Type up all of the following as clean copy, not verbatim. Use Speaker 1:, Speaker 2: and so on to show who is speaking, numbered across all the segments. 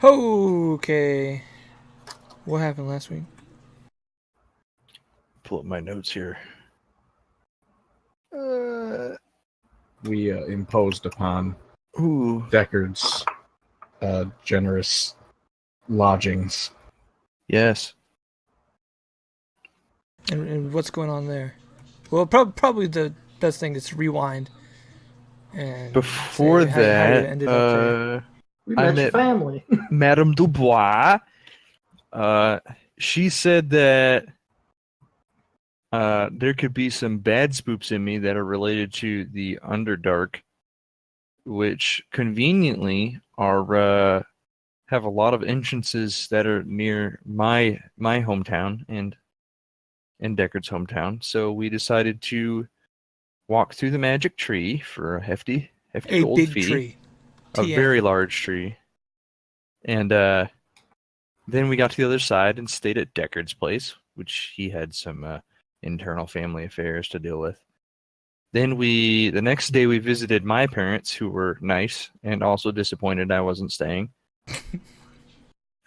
Speaker 1: Okay. What happened last week?
Speaker 2: Pull up my notes here.
Speaker 3: We imposed upon Deckard's generous lodgings.
Speaker 2: Yes.
Speaker 1: And what's going on there? Well, probably the best thing is to rewind. And
Speaker 2: Before
Speaker 1: say how you ended up there.
Speaker 4: We
Speaker 2: I
Speaker 4: met your
Speaker 2: met
Speaker 4: family.
Speaker 2: Madame Dubois. She said that there could be some bad spooks in me that are related to the Underdark, which conveniently are have a lot of entrances that are near my hometown and Deckard's hometown. So we decided to walk through the magic tree for a hefty gold
Speaker 1: big
Speaker 2: fee.
Speaker 1: tree.
Speaker 2: A
Speaker 1: TM.
Speaker 2: very large tree. And then we got to the other side and stayed at Deckard's place, which he had some internal family affairs to deal with. Then the next day we visited my parents, who were nice and also disappointed I wasn't staying.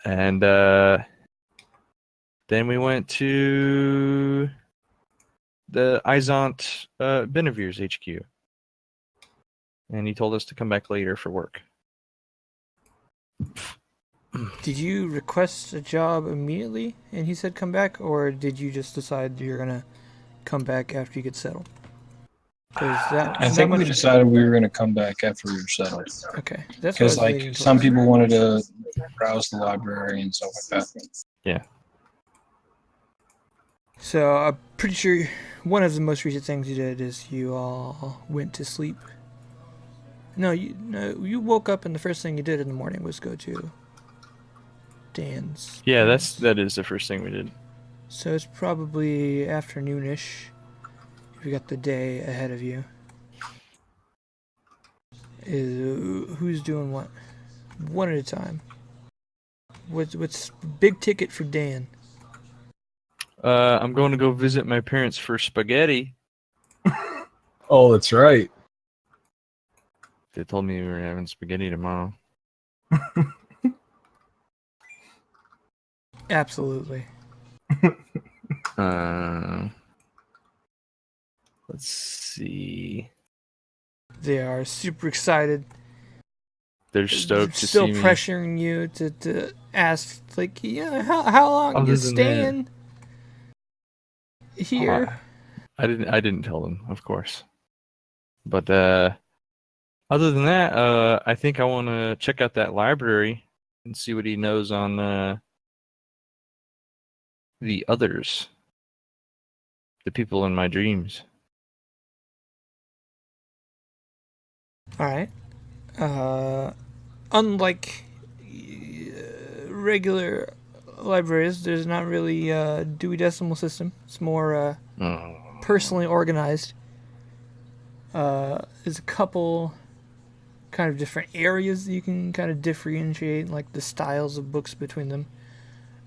Speaker 2: And then we went to the Izant Benevir's HQ. And he told us to come back later for work.
Speaker 1: Did you request a job immediately and he said come back, or did you just decide you're going to come back after you get settled?
Speaker 5: I think we decided we were going to come back after we were settled.
Speaker 1: Okay. That's
Speaker 5: because like some people wanted to browse the library and stuff like that.
Speaker 2: Yeah.
Speaker 1: So I'm pretty sure one of the most recent things you did is you all went to sleep. No, you woke up and the first thing you did in the morning was go to Dan's.
Speaker 2: Yeah, that is the first thing we did.
Speaker 1: So it's probably afternoonish. You got the day ahead of you. Who's doing what? One at a time. What's big ticket for Dan?
Speaker 2: I'm going to go visit my parents for spaghetti.
Speaker 3: Oh, that's right.
Speaker 2: They told me we were having spaghetti tomorrow.
Speaker 1: Absolutely.
Speaker 2: Let's see.
Speaker 1: They are super excited.
Speaker 2: They're stoked to see
Speaker 1: still
Speaker 2: me.
Speaker 1: pressuring you to ask, like, yeah, how long
Speaker 2: Other
Speaker 1: you
Speaker 2: than
Speaker 1: staying here?
Speaker 2: I didn't tell them, of course. But other than that, I think I want to check out that library and see what he knows on the others, the people in my dreams.
Speaker 1: All right. Unlike regular libraries, there's not really a Dewey Decimal System. It's more personally organized. There's a couple kind of different areas that you can kind of differentiate, like the styles of books between them.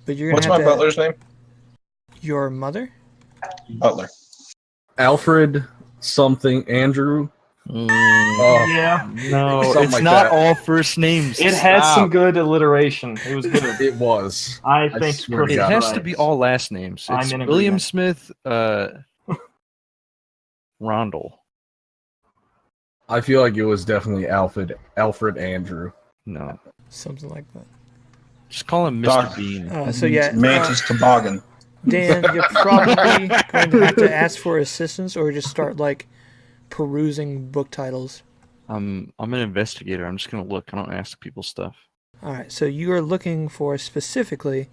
Speaker 1: But you're gonna
Speaker 5: What's my butler's name?
Speaker 1: Your mother?
Speaker 5: Butler.
Speaker 3: Alfred something Andrew.
Speaker 4: Yeah.
Speaker 2: No,
Speaker 3: Something
Speaker 2: it's
Speaker 3: like
Speaker 2: not
Speaker 3: that.
Speaker 2: all first names.
Speaker 4: It had
Speaker 3: Stop.
Speaker 4: some good alliteration. It was good.
Speaker 3: It was.
Speaker 4: I think
Speaker 3: swear to
Speaker 4: Chris
Speaker 2: It
Speaker 3: God.
Speaker 4: is
Speaker 2: has to
Speaker 4: right.
Speaker 2: be all last names.
Speaker 4: I'm
Speaker 2: It's
Speaker 4: in
Speaker 2: William
Speaker 4: agreement.
Speaker 2: Smith, Rondell.
Speaker 3: I feel like it was definitely Alfred Andrew.
Speaker 2: No,
Speaker 1: Something like that.
Speaker 2: just call him Mr.
Speaker 5: Doc.
Speaker 2: Bean.
Speaker 1: So yeah,
Speaker 5: Mantis Toboggan.
Speaker 1: Dan, you're probably going to have to ask for assistance or just start like perusing book titles.
Speaker 2: I'm an investigator. I'm just gonna look. I don't ask people stuff.
Speaker 1: All right, so you are looking for specifically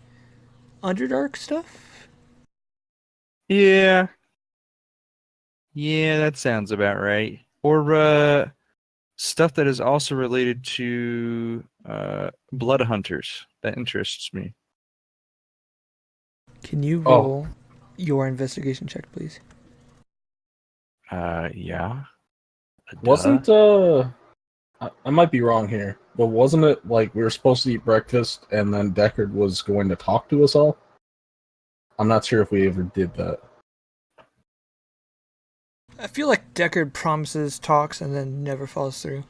Speaker 1: Underdark stuff?
Speaker 2: Yeah, that sounds about right. Or stuff that is also related to blood hunters. That interests me.
Speaker 1: Can you roll your investigation check, please?
Speaker 2: Yeah.
Speaker 3: Wasn't I might be wrong here, but wasn't it like we were supposed to eat breakfast and then Deckard was going to talk to us all? I'm not sure if we ever did that.
Speaker 1: I feel like Deckard promises talks and then never follows through.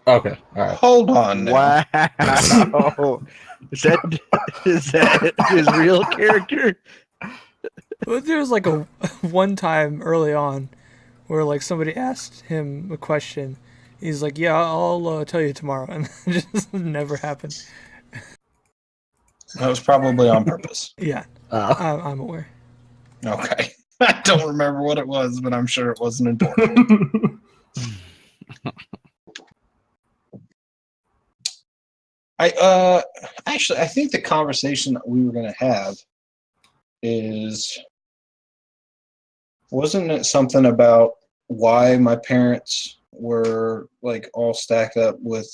Speaker 3: Okay, all right.
Speaker 6: Hold on now.
Speaker 2: Wow. is that his real character?
Speaker 1: Well, there was like a one time early on where like somebody asked him a question. He's like, "Yeah, I'll tell you tomorrow," and it just never happened.
Speaker 6: That was probably on purpose.
Speaker 1: Yeah,
Speaker 3: Uh,
Speaker 1: I'm aware.
Speaker 6: Okay. I don't remember what it was, but I'm sure it wasn't important. I think the conversation that we were going to have wasn't it something about why my parents were like all stacked up with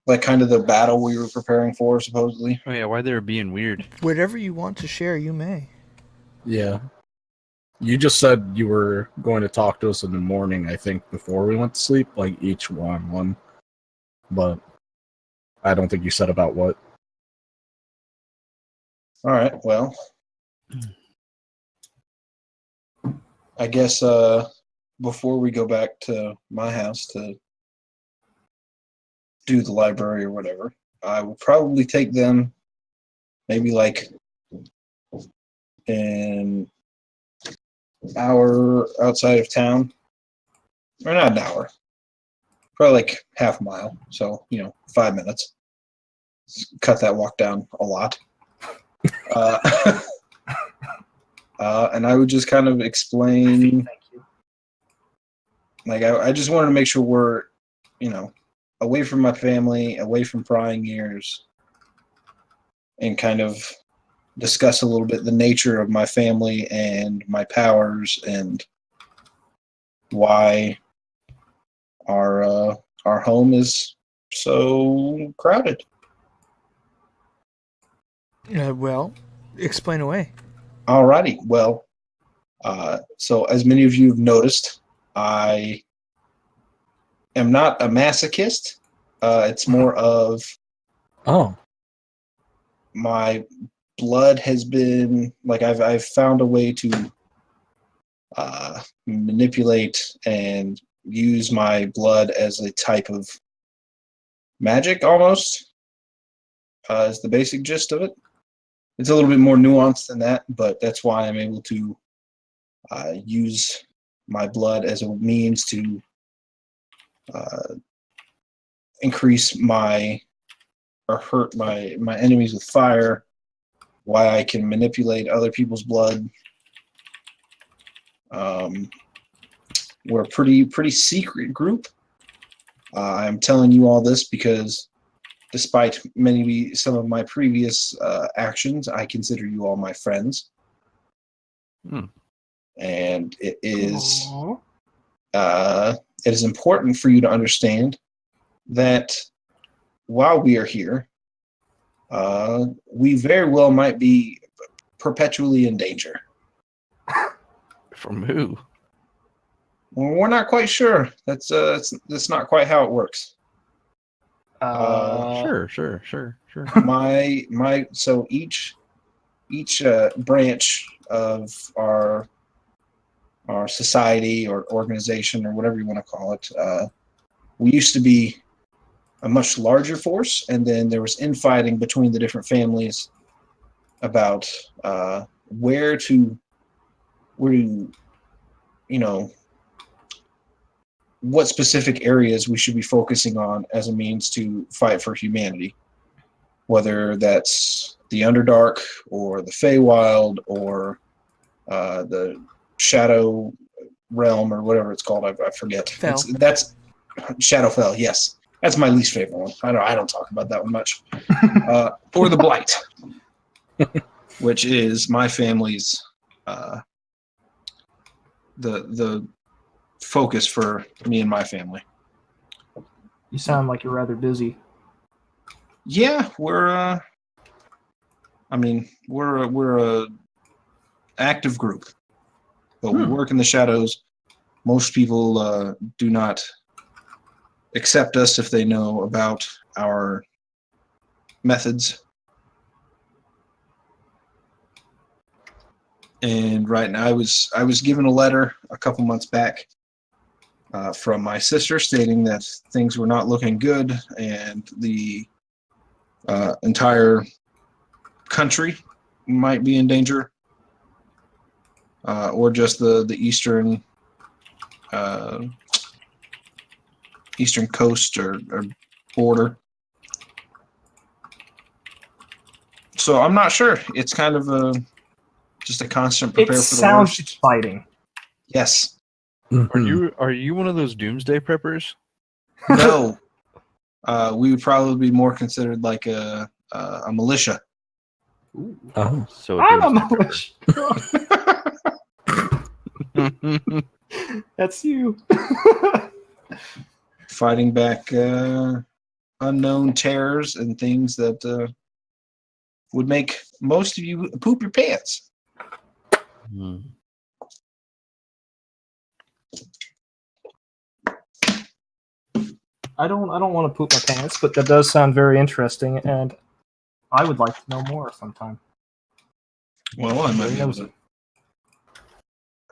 Speaker 6: like kind of the battle we were preparing for, supposedly?
Speaker 2: Oh yeah, why they were being weird.
Speaker 1: Whatever you want to share, you may.
Speaker 3: yeah. You just said you were going to talk to us in the morning, I think, before we went to sleep, like each one. But I don't think you said about what.
Speaker 6: All right, well, I guess before we go back to my house to do the library or whatever, I will probably take them maybe like an hour outside of town, or not an hour, probably like half a mile, so 5 minutes. Cut that walk down a lot. And I would just kind of explain, like I just wanted to make sure we're away from my family, away from prying ears, and kind of discuss a little bit the nature of my family and my powers and why our home is so crowded.
Speaker 1: Well, explain away.
Speaker 6: Alrighty, well, so as many of you have noticed, I am not a masochist. It's more of my blood has been like I've found a way to manipulate and use my blood as a type of magic, almost. Is the basic gist of it. It's a little bit more nuanced than that, but that's why I'm able to use my blood as a means to increase or hurt my enemies with fire, why I can manipulate other people's blood. We're a pretty secret group. I'm telling you all this because despite some of my previous actions, I consider you all my friends. And it is important for you to understand that while we are here, we very well might be perpetually in danger.
Speaker 2: From who?
Speaker 6: Well, we're not quite sure. That's not quite how it works.
Speaker 2: Sure.
Speaker 6: So each branch of our society or organization or whatever you want to call it, we used to be a much larger force, and then there was infighting between the different families about where what specific areas we should be focusing on as a means to fight for humanity, whether that's the Underdark or the Feywild or the Shadow Realm or whatever it's called. I forget. That's Shadowfell. Yes, that's my least favorite one. I don't talk about that one much. Or the Blight, which is my family's the focus for me and my family.
Speaker 4: You sound like you're rather busy.
Speaker 6: Yeah, we're a active group, but we work in the shadows. Most people do not accept us if they know about our methods. And right now, I was given a letter a couple months back from my sister stating that things were not looking good and the entire country might be in danger, or just the eastern eastern coast or border. So I'm not sure. It's kind of just a constant prepare
Speaker 4: It
Speaker 6: for the
Speaker 4: sounds
Speaker 6: worst.
Speaker 4: exciting.
Speaker 6: Yes.
Speaker 2: Are you one of those doomsday preppers?
Speaker 6: No. We would probably be more considered like a militia.
Speaker 3: Oh.
Speaker 2: So
Speaker 4: I'm a
Speaker 2: doomsday
Speaker 4: militia.
Speaker 2: prepper.
Speaker 4: That's you.
Speaker 6: Fighting back unknown terrors and things that would make most of you poop your pants.
Speaker 2: Hmm.
Speaker 4: I don't want to poop my pants, but that does sound very interesting, and I would like to know more sometime.
Speaker 6: Well, I
Speaker 4: Very nosy.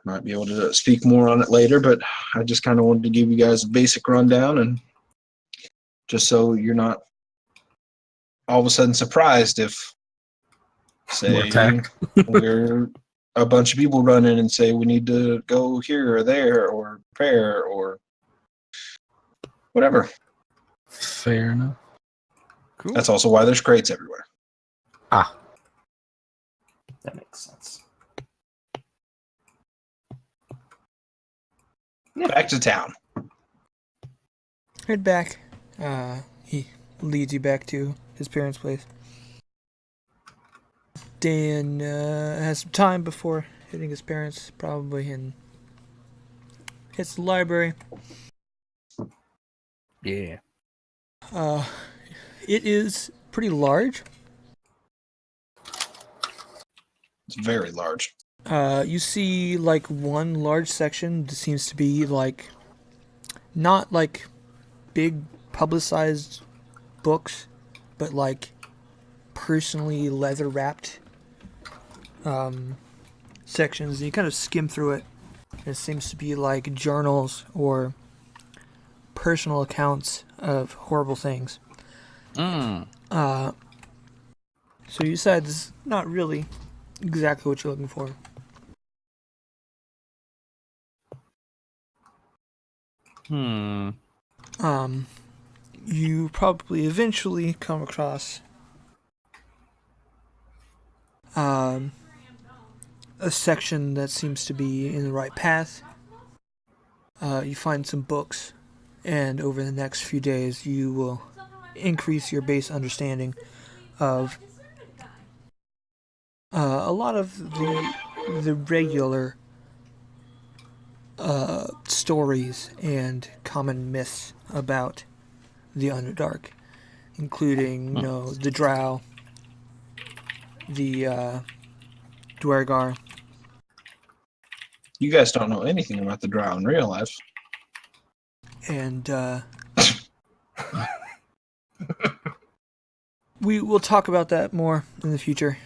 Speaker 6: might be able to speak more on it later, but I just kind of wanted to give you guys a basic rundown, and just so you're not all of a sudden surprised if,
Speaker 3: We're
Speaker 6: say,
Speaker 3: attacked.
Speaker 6: we're a bunch of people run in and say we need to go here or there or prepare or whatever.
Speaker 3: Fair enough.
Speaker 2: Cool.
Speaker 6: That's also why there's crates everywhere.
Speaker 3: Ah.
Speaker 4: That makes sense.
Speaker 6: Back to town.
Speaker 1: Head back. He leads you back to his parents' place. Dan has some time before hitting his parents, probably, and hits the library.
Speaker 2: Yeah.
Speaker 1: It is pretty large.
Speaker 6: It's very large.
Speaker 1: You see like one large section that seems to be like not like big publicized books, but like personally leather wrapped sections. And you kind of skim through it. It seems to be like journals or personal accounts of horrible things.
Speaker 2: Mm.
Speaker 1: So you decide this is not really exactly what you're looking for. You probably eventually come across a section that seems to be in the right path. You find some books, and over the next few days you will increase your base understanding of a lot of the regular stories and common myths about the Underdark, including the Drow, the Dwergar.
Speaker 6: You guys don't know anything about the Drow in real life.
Speaker 1: And we will talk about that more in the future.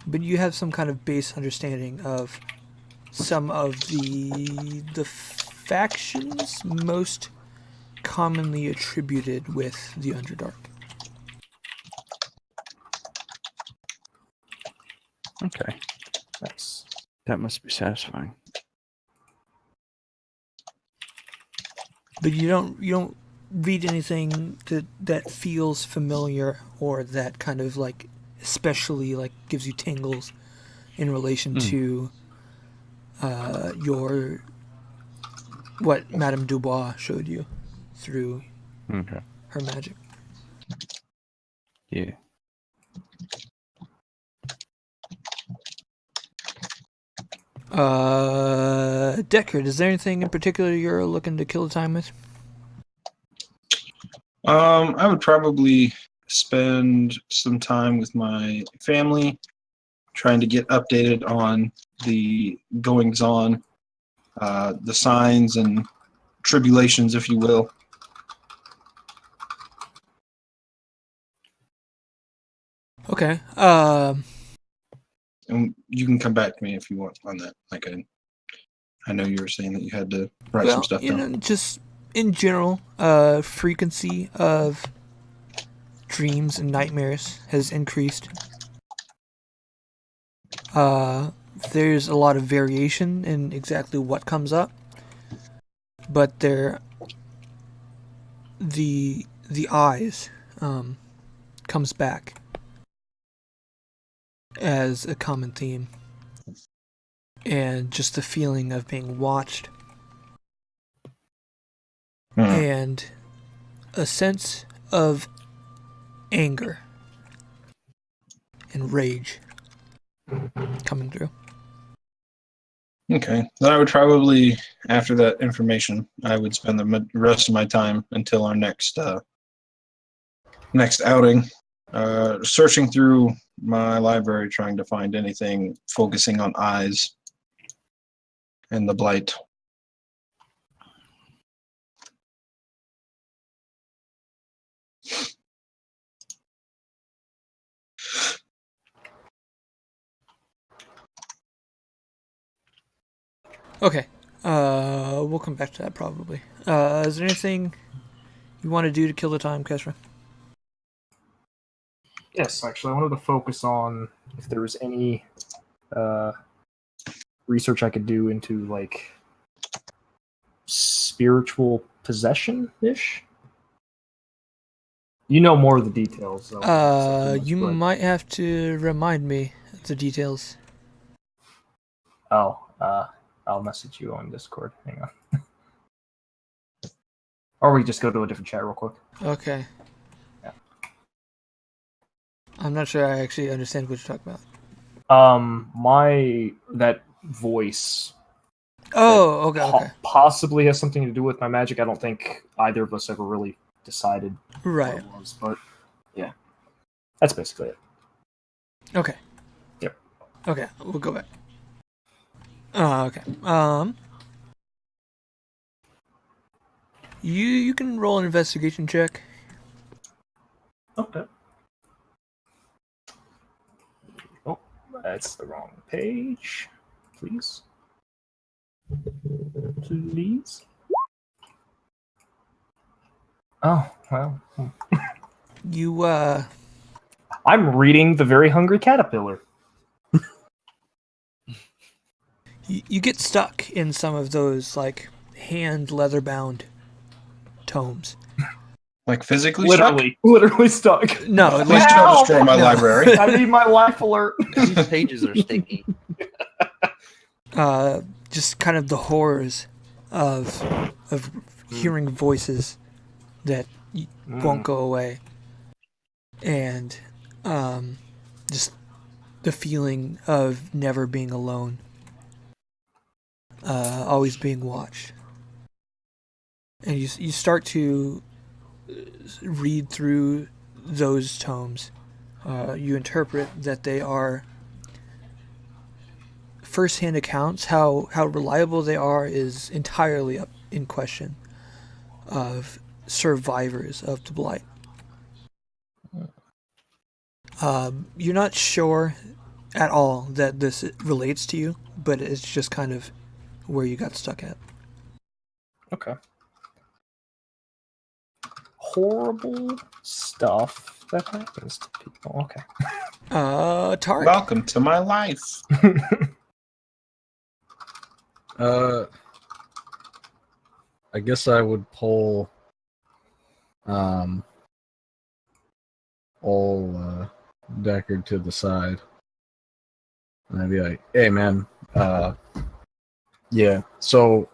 Speaker 1: But you have some kind of base understanding of some of the factions most commonly attributed with the Underdark.
Speaker 2: Okay.
Speaker 4: Nice.
Speaker 2: That must be satisfying.
Speaker 1: But you don't read anything that feels familiar or that kind of like especially like gives you tingles in relation to what Madame Dubois showed you through her magic.
Speaker 2: Yeah.
Speaker 1: Deckard, is there anything in particular you're looking to kill the time with?
Speaker 6: I would probably spend some time with my family, trying to get updated on the goings-on, the signs and tribulations, if you will.
Speaker 1: Okay.
Speaker 6: And you can come back to me if you want on that. I can I know you were saying that you had to write some stuff down.
Speaker 1: Just in general, frequency of dreams and nightmares has increased. There's a lot of variation in exactly what comes up, but the eyes comes back as a common theme, and just the feeling of being watched, and a sense of anger and rage coming through.
Speaker 6: Okay. Then I would probably, after that information, I would spend the rest of my time until our next outing, searching through my library, trying to find anything focusing on eyes and the blight.
Speaker 1: Okay. We'll come back to that probably. Is there anything you want to do to kill the time, Kesra?
Speaker 4: Yes, actually, I wanted to focus on if there was any research I could do into like spiritual possession-ish. You know more of the details. So
Speaker 1: You might have to remind me of the details.
Speaker 4: I'll message you on Discord. Hang on. Or we just go to a different chat real quick.
Speaker 1: Okay.
Speaker 4: Yeah.
Speaker 1: I'm not sure I actually understand what you're talking about.
Speaker 4: That voice.
Speaker 1: Oh, okay.
Speaker 4: Possibly has something to do with my magic. I don't think either of us ever really decided
Speaker 1: Right.
Speaker 4: what it was, but yeah. That's basically it.
Speaker 1: Okay.
Speaker 4: Yep.
Speaker 1: Okay, we'll go back. Okay. You can roll an investigation check.
Speaker 4: Okay. Oh, that's the wrong page. Please. Please. Oh, well.
Speaker 1: You,
Speaker 4: I'm reading The Very Hungry Caterpillar.
Speaker 1: you get stuck in some of those, like, hand leather-bound tomes.
Speaker 6: Like physically
Speaker 4: Literally stuck.
Speaker 1: No,
Speaker 6: Please don't destroy my library.
Speaker 4: I need my life alert.
Speaker 2: These pages are sticky.
Speaker 1: just kind of the horrors of hearing voices that won't go away, and just the feeling of never being alone, always being watched, and you start to read through those tomes. You interpret that they are first-hand accounts. How reliable they are is entirely up in question, of survivors of the blight. You're not sure at all that this relates to you, but it's just kind of where you got stuck at.
Speaker 4: Okay. Horrible stuff that happens to people. Okay.
Speaker 1: Tarek.
Speaker 6: Welcome to my life.
Speaker 3: I guess I would pull all Deckard to the side. And I'd be like, hey man, yeah, so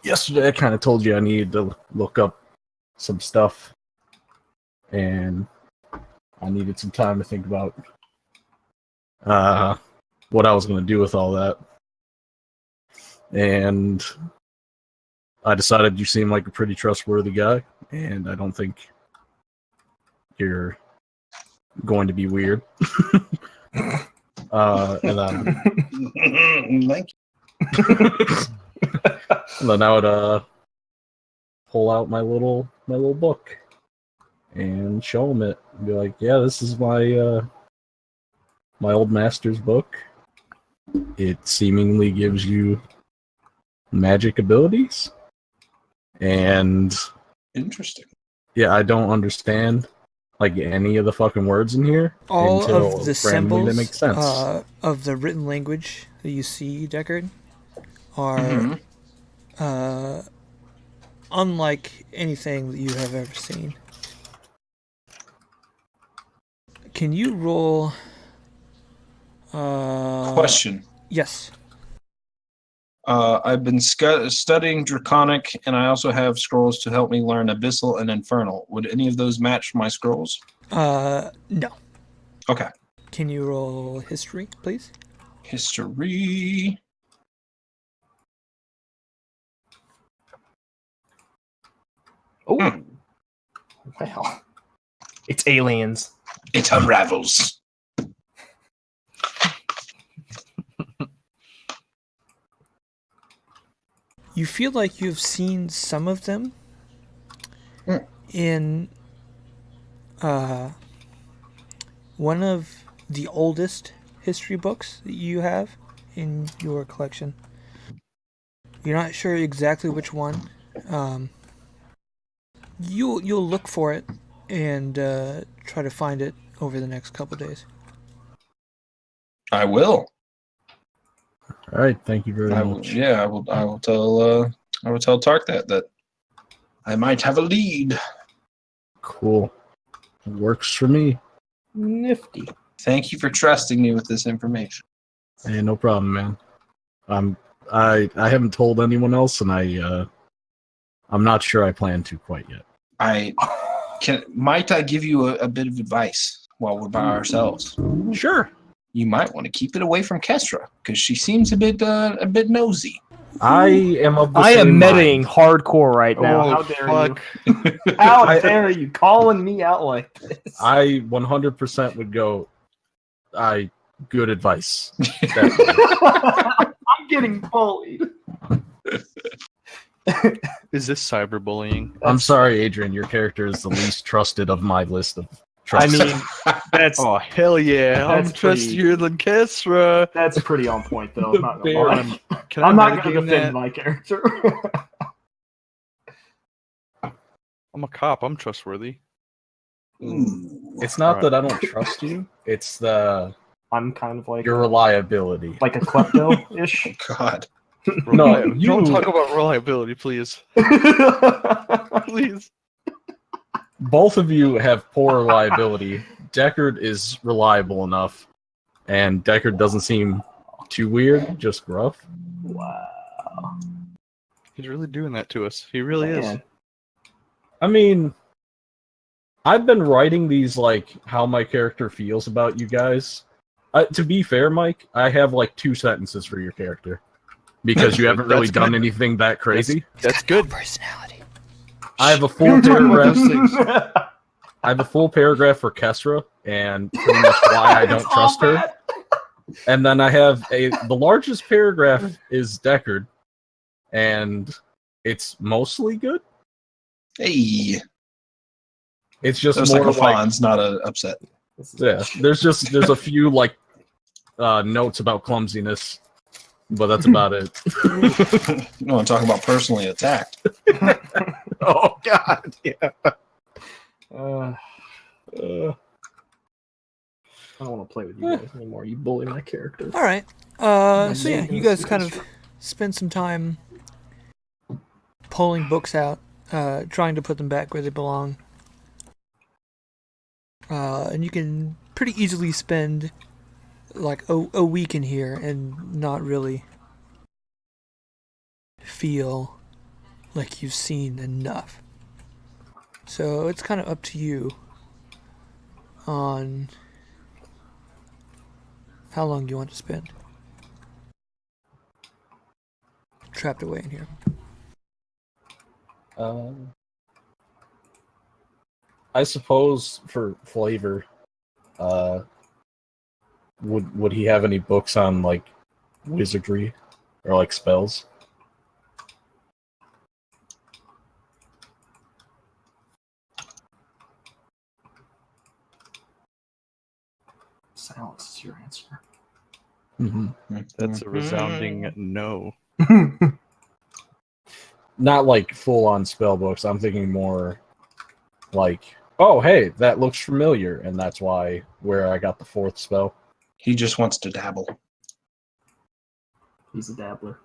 Speaker 3: yesterday I kind of told you I needed to look up some stuff, and I needed some time to think about what I was going to do with all that. And I decided you seem like a pretty trustworthy guy, and I don't think you're going to be weird. And then,
Speaker 6: Thank you.
Speaker 3: and then I would pull out my little book and show him it. And be like, yeah, this is my my old master's book. It seemingly gives you magic abilities. And
Speaker 6: Interesting.
Speaker 3: yeah, I don't understand like any of the fucking words in here
Speaker 1: All
Speaker 3: until
Speaker 1: of the
Speaker 3: randomly they
Speaker 1: symbols
Speaker 3: make sense.
Speaker 1: of the written language that you see, Deckard, are
Speaker 6: Mhm.
Speaker 1: unlike anything that you have ever seen. Can you roll?
Speaker 6: Question.
Speaker 1: Yes.
Speaker 6: I've been studying Draconic, and I also have scrolls to help me learn Abyssal and Infernal. Would any of those match my scrolls?
Speaker 1: No.
Speaker 6: Okay.
Speaker 1: Can you roll history, please?
Speaker 6: History.
Speaker 4: Oh, well, it's aliens.
Speaker 6: It unravels.
Speaker 1: You feel like you've seen some of them in one of the oldest history books that you have in your collection. You're not sure exactly which one. You'll look for it and try to find it over the next couple days.
Speaker 6: I will.
Speaker 3: All right, thank you very
Speaker 6: I
Speaker 3: much.
Speaker 6: will. Yeah, I will. I will tell. I will tell Tark that I might have a lead.
Speaker 3: Cool. It works for me.
Speaker 4: Nifty.
Speaker 6: Thank you for trusting me with this information.
Speaker 3: Hey, no problem, man. I haven't told anyone else, and I'm not sure I plan to quite yet.
Speaker 6: Might I give you a bit of advice while we're by ourselves?
Speaker 3: Sure.
Speaker 6: You might want to keep it away from Kestra because she seems a bit nosy.
Speaker 3: I am of the
Speaker 4: I
Speaker 3: same
Speaker 4: am medding
Speaker 3: mind.
Speaker 4: hardcore right now.
Speaker 2: Oh,
Speaker 4: How dare
Speaker 2: fuck.
Speaker 4: you? How dare you calling me out like this?
Speaker 3: I 100% would go. Good advice.
Speaker 4: I'm getting bullied.
Speaker 2: Is this cyberbullying?
Speaker 3: I'm sorry, Adrian. Your character is the least trusted of my list of
Speaker 4: I
Speaker 3: trust.
Speaker 4: mean, that's
Speaker 2: Oh, hell yeah. I'm
Speaker 4: That's pretty-
Speaker 2: trustier than Kestra.
Speaker 4: that's pretty on point, though. I'm not gonna
Speaker 3: Bear.
Speaker 4: lie.
Speaker 2: Can I
Speaker 4: I'm not going to
Speaker 2: metagame
Speaker 4: defend
Speaker 2: that?
Speaker 4: my character.
Speaker 2: I'm a cop. I'm trustworthy.
Speaker 6: Ooh.
Speaker 3: It's not
Speaker 2: Right.
Speaker 3: that I don't trust you. It's
Speaker 4: I'm kind of like
Speaker 3: your reliability.
Speaker 4: like a klepto-ish.
Speaker 6: God.
Speaker 3: No,
Speaker 2: Don't
Speaker 3: you-
Speaker 2: talk about reliability, please. Please.
Speaker 3: Both of you have poor reliability. Deckard is reliable enough, and Deckard doesn't seem too weird, just gruff.
Speaker 4: Wow.
Speaker 2: He's really doing that to us. He really is.
Speaker 4: Man.
Speaker 3: I mean, I've been writing these like how my character feels about you guys. To be fair, Mike, I have like 2 sentences for your character because you haven't really
Speaker 2: That's
Speaker 3: done
Speaker 2: good.
Speaker 3: anything that crazy.
Speaker 2: That's good.
Speaker 1: Personality.
Speaker 3: I have a
Speaker 4: We
Speaker 3: full
Speaker 4: were talking about
Speaker 3: paragraph.
Speaker 4: those things.
Speaker 3: I have a full paragraph for Kestra and pretty much why I don't
Speaker 4: It's all
Speaker 3: trust her.
Speaker 4: bad.
Speaker 3: And then I have the largest paragraph is Deckard, and it's mostly good.
Speaker 6: Hey.
Speaker 3: It's just
Speaker 6: That was like
Speaker 3: more
Speaker 6: a fawn's, not a upset.
Speaker 3: yeah. There's a few like notes about clumsiness, but that's about it.
Speaker 6: You know, I'm talking about personally attacked.
Speaker 3: Oh God, yeah.
Speaker 4: I don't want to play with you guys anymore. You bully my character.
Speaker 1: All right.
Speaker 4: My
Speaker 1: So yeah,
Speaker 4: name
Speaker 1: you
Speaker 4: is
Speaker 1: guys kind of
Speaker 4: Sylvester.
Speaker 1: spend some time pulling books out, trying to put them back where they belong. And you can pretty easily spend like a week in here and not really feel like you've seen enough. So it's kind of up to you on how long you want to spend trapped away in here.
Speaker 3: I suppose for flavor, would he have any books on like wizardry or like spells?
Speaker 4: Silence is your answer.
Speaker 3: Mm-hmm.
Speaker 2: That's a resounding no.
Speaker 3: not like full-on spell books. I'm thinking more like, oh, hey, that looks familiar, and that's where I got the 4th spell.
Speaker 6: He just wants to dabble.
Speaker 4: He's a dabbler.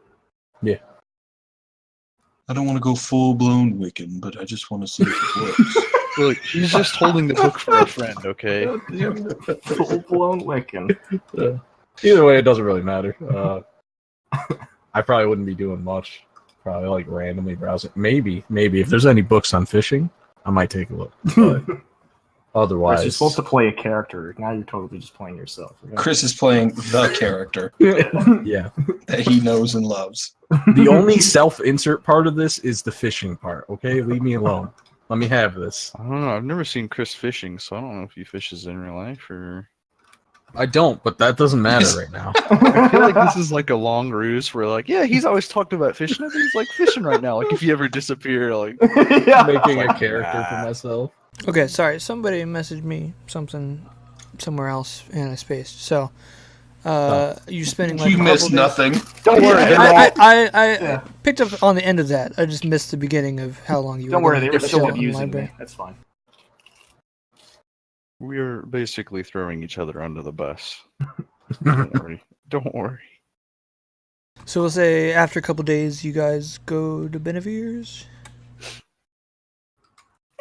Speaker 3: Yeah.
Speaker 6: I don't want to go full-blown Wiccan, but I just want to see if it works.
Speaker 2: Look, he's just holding the book for a friend, okay?
Speaker 4: Full-blown Wiccan.
Speaker 3: Either way, it doesn't really matter. I probably wouldn't be doing much. Probably like randomly browsing. Maybe if there's any books on fishing, I might take a look. But otherwise,
Speaker 4: you're supposed to play a character. Now you're totally just playing yourself.
Speaker 6: Chris is playing the character
Speaker 3: yeah.
Speaker 6: that he knows and loves.
Speaker 3: The only self-insert part of this is the fishing part. Okay, leave me alone. Let me have this.
Speaker 2: I don't know. I've never seen Chris fishing, so I don't know if he fishes in real life or.
Speaker 3: I don't, but that doesn't matter right now.
Speaker 2: I feel like this is like a long ruse where, like, yeah, he's always talked about fishing. I think he's like fishing right now. Like, if you ever disappear, like,
Speaker 3: Making a character for myself.
Speaker 1: Okay, sorry. Somebody messaged me something somewhere else and I spaced. So, you're spending like
Speaker 6: You
Speaker 1: a couple
Speaker 6: missed
Speaker 1: days-
Speaker 6: nothing.
Speaker 4: Don't worry.
Speaker 1: I picked up on the end of that. I just missed the beginning of how long you
Speaker 4: Don't
Speaker 1: were
Speaker 4: worry,
Speaker 1: gonna
Speaker 4: they were
Speaker 1: show
Speaker 4: still
Speaker 1: in the
Speaker 4: abusing me.
Speaker 1: library.
Speaker 4: That's fine.
Speaker 2: we're basically throwing each other under the bus. Don't worry. Don't worry.
Speaker 1: So we'll say after a couple days, you guys go to Benevir's.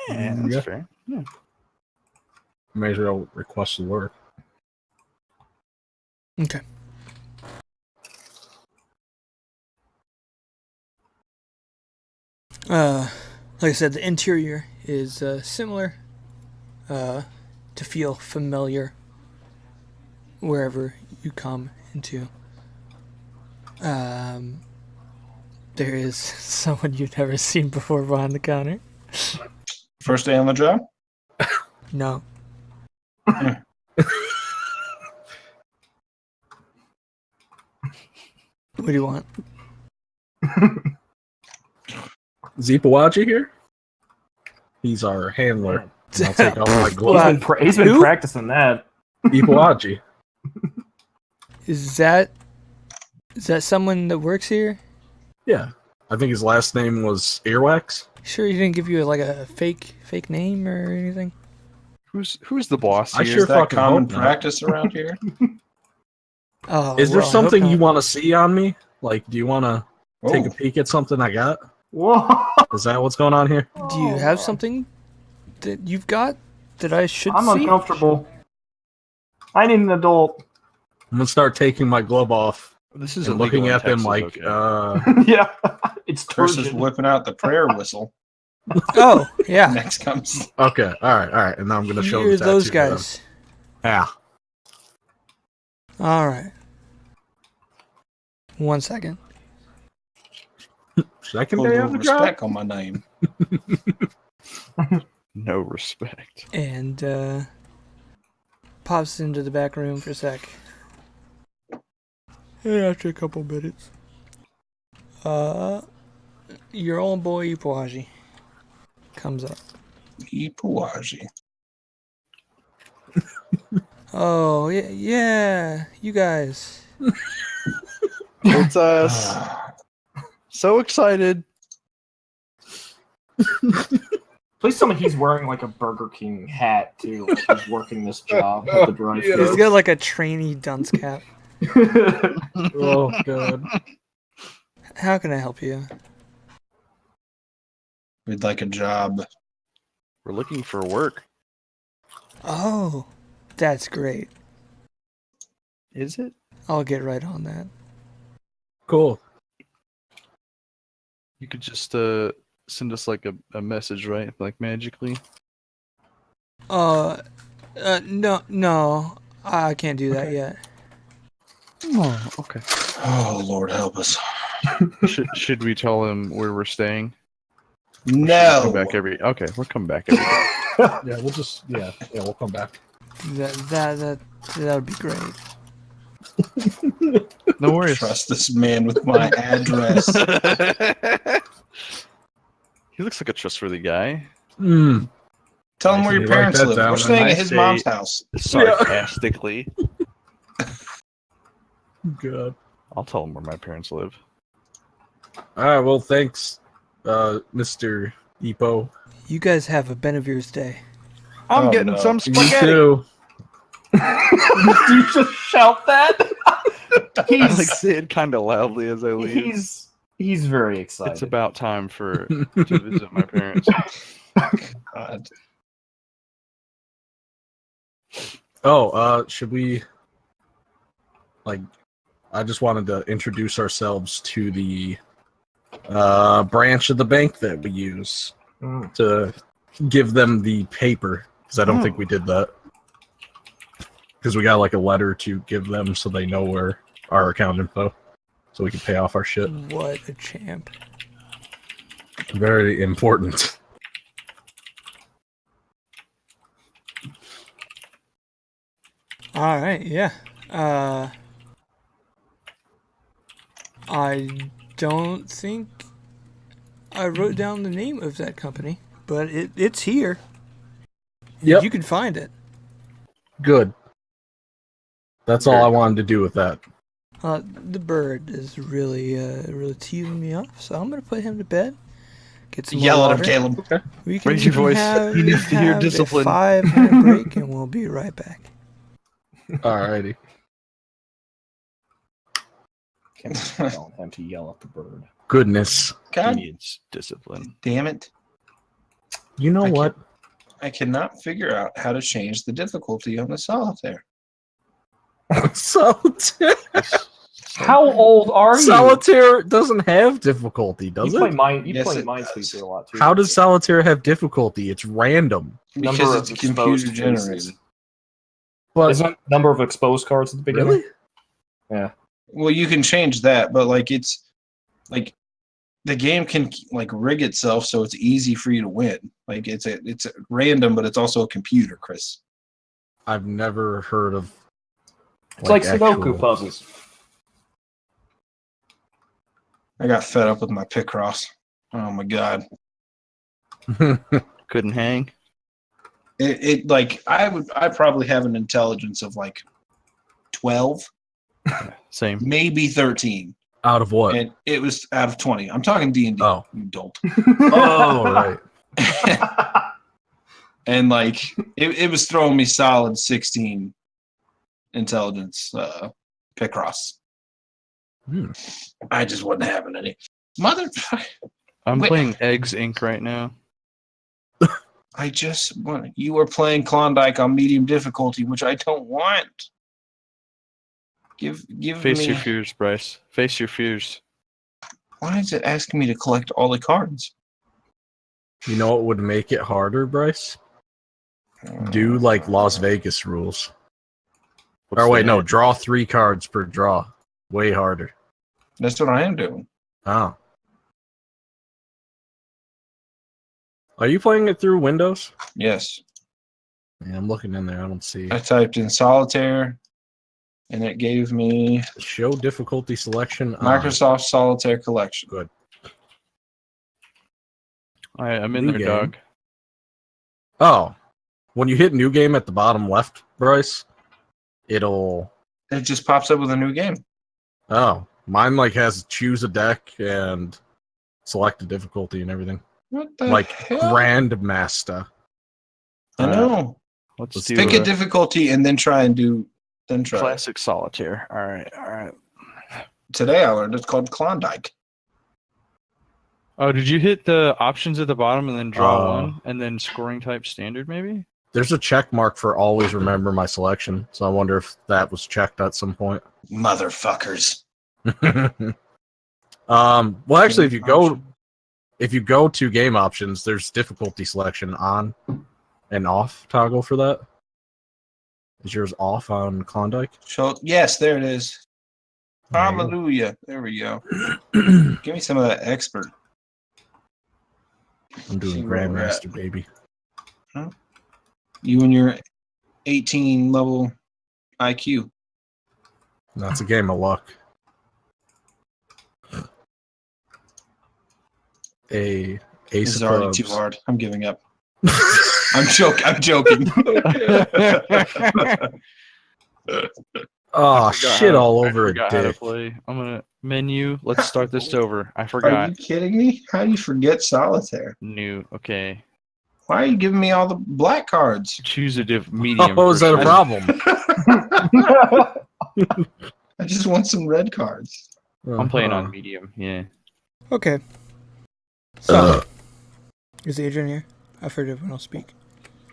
Speaker 2: Yeah, that's
Speaker 3: Yeah.
Speaker 2: fair. Yeah.
Speaker 3: May as well request the work.
Speaker 1: Okay. Like I said, the interior is similar to feel familiar wherever you come into. There is someone you've never seen before behind the counter.
Speaker 6: First day on the job?
Speaker 1: No. What do you want?
Speaker 3: Zeepawaji here? He's our handler. I'll take off my
Speaker 4: He's
Speaker 3: gloves.
Speaker 4: he's been
Speaker 1: Who?
Speaker 4: practicing that.
Speaker 3: Zeepawaji.
Speaker 1: Is that someone that works here?
Speaker 3: Yeah. I think his last name was Earwax.
Speaker 1: Sure, he didn't give you like a fake name or anything.
Speaker 2: Who's the boss
Speaker 3: I
Speaker 2: here?
Speaker 3: sure
Speaker 6: Is that
Speaker 3: fucking
Speaker 6: common
Speaker 3: hope not.
Speaker 6: practice around here?
Speaker 1: Oh,
Speaker 3: Is there
Speaker 1: well, I hope
Speaker 3: something you
Speaker 1: not.
Speaker 3: want to see on me? Like, do you want to take a peek at something I got?
Speaker 4: Whoa!
Speaker 3: Is that what's going on here?
Speaker 1: Do you have something that you've got that I should
Speaker 4: I'm
Speaker 1: see?
Speaker 4: uncomfortable. I need an adult.
Speaker 3: I'm gonna start taking my glove off
Speaker 2: This is
Speaker 3: and
Speaker 2: illegal
Speaker 3: looking
Speaker 2: in
Speaker 3: at them
Speaker 2: Texas,
Speaker 3: like,
Speaker 2: okay.
Speaker 4: Yeah, it's
Speaker 6: Chris is
Speaker 4: turgid.
Speaker 6: whipping out the prayer whistle.
Speaker 1: Oh, yeah.
Speaker 6: Next comes.
Speaker 3: okay, all right, and now I'm gonna show
Speaker 1: You're
Speaker 3: the
Speaker 1: those
Speaker 3: tattoo to them.
Speaker 1: guys.
Speaker 3: Yeah.
Speaker 1: All right. 1 second.
Speaker 3: Second
Speaker 6: Put a
Speaker 3: day
Speaker 6: little
Speaker 3: on the job.
Speaker 6: respect on my name.
Speaker 2: No respect.
Speaker 1: And pops into the back room for a sec. And after a couple minutes, your old boy Ipuaji comes up.
Speaker 6: Ipuaji.
Speaker 1: Oh, yeah, you guys.
Speaker 2: It's us. So excited.
Speaker 4: Please tell me he's wearing like a Burger King hat too. Like he's working this job at the drive-thru.
Speaker 1: He's got like a trainee dunce cap.
Speaker 3: Oh god.
Speaker 1: How can I help you?
Speaker 6: We'd like a job.
Speaker 2: We're looking for work.
Speaker 1: Oh, that's great.
Speaker 2: Is it?
Speaker 1: I'll get right on that.
Speaker 3: Cool.
Speaker 2: You could just send us like a message, right? Like magically.
Speaker 1: No, I can't do that yet.
Speaker 2: Oh, okay.
Speaker 6: Oh, Lord help us.
Speaker 2: should we tell him where we're staying?
Speaker 6: No.
Speaker 2: Come back every. Okay, we're coming back every day.
Speaker 3: Yeah, we'll just we'll come back.
Speaker 1: That would be great.
Speaker 2: No worries.
Speaker 6: Trust this man with my address.
Speaker 2: He looks like a trustworthy guy.
Speaker 3: Hmm.
Speaker 6: Tell him where your
Speaker 3: Actually, write
Speaker 6: parents
Speaker 3: that
Speaker 6: live.
Speaker 3: down.
Speaker 6: We're staying
Speaker 2: I
Speaker 6: at his
Speaker 2: say-
Speaker 6: mom's house.
Speaker 2: Sarcastically.
Speaker 3: Good.
Speaker 2: I'll tell him where my parents live.
Speaker 3: All right. Well, thanks. Mr. Depot.
Speaker 1: You guys have a Benevir's day.
Speaker 2: I'm
Speaker 3: Oh,
Speaker 2: getting
Speaker 3: no.
Speaker 2: some
Speaker 3: You
Speaker 2: spaghetti.
Speaker 3: too.
Speaker 4: Did you just shout that?
Speaker 2: I like say it kind of loudly as I leave.
Speaker 4: He's very excited.
Speaker 2: It's about time to visit my parents.
Speaker 6: God.
Speaker 3: Should we I just wanted to introduce ourselves to the branch of the bank that we use to give them the paper, because I don't think we did that. Because we got like a letter to give them so they know where our account info, so we can pay off our shit.
Speaker 1: What a champ.
Speaker 3: Very important.
Speaker 1: All right, yeah. I don't think I wrote down the name of that company, but it's here.
Speaker 3: Yep.
Speaker 1: You can find it.
Speaker 3: Good. That's all I wanted to do with that.
Speaker 1: The bird is really teasing me off, so I'm gonna put him to bed. Get some
Speaker 6: Yell
Speaker 1: more
Speaker 6: at him,
Speaker 1: water.
Speaker 6: Caleb.
Speaker 3: Okay.
Speaker 2: Raise your voice. He needs to hear
Speaker 1: have
Speaker 2: discipline.
Speaker 1: A 5-minute break, and we'll be right back.
Speaker 3: Alrighty.
Speaker 4: Can't tell him to yell at the bird.
Speaker 3: Goodness.
Speaker 2: He
Speaker 6: God
Speaker 2: needs discipline.
Speaker 6: damn it.
Speaker 3: You know what?
Speaker 6: I cannot figure out how to change the difficulty on the solitaire.
Speaker 3: Solitaire.
Speaker 4: How old are you?
Speaker 3: Solitaire doesn't have difficulty, does
Speaker 4: you play
Speaker 3: it?
Speaker 6: Yes,
Speaker 4: play
Speaker 6: it
Speaker 4: Minesweeper a lot too.
Speaker 3: How does Solitaire have difficulty? It's random.
Speaker 6: Because
Speaker 4: Number
Speaker 6: it's
Speaker 4: of
Speaker 6: computer
Speaker 4: exposed
Speaker 6: generated.
Speaker 4: cases.
Speaker 3: But
Speaker 4: Isn't number of exposed cards at the beginning?
Speaker 3: really?
Speaker 4: Yeah.
Speaker 6: Well, you can change that, but it's the game can rig itself so it's easy for you to win. It's a random, but it's also a computer, Chris.
Speaker 3: I've never heard of.
Speaker 4: It's like Sudoku puzzles.
Speaker 6: I got fed up with my Picross. Oh my god.
Speaker 2: Couldn't hang.
Speaker 6: I probably have an intelligence of 12,
Speaker 2: Same.
Speaker 6: maybe 13.
Speaker 3: Out of what?
Speaker 6: And it was out of 20. I'm talking D&D.
Speaker 3: Oh.
Speaker 6: You don't.
Speaker 3: Oh, right.
Speaker 6: And it was throwing me solid 16 intelligence Picross. I just wasn't having any.
Speaker 2: I'm
Speaker 6: Wait.
Speaker 2: playing Eggs Inc. right now.
Speaker 6: I just want. You were playing Klondike on medium difficulty, which I don't want. Give
Speaker 2: Face
Speaker 6: me.
Speaker 2: your fears, Bryce. Face your fears.
Speaker 6: Why is it asking me to collect all the cards?
Speaker 3: You know what would make it harder, Bryce? Do Las Vegas rules. Draw 3 cards per draw. Way harder.
Speaker 6: That's what I am doing.
Speaker 3: Oh. Are you playing it through Windows?
Speaker 6: Yes.
Speaker 3: Yeah, I'm looking in there. I don't see.
Speaker 6: I typed in solitaire, and it gave me
Speaker 3: Show difficulty selection.
Speaker 6: Microsoft Solitaire Collection.
Speaker 3: Good.
Speaker 2: I'm in
Speaker 3: New
Speaker 2: there,
Speaker 3: game.
Speaker 2: dog.
Speaker 3: Oh. When you hit new game at the bottom left, Bryce, it'll...
Speaker 6: It just pops up with a new game.
Speaker 3: Oh. Mine has choose a deck and select a difficulty and everything.
Speaker 6: What the hell?
Speaker 3: Grandmaster.
Speaker 6: I know.
Speaker 2: Let's do
Speaker 6: Pick a difficulty and then try.
Speaker 2: classic solitaire. All right.
Speaker 6: Today I learned it's called Klondike.
Speaker 2: Oh, did you hit the options at the bottom and then draw one and then scoring type standard maybe?
Speaker 3: There's a check mark for always remember my selection, so I wonder if that was checked at some point.
Speaker 6: Motherfuckers.
Speaker 3: Well, actually, if you go to game options, there's difficulty selection on and off toggle for that. Is yours off on Klondike?
Speaker 6: Yes, there it is.
Speaker 3: There you go.
Speaker 6: Hallelujah. There we go. Give me some of that expert.
Speaker 3: I'm doing
Speaker 6: See where we're
Speaker 3: Grandmaster, baby.
Speaker 6: Huh? You and your 18 level IQ.
Speaker 3: That's a game of luck. Ace
Speaker 6: This is
Speaker 3: of
Speaker 6: already
Speaker 3: clubs.
Speaker 6: too hard. I'm giving up. I'm joking.
Speaker 3: Oh, shit all over
Speaker 2: I
Speaker 3: a
Speaker 2: forgot how to
Speaker 3: dick.
Speaker 2: play. I'm gonna Menu. Let's start this over. I
Speaker 6: Are
Speaker 2: forgot.
Speaker 6: you kidding me? How do you forget solitaire?
Speaker 2: New. Okay.
Speaker 6: Why are you giving me all the black cards?
Speaker 2: Choose a medium.
Speaker 3: Oh, is that a
Speaker 2: first.
Speaker 3: problem?
Speaker 6: I just want some red cards.
Speaker 2: I'm playing
Speaker 3: Uh-huh.
Speaker 2: on medium. Yeah.
Speaker 1: Okay. So, is Adrian here? I've heard everyone else speak.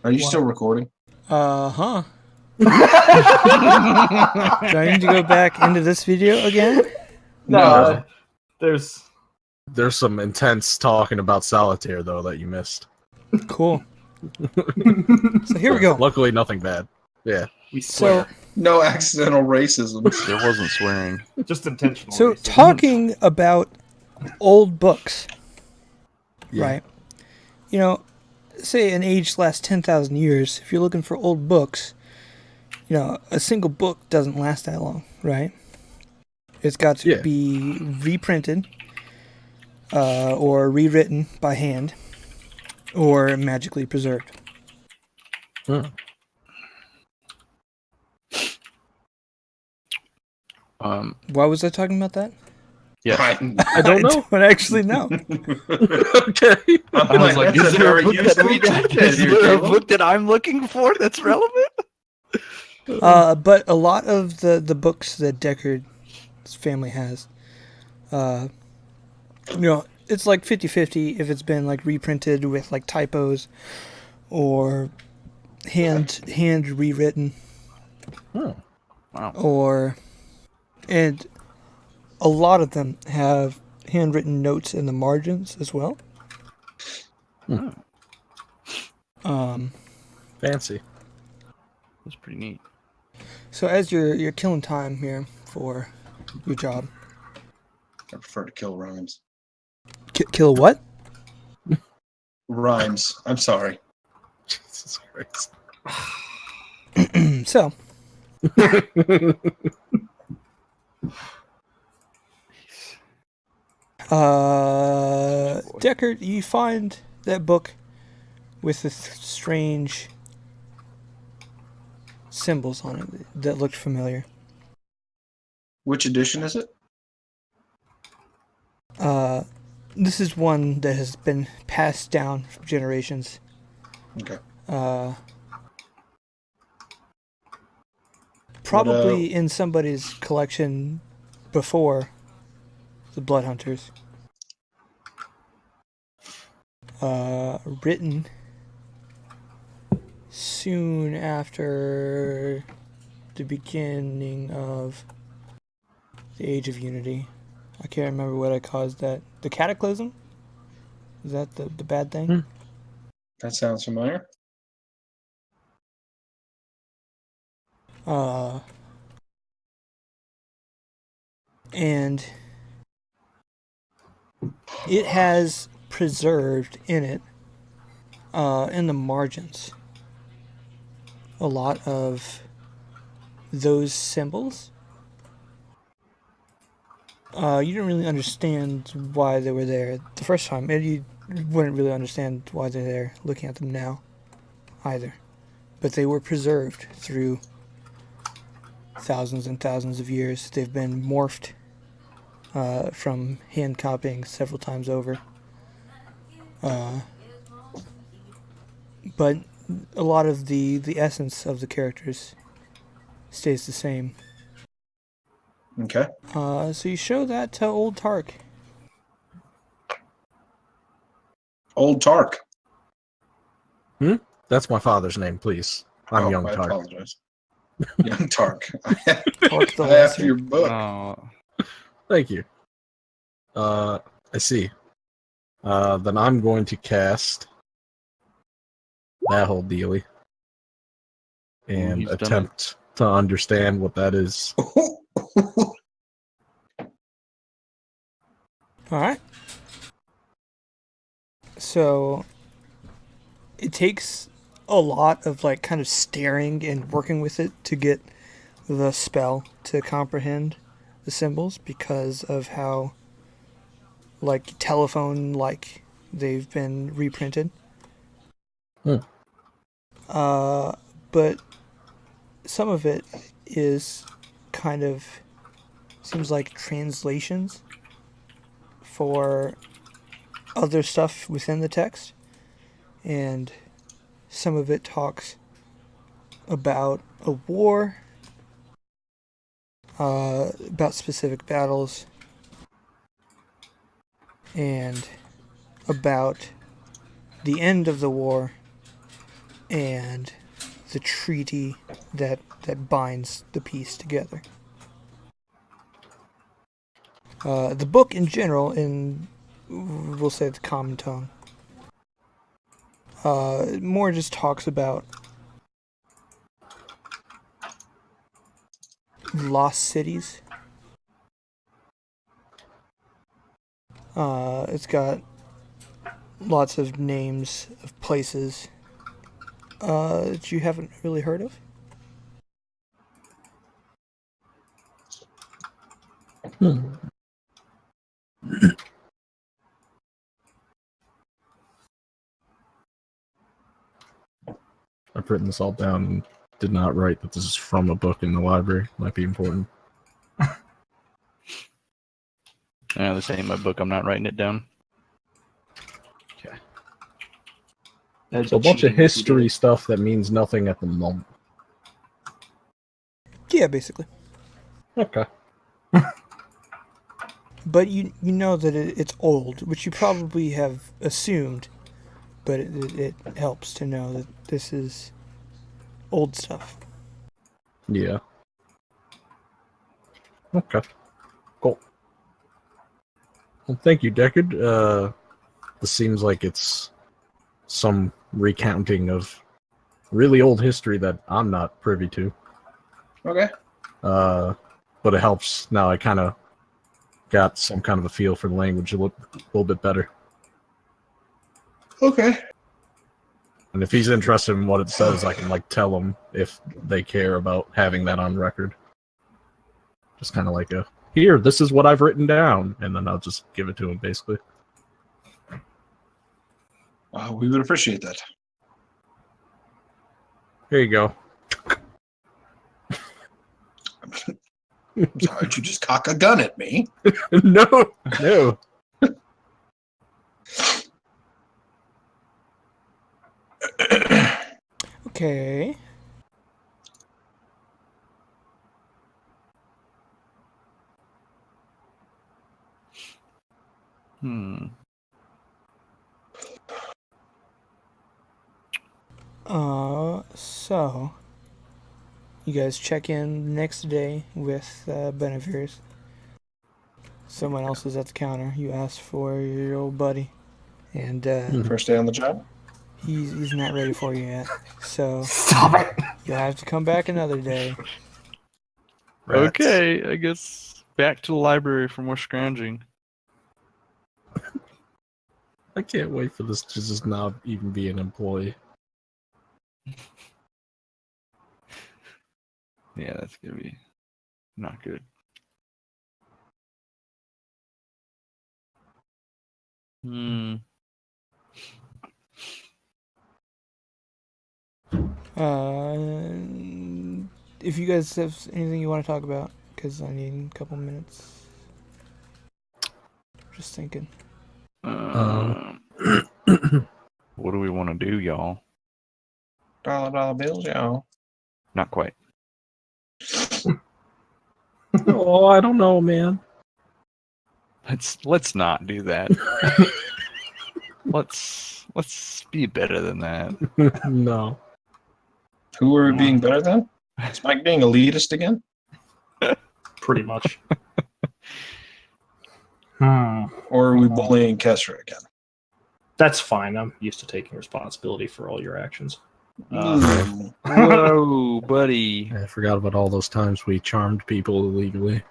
Speaker 6: Are you still recording?
Speaker 1: Uh-huh. Do I need to go back into this video again?
Speaker 4: No, there's
Speaker 3: There's some intense talking about solitaire though that you missed.
Speaker 1: Cool. So here we go.
Speaker 3: Luckily, nothing bad. Yeah.
Speaker 4: we swear.
Speaker 6: No accidental racism.
Speaker 2: There wasn't swearing.
Speaker 4: Just intentional.
Speaker 1: So
Speaker 4: racism.
Speaker 1: talking about old books,
Speaker 3: Yeah.
Speaker 1: right? You know, say an age lasts 10,000 years. If you're looking for old books, you know, a single book doesn't last that long, right? It's got to
Speaker 3: Yeah.
Speaker 1: be reprinted or rewritten by hand or magically preserved. Why was I talking about that?
Speaker 2: Yeah.
Speaker 3: I don't know.
Speaker 1: I actually know.
Speaker 3: Okay.
Speaker 2: I was like, is there a book
Speaker 6: Caleb.
Speaker 2: that I'm looking for that's relevant?
Speaker 1: But a lot of the books that Deckard's family has, you know, it's like 50-50 if it's been like reprinted with like typos or hand rewritten.
Speaker 3: Oh.
Speaker 2: Wow.
Speaker 1: And a lot of them have handwritten notes in the margins as well.
Speaker 3: Fancy.
Speaker 2: That's pretty neat.
Speaker 1: So as you're killing time here for your job,
Speaker 6: I prefer to kill rhymes.
Speaker 1: kill what?
Speaker 6: Rhymes. I'm sorry.
Speaker 3: Jesus Christ.
Speaker 1: So Deckard, you find that book with the strange symbols on it that looked familiar.
Speaker 6: Which edition is it?
Speaker 1: This is one that has been passed down from generations.
Speaker 6: Okay.
Speaker 1: Probably in somebody's collection before the Blood Hunters. Written soon after the beginning of the Age of Unity. I can't remember what I caused that. The Cataclysm? Is that the bad thing?
Speaker 6: That sounds familiar.
Speaker 1: And it has preserved in it, in the margins, a lot of those symbols. You didn't really understand why they were there the first time, and you wouldn't really understand why they're there looking at them now either. But they were preserved through thousands and thousands of years. They've been morphed from hand copying several times over. But a lot of the essence of the characters stays the same.
Speaker 6: Okay.
Speaker 1: So you show that to old Tark.
Speaker 6: Old Tark.
Speaker 3: That's my father's name, please. I'm young
Speaker 6: I
Speaker 3: Tark.
Speaker 6: apologize. Young Tark.
Speaker 1: Tark the
Speaker 6: I have
Speaker 1: Lesser.
Speaker 6: your book.
Speaker 2: Oh.
Speaker 3: Thank you. I see. Then I'm going to cast that whole dealie and
Speaker 2: he's done it.
Speaker 3: attempt to understand what that is.
Speaker 1: Alright. So it takes a lot of like kind of staring and working with it to get the spell to comprehend the symbols because of how like telephone like they've been reprinted. But some of it is kind of seems like translations for other stuff within the text, and some of it talks about a war, about specific battles, and about the end of the war and the treaty that binds the peace together. The book in general, in we'll say the common tongue, more just talks about lost cities. It's got lots of names of places that you haven't really heard of.
Speaker 3: I've written this all down and did not write that this is from a book in the library. Might be important.
Speaker 2: This ain't my book. I'm not writing it down.
Speaker 3: So a bunch of history stuff that means nothing at the moment.
Speaker 1: Yeah, basically.
Speaker 3: Okay.
Speaker 1: But you know that it's old, which you probably have assumed, but it helps to know that this is old stuff.
Speaker 3: Yeah. Okay. Cool. Well, thank you, Deckard. This seems like it's some recounting of really old history that I'm not privy to.
Speaker 6: Okay.
Speaker 3: But it helps. Now I kind of got some kind of a feel for the language a little bit better.
Speaker 6: Okay.
Speaker 3: And if he's interested in what it says, I can tell him if they care about having that on record. Just kind of like here, this is what I've written down, and then I'll just give it to him, basically.
Speaker 6: We would appreciate that.
Speaker 3: Here you go.
Speaker 6: Sorry, did you just cock a gun at me?
Speaker 3: No.
Speaker 1: Okay. So you guys check in the next day with Benevir's. Someone else is at the counter. You ask for your old buddy, and
Speaker 6: First day on the job?
Speaker 1: he's not ready for you yet. So
Speaker 4: Stop it!
Speaker 1: you'll have to come back another day.
Speaker 3: Rats.
Speaker 2: Okay, I guess back to the library for more scrounging.
Speaker 3: I can't wait for this to just not even be an employee.
Speaker 2: Yeah, that's gonna be not good.
Speaker 1: If you guys have anything you want to talk about, because I need a couple minutes. Just thinking.
Speaker 2: What do we want to do, y'all?
Speaker 6: $1 bills, y'all.
Speaker 2: Not quite.
Speaker 3: Oh, I don't know, man.
Speaker 2: Let's not do that. Let's be better than that.
Speaker 3: No.
Speaker 6: Who are we being better than? Is Mike being elitist again?
Speaker 4: Pretty much.
Speaker 6: Or are we bullying Kesra again?
Speaker 4: That's fine. I'm used to taking responsibility for all your actions.
Speaker 6: Ooh.
Speaker 2: Whoa, buddy.
Speaker 3: I forgot about all those times we charmed people illegally.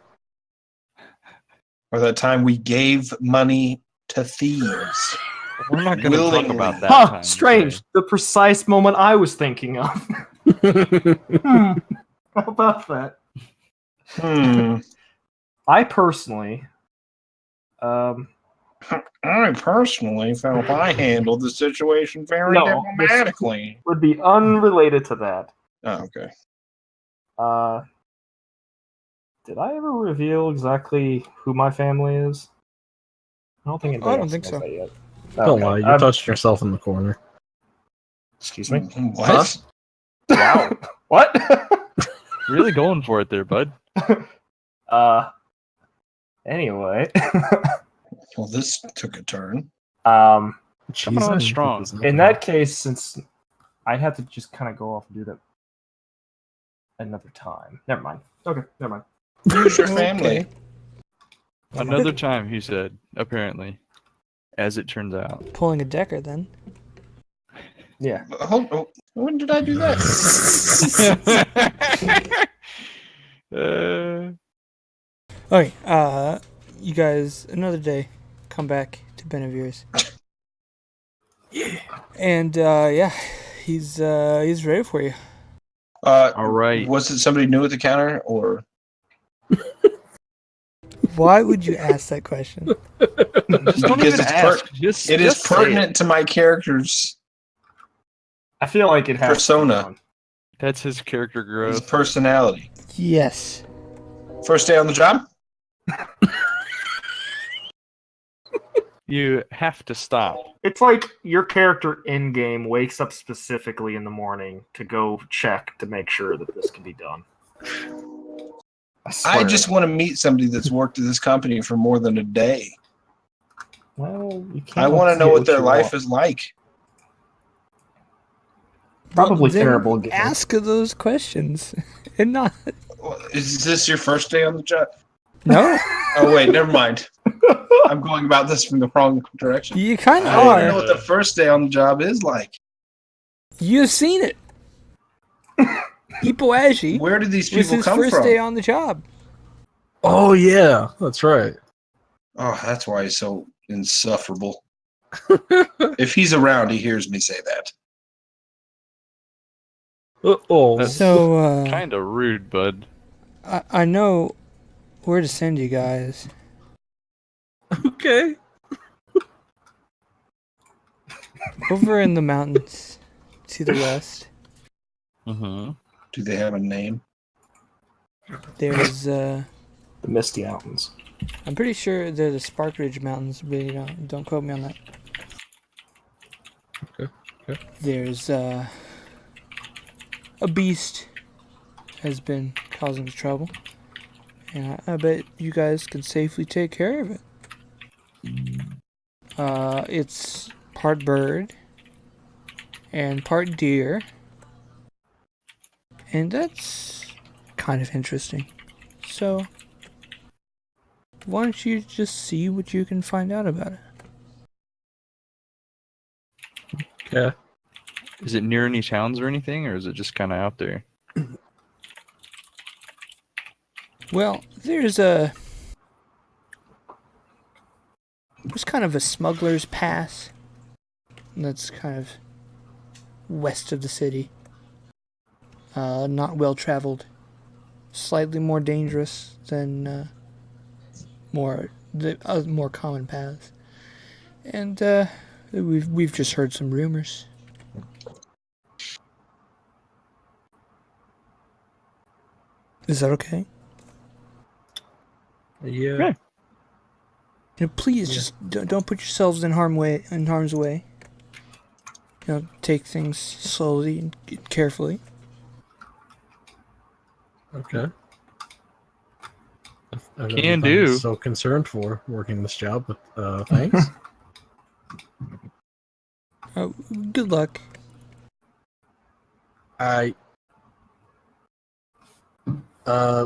Speaker 6: Or that time we gave money to thieves.
Speaker 2: We're not going to talk
Speaker 6: Willingly.
Speaker 2: about that time.
Speaker 4: Strange.
Speaker 2: today.
Speaker 4: The precise moment I was thinking of. How about that? I personally,
Speaker 6: I personally felt I handled the situation very
Speaker 4: No,
Speaker 6: diplomatically.
Speaker 4: would be unrelated to that.
Speaker 6: Oh, okay.
Speaker 4: Did I ever reveal exactly who my family is? I don't think anybody
Speaker 1: I don't
Speaker 4: else
Speaker 1: think
Speaker 4: knows
Speaker 1: so.
Speaker 4: that yet.
Speaker 3: Don't lie, you touched yourself in the corner.
Speaker 4: Excuse me?
Speaker 6: What?
Speaker 4: Wow. What?
Speaker 2: Really going for it there, bud.
Speaker 4: Anyway.
Speaker 6: Well, this took a turn.
Speaker 2: Coming
Speaker 3: Jeez,
Speaker 2: on
Speaker 3: I
Speaker 2: strong.
Speaker 3: put this up
Speaker 4: In
Speaker 3: there.
Speaker 4: that case, since I'd have to just kind of go off and do that another time. Never mind. Okay, never mind.
Speaker 6: Who's your family?
Speaker 1: Okay.
Speaker 2: Another time, he said, apparently. As it turns out.
Speaker 1: Pulling a Decker then.
Speaker 4: Yeah.
Speaker 6: When did I do that?
Speaker 1: Okay, you guys, another day, come back to Benevir's.
Speaker 6: Yeah.
Speaker 1: And, yeah, he's ready for you.
Speaker 2: All right.
Speaker 6: Was it somebody new at the counter, or
Speaker 1: Why would you ask that question?
Speaker 2: Just don't
Speaker 6: Because
Speaker 2: even
Speaker 6: it's
Speaker 2: ask.
Speaker 6: it is
Speaker 2: just say
Speaker 6: pertinent to my character's
Speaker 4: I feel like it has to be
Speaker 6: persona,
Speaker 4: done.
Speaker 2: That's his character
Speaker 6: his
Speaker 2: growth.
Speaker 6: personality.
Speaker 1: Yes.
Speaker 6: First day on the job?
Speaker 2: You have to stop.
Speaker 4: It's like your character in game wakes up specifically in the morning to go check to make sure that this can be done.
Speaker 6: I
Speaker 4: swear.
Speaker 6: just want to meet somebody that's worked at this company for more than a day.
Speaker 4: Well, you can't
Speaker 6: I want to
Speaker 4: get
Speaker 6: know what their
Speaker 4: you
Speaker 6: life
Speaker 4: want.
Speaker 6: is like.
Speaker 4: Probably
Speaker 1: Then
Speaker 4: terrible. Game.
Speaker 1: Ask those questions. And not.
Speaker 6: Is this your first day on the job?
Speaker 1: No.
Speaker 6: Oh, wait, never mind. I'm going about this from the wrong direction.
Speaker 1: You kind of
Speaker 6: I want to know
Speaker 1: are.
Speaker 6: what the first day on the job is like.
Speaker 1: You've seen it. Ipoaji
Speaker 6: Where did these
Speaker 1: was
Speaker 6: people
Speaker 1: his
Speaker 6: come
Speaker 1: first
Speaker 6: from?
Speaker 1: day on the job.
Speaker 3: Oh yeah, that's right.
Speaker 6: Oh, that's why he's so insufferable. If he's around, he hears me say that.
Speaker 3: Oh,
Speaker 2: That's
Speaker 1: So,
Speaker 2: kind of rude, bud.
Speaker 1: I know where to send you guys.
Speaker 3: okay.
Speaker 1: Over in the mountains to the west,
Speaker 2: Mm-hmm.
Speaker 6: Do they have a name?
Speaker 1: there's,
Speaker 4: The Misty Mountains.
Speaker 1: I'm pretty sure they're the Spark Ridge Mountains, but you know, don't quote me on that.
Speaker 3: Okay.
Speaker 1: There's, a beast has been causing trouble, and I bet you guys can safely take care of it. It's part bird and part deer, and that's kind of interesting. So, why don't you just see what you can find out about it?
Speaker 3: Okay.
Speaker 2: Is it near any towns or anything, or is it just kind of out there?
Speaker 1: Well, there's kind of a smuggler's pass that's kind of west of the city. Not well traveled, slightly more dangerous than more common paths, and we've just heard some rumors. Is that okay?
Speaker 3: Yeah.
Speaker 2: Okay.
Speaker 1: You know, please just don't put yourselves in harm's way. You know, take things slowly and carefully.
Speaker 3: Okay. I've never
Speaker 2: Can
Speaker 3: been
Speaker 2: do.
Speaker 3: So concerned for working this job, but thanks.
Speaker 1: Oh, good luck.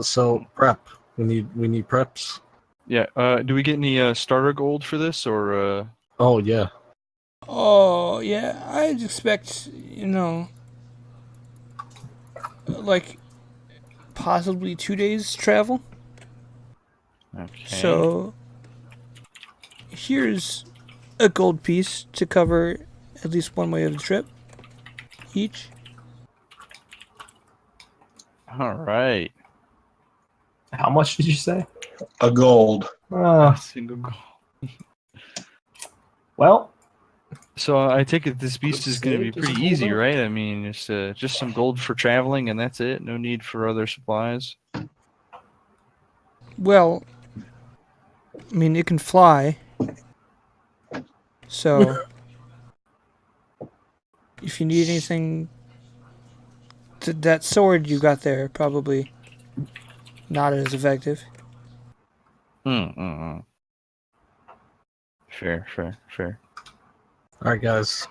Speaker 3: So prep. We need preps.
Speaker 2: Yeah. Do we get any starter gold for this, or?
Speaker 3: Oh yeah.
Speaker 1: Oh yeah, I'd expect, you know, like possibly 2 days travel.
Speaker 2: Okay.
Speaker 1: So here's a gold piece to cover at least one way of the trip each.
Speaker 2: All right.
Speaker 4: How much did you say?
Speaker 6: A gold.
Speaker 2: Single gold.
Speaker 4: Well,
Speaker 2: So I take it this beast is going to be
Speaker 4: Does it
Speaker 2: pretty
Speaker 4: hold
Speaker 2: easy,
Speaker 4: up?
Speaker 2: right? I mean, it's just some gold for traveling, and that's it. No need for other supplies.
Speaker 1: Well, I mean, it can fly. So, if you need anything, that sword you got there probably not as effective.
Speaker 2: Fair.
Speaker 3: All right, guys.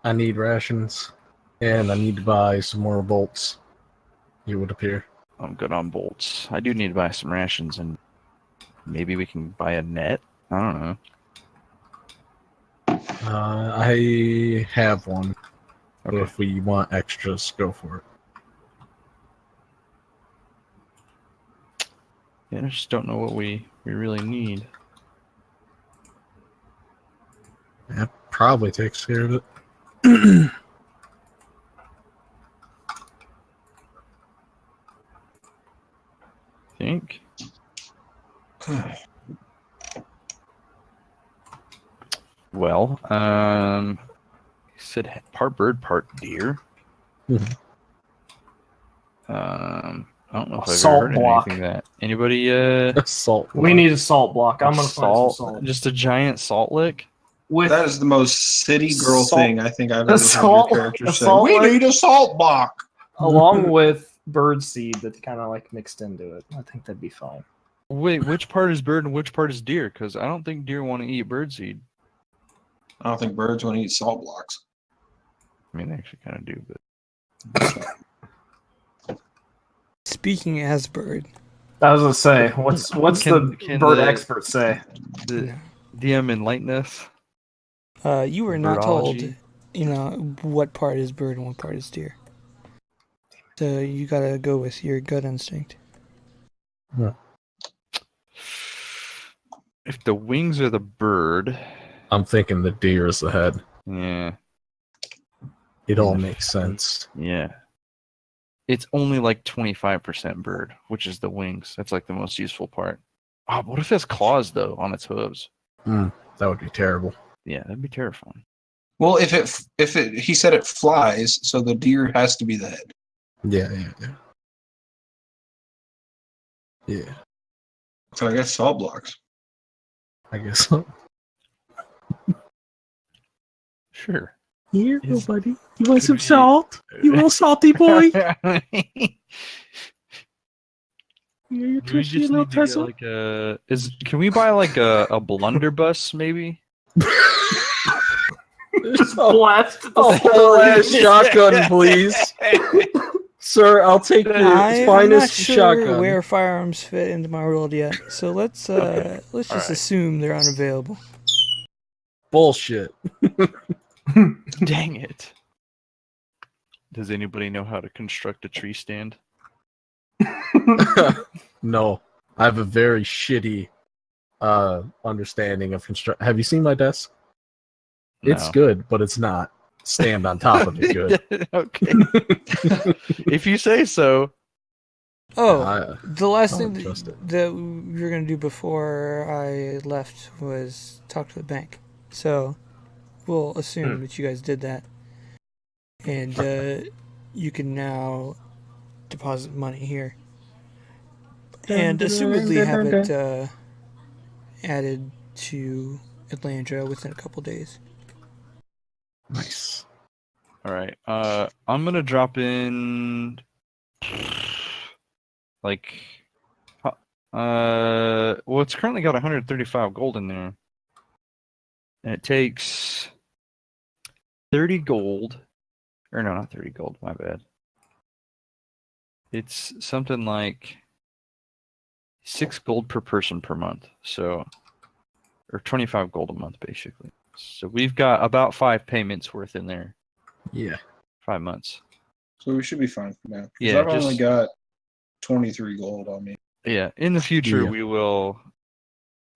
Speaker 3: I need rations, and I need to buy some more bolts. It would appear.
Speaker 2: I'm good on bolts. I do need to buy some rations, and maybe we can buy a net? I don't know.
Speaker 3: I have one.
Speaker 2: Okay.
Speaker 3: If we want extras, go for it.
Speaker 2: Yeah, I just don't know what we really need.
Speaker 3: That probably takes care of it.
Speaker 2: Think? Well, you said part bird, part deer.
Speaker 3: Mhm.
Speaker 2: I don't know if I've
Speaker 4: Salt
Speaker 2: ever heard
Speaker 4: block.
Speaker 2: anything that. Anybody,
Speaker 3: Salt.
Speaker 4: We need a salt block. I'm gonna find some salt.
Speaker 2: just a giant salt lick?
Speaker 4: With
Speaker 6: That is the most city girl
Speaker 4: Salt-
Speaker 6: thing I think I've ever heard
Speaker 4: salt-
Speaker 6: your character
Speaker 4: a
Speaker 6: say.
Speaker 4: salt
Speaker 6: We
Speaker 4: lick-
Speaker 6: need a salt block.
Speaker 4: along with bird seed that's kind of like mixed into it. I think that'd be fine.
Speaker 2: Wait, which part is bird and which part is deer? Because I don't think deer want to eat birdseed.
Speaker 6: I don't think birds want to eat salt blocks.
Speaker 2: I mean, they actually kind of do, but
Speaker 1: Speaking as bird,
Speaker 4: I was gonna say, what's
Speaker 2: Can
Speaker 4: the bird
Speaker 2: the-
Speaker 4: expert say?
Speaker 2: the DM enlighten us.
Speaker 1: you were not told,
Speaker 2: Birdology?
Speaker 1: what part is bird and what part is deer. So you gotta go with your gut instinct.
Speaker 2: If the wings are the bird,
Speaker 3: I'm thinking the deer is the head.
Speaker 2: yeah.
Speaker 3: It all makes sense.
Speaker 2: Yeah. It's only like 25% bird, which is the wings. That's like the most useful part. Oh, what if it has claws though on its hooves?
Speaker 3: That would be terrible.
Speaker 2: Yeah, that'd be terrifying.
Speaker 6: Well, if it, he said it flies, so the deer has to be the head.
Speaker 3: Yeah.
Speaker 6: So I guess salt blocks.
Speaker 3: I guess so.
Speaker 2: Sure.
Speaker 3: Here,
Speaker 2: Is-
Speaker 3: buddy. You want
Speaker 2: some
Speaker 3: salt? You little salty boy?
Speaker 2: Do we just need to get like a? Can we buy like a blunderbuss maybe?
Speaker 4: Blast
Speaker 3: A whole ass shotgun, please. Sir, I'll take the
Speaker 1: I'm not
Speaker 3: finest
Speaker 1: sure
Speaker 3: shotgun.
Speaker 1: where firearms fit into my world yet, so let's just
Speaker 2: Alright.
Speaker 1: assume they're unavailable.
Speaker 3: Bullshit.
Speaker 2: Dang it. Does anybody know how to construct a tree stand?
Speaker 3: No, I have a very shitty understanding of construct. Have you seen my desk? It's
Speaker 2: No.
Speaker 3: good, but it's not. Stand on top of it good.
Speaker 2: Okay. If you say so.
Speaker 1: Oh, the last
Speaker 3: I
Speaker 1: thing
Speaker 3: don't trust it.
Speaker 1: that we were going to do before I left was talk to the bank. So we'll assume that you guys did that. And you can now deposit money here. And assumedly have it added to Atlandra within a couple days.
Speaker 3: Nice.
Speaker 2: All right. I'm gonna drop in like well, it's currently got 135 gold in there. And it takes 30 gold. Or no, not 30 gold, my bad. It's something like 6 gold per person per month. So or 25 gold a month basically. So we've got about 5 payments worth in there.
Speaker 3: Yeah.
Speaker 2: 5 months.
Speaker 6: So we should be fine for now. 'Cause
Speaker 2: Yeah,
Speaker 6: I've only
Speaker 2: just-
Speaker 6: got 23 gold on me.
Speaker 2: Yeah, in the future
Speaker 3: Yeah.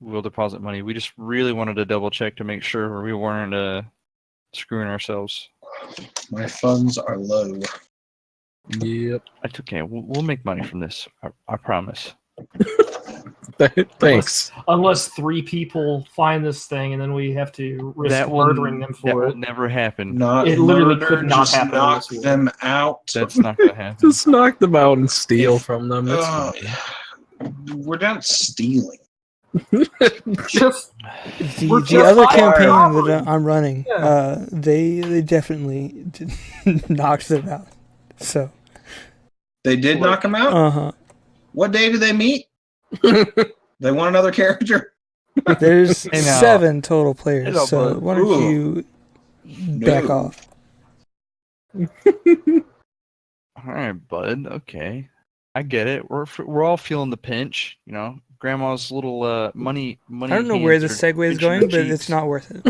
Speaker 2: we'll deposit money. We just really wanted to double check to make sure we weren't screwing ourselves.
Speaker 6: My funds are low.
Speaker 3: Yep.
Speaker 2: It's okay. We'll make money from this. I promise.
Speaker 3: Thanks.
Speaker 4: Unless 3 people find this thing, and then we have to risk murdering them
Speaker 2: that
Speaker 4: for
Speaker 2: will
Speaker 4: it.
Speaker 2: never happen.
Speaker 6: Not
Speaker 4: It literally
Speaker 6: murder,
Speaker 4: could not
Speaker 6: just
Speaker 4: happen in
Speaker 6: knock
Speaker 4: this world.
Speaker 6: them out.
Speaker 2: That's not gonna happen.
Speaker 3: Just knock them out and steal from them. That's
Speaker 6: Oh,
Speaker 3: fine.
Speaker 6: yeah. We're not stealing.
Speaker 4: Just We're
Speaker 1: The
Speaker 4: just
Speaker 1: other
Speaker 4: hiring
Speaker 1: campaign
Speaker 4: robbery.
Speaker 1: that I'm running,
Speaker 4: Yeah.
Speaker 1: they definitely knocked them out. So
Speaker 6: They did knock him out? What day do they meet? They want another character?
Speaker 1: There's
Speaker 2: Hey, now.
Speaker 1: 7 total players.
Speaker 2: Hey, now,
Speaker 1: So
Speaker 2: bud.
Speaker 1: why don't you back
Speaker 6: No.
Speaker 1: off?
Speaker 2: All right, bud. Okay, I get it. We're all feeling the pinch, you know. Grandma's little money.
Speaker 1: I don't know where the
Speaker 2: hands are
Speaker 1: segue is
Speaker 2: pinching her
Speaker 1: going, but
Speaker 2: cheeks.
Speaker 1: it's not worth it.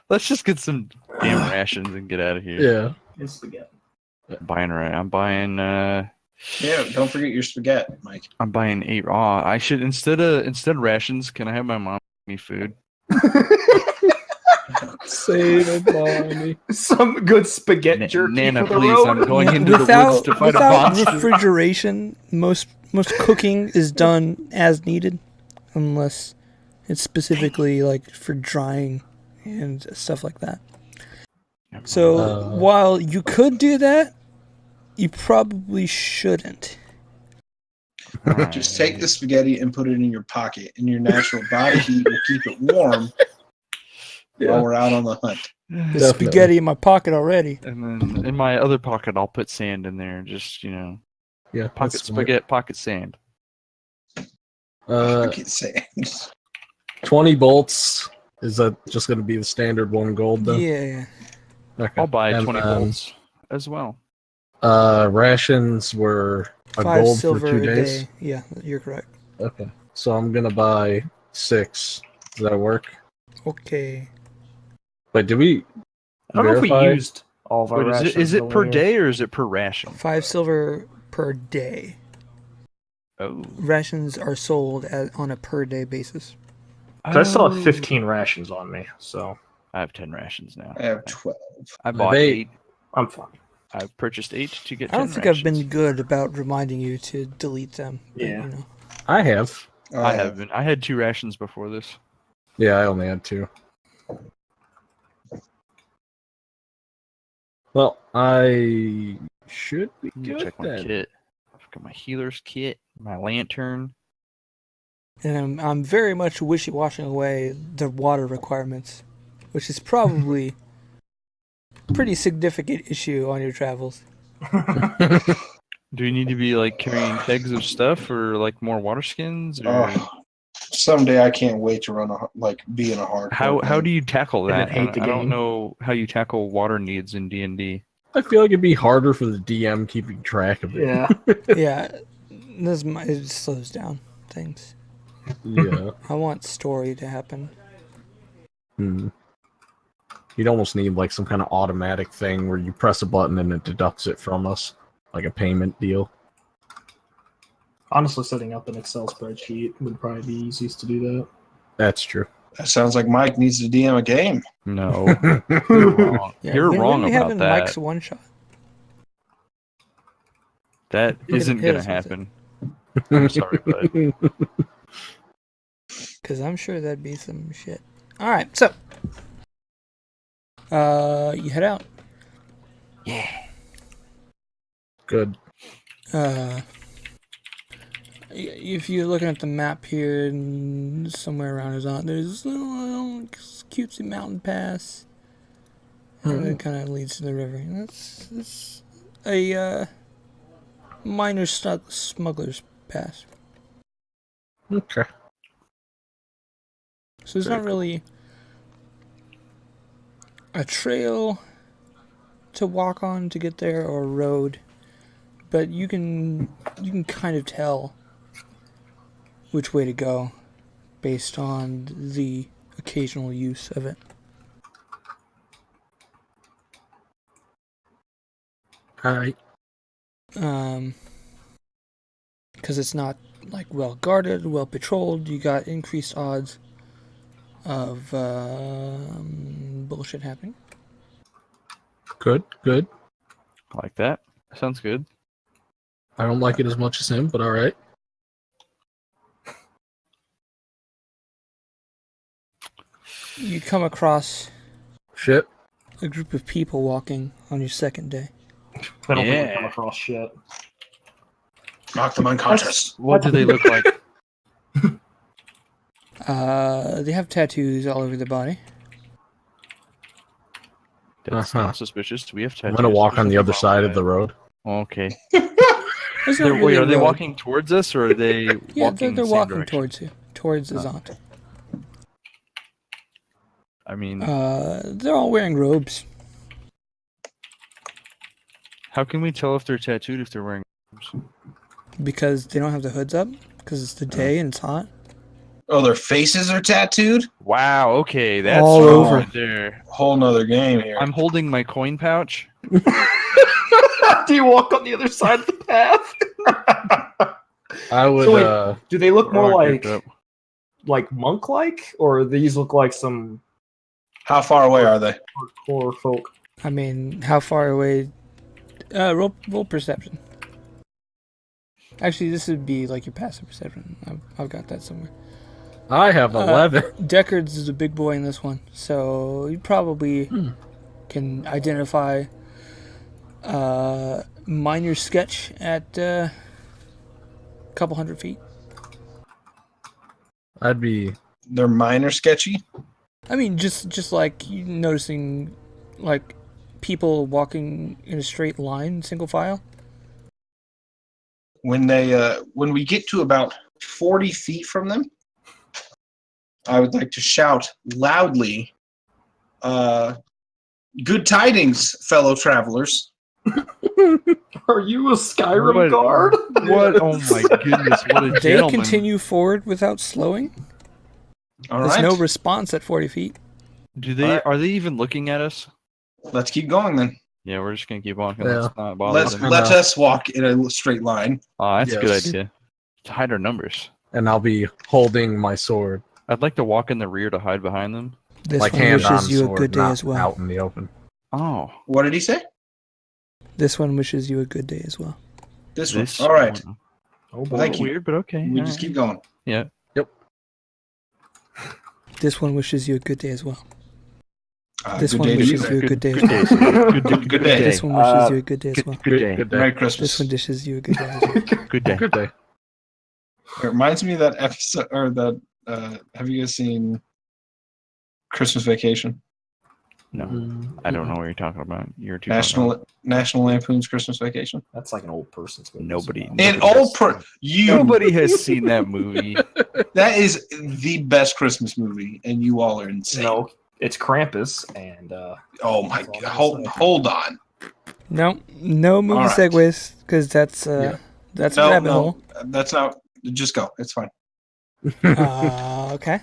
Speaker 2: Let's just get some damn rations and get out of here.
Speaker 3: Yeah.
Speaker 4: It's spaghetti.
Speaker 2: I'm buying.
Speaker 6: Yeah, don't forget your spaghetti, Mike.
Speaker 2: I'm buying 8 raw. I should instead of rations. Can I have my mom give me food?
Speaker 3: Save money.
Speaker 4: Some good spaghetti jerky
Speaker 2: Nana,
Speaker 4: for the
Speaker 2: please,
Speaker 4: road.
Speaker 2: I'm going into the woods to fight a
Speaker 1: without
Speaker 2: monster.
Speaker 1: refrigeration, most cooking is done as needed, unless it's specifically like for drying and stuff like that. So while you could do that, you probably shouldn't.
Speaker 6: Just take the spaghetti and put it in your pocket, and your natural body heat will keep it warm while we're out on the hunt.
Speaker 1: There's spaghetti in my pocket already.
Speaker 2: And then in my other pocket, I'll put sand in there. Just
Speaker 3: Yeah,
Speaker 2: pocket spaghetti, pocket sand.
Speaker 6: Pocket sand.
Speaker 3: 20 bolts. Is that just going to be the standard 1 gold then?
Speaker 1: Yeah.
Speaker 3: Okay.
Speaker 2: I'll buy
Speaker 3: And
Speaker 2: 20
Speaker 3: then,
Speaker 2: bolts as well.
Speaker 3: Rations were a
Speaker 1: 5
Speaker 3: gold
Speaker 1: silver
Speaker 3: for 2
Speaker 1: a
Speaker 3: days.
Speaker 1: day. Yeah, you're correct.
Speaker 3: Okay. So I'm going to buy 6. Does that work?
Speaker 1: Okay.
Speaker 3: Wait, did we
Speaker 4: I don't know if we
Speaker 3: verify?
Speaker 4: used all of our
Speaker 2: Wait,
Speaker 4: rations.
Speaker 2: is it per
Speaker 4: earlier.
Speaker 2: day or is it per ration?
Speaker 1: 5 silver per day.
Speaker 2: Oh,
Speaker 1: Rations are sold on a per day basis.
Speaker 4: 'Cause I still have 15 rations on me, so
Speaker 2: I have 10 rations now.
Speaker 6: I have 12.
Speaker 2: I bought
Speaker 3: Eight.
Speaker 2: 8.
Speaker 4: I'm fine.
Speaker 2: I've purchased 8 to get 10
Speaker 1: I don't think
Speaker 2: rations.
Speaker 1: I've been good about reminding you to delete them. But,
Speaker 4: Yeah.
Speaker 1: You know.
Speaker 3: I have.
Speaker 2: I have been. I had 2 rations before this.
Speaker 3: Yeah, I only had 2. Well, I should be
Speaker 2: Let me
Speaker 3: good
Speaker 2: check my
Speaker 3: then.
Speaker 2: kit. I've got my healer's kit, my lantern.
Speaker 1: And I'm very much wishy-washing away the water requirements, which is probably a pretty significant issue on your travels.
Speaker 2: Do you need to be like carrying kegs of stuff or like more water skins? Or
Speaker 6: Someday I can't wait to run be in a hard.
Speaker 2: how do you tackle
Speaker 4: I
Speaker 2: that?
Speaker 4: hate the
Speaker 2: I don't
Speaker 4: game.
Speaker 2: know how you tackle water needs in D&D.
Speaker 3: I feel like it'd be harder for the DM keeping track of it.
Speaker 4: Yeah.
Speaker 1: Yeah, it slows down things.
Speaker 3: Yeah.
Speaker 1: I want story to happen.
Speaker 3: You'd almost need like some kind of automatic thing where you press a button and it deducts it from us, like a payment deal.
Speaker 4: Honestly, setting up an Excel spreadsheet would probably be easiest to do that.
Speaker 3: That's true.
Speaker 6: That sounds like Mike needs to DM a game.
Speaker 2: No, you're wrong.
Speaker 1: Yeah,
Speaker 2: You're
Speaker 1: when
Speaker 2: wrong
Speaker 1: are we
Speaker 2: about
Speaker 1: having
Speaker 2: that.
Speaker 1: Mike's one shot?
Speaker 2: That isn't
Speaker 1: hit
Speaker 2: gonna
Speaker 1: us with it.
Speaker 2: happen. I'm sorry, bud.
Speaker 1: Because I'm sure that'd be some shit. All right, so you head out.
Speaker 3: Good.
Speaker 1: If you're looking at the map here, and somewhere around Horizon, there's a little cutesy mountain pass, and it kind of leads to the river. And that's a minor smuggler's pass.
Speaker 3: Okay.
Speaker 1: So there's not really a trail to walk on to get there or a road, but you can kind of tell which way to go based on the occasional use of it.
Speaker 3: All right.
Speaker 1: Because it's not like well guarded, well patrolled, you got increased odds of bullshit happening.
Speaker 3: Good. Good.
Speaker 2: I like that. Sounds good.
Speaker 3: I don't like it as much as him, but all right.
Speaker 1: You come across
Speaker 3: Shit.
Speaker 1: a group of people walking on your second day.
Speaker 4: I don't think we
Speaker 2: Yeah.
Speaker 4: come across shit.
Speaker 6: Knock them unconscious.
Speaker 2: What do they look like?
Speaker 1: They have tattoos all over their body.
Speaker 2: That's not suspicious. Do we have tattoos?
Speaker 3: I'm gonna walk on the other side of the road.
Speaker 2: Okay.
Speaker 1: There's not really
Speaker 2: Wait,
Speaker 1: a
Speaker 2: are they
Speaker 1: road.
Speaker 2: walking towards us, or are they
Speaker 1: Yeah,
Speaker 2: walking
Speaker 1: they're
Speaker 2: the same
Speaker 1: walking
Speaker 2: direction?
Speaker 1: towards you, towards the Zant.
Speaker 2: I mean,
Speaker 1: They're all wearing robes.
Speaker 2: how can we tell if they're tattooed if they're wearing robes?
Speaker 1: Because they don't have the hoods up, because it's the day and it's hot.
Speaker 6: Oh, their faces are tattooed?
Speaker 2: Wow, okay, that's
Speaker 1: All
Speaker 2: wrong
Speaker 1: over.
Speaker 2: right there.
Speaker 6: Whole nother game here.
Speaker 2: I'm holding my coin pouch.
Speaker 4: Do you walk on the other side of the path?
Speaker 3: I would.
Speaker 4: So wait, do they look more
Speaker 2: We're all
Speaker 4: like
Speaker 2: geared up.
Speaker 4: monk-like, or these look like some
Speaker 6: How far away are they?
Speaker 4: hardcore folk?
Speaker 1: I mean, how far away? Roll perception. Actually, this would be like your passive perception. I've got that somewhere.
Speaker 3: I have 11.
Speaker 1: Deckard's is a big boy in this one, so you probably can identify minor sketch at a couple 100 feet.
Speaker 3: I'd be.
Speaker 6: They're minor sketchy.
Speaker 1: I mean, just like you noticing, like people walking in a straight line, single file.
Speaker 6: When we get to about 40 feet from them, I would like to shout loudly, "Good tidings, fellow travelers!"
Speaker 4: Are you a Skyrim
Speaker 2: What-
Speaker 4: guard?
Speaker 2: What? Oh my goodness! What a
Speaker 1: They
Speaker 2: gentleman!
Speaker 1: continue forward without slowing.
Speaker 6: All
Speaker 1: There's
Speaker 6: right,
Speaker 1: no response at 40 feet.
Speaker 2: Do they?
Speaker 6: Alright.
Speaker 2: Are they even looking at us?
Speaker 6: let's keep going then.
Speaker 2: Yeah, we're just gonna keep walking.
Speaker 3: Yeah.
Speaker 2: Let's not bother
Speaker 6: Let
Speaker 2: them.
Speaker 6: us walk in a straight line.
Speaker 2: Oh, that's a good
Speaker 3: Yes.
Speaker 2: idea. To hide our numbers.
Speaker 3: And I'll be holding my sword.
Speaker 2: I'd like to walk in the rear to hide behind them.
Speaker 1: This
Speaker 3: like
Speaker 1: one
Speaker 3: hand on
Speaker 1: wishes you a
Speaker 3: sword,
Speaker 1: good day
Speaker 3: not
Speaker 1: as well.
Speaker 3: out in the open.
Speaker 2: Oh,
Speaker 6: What did he say?
Speaker 1: This one wishes you a good day as well.
Speaker 6: This one.
Speaker 2: this.
Speaker 6: All right,
Speaker 2: one.
Speaker 4: Oh boy.
Speaker 6: Thank you.
Speaker 2: Weird, but okay.
Speaker 6: we
Speaker 2: all
Speaker 6: just
Speaker 2: right.
Speaker 6: keep going.
Speaker 2: Yeah.
Speaker 1: This one wishes you a good day as well.
Speaker 6: Ah,
Speaker 1: This
Speaker 6: good
Speaker 1: one
Speaker 6: day to
Speaker 1: wishes
Speaker 6: you.
Speaker 1: you a good day as
Speaker 2: Good
Speaker 1: well.
Speaker 2: day. sir. Good day.
Speaker 6: day.
Speaker 1: This one wishes you a good day as
Speaker 2: Good,
Speaker 1: well.
Speaker 2: good day.
Speaker 3: Good day.
Speaker 6: Merry
Speaker 1: This
Speaker 6: Christmas.
Speaker 1: one wishes you a good day as well.
Speaker 2: Good day.
Speaker 3: Good day.
Speaker 6: It reminds me of that episode, or that. Have you guys seen Christmas Vacation?
Speaker 2: No, I don't know what you're talking about. You're too
Speaker 6: National Lampoon's Christmas Vacation.
Speaker 4: That's like an old person's movie.
Speaker 2: Nobody-
Speaker 6: An
Speaker 2: Nobody
Speaker 6: old
Speaker 2: Nobody has seen that movie.
Speaker 6: That is the best Christmas movie, and you all are insane.
Speaker 4: No, it's Krampus, and
Speaker 6: Oh my
Speaker 4: That's all I'm
Speaker 6: god!
Speaker 4: gonna say.
Speaker 6: Hold on.
Speaker 1: No movie
Speaker 6: All right.
Speaker 1: segues because that's
Speaker 6: Yeah.
Speaker 1: that's a rabbit hole.
Speaker 6: That's not. Just go. It's fine.
Speaker 1: Okay.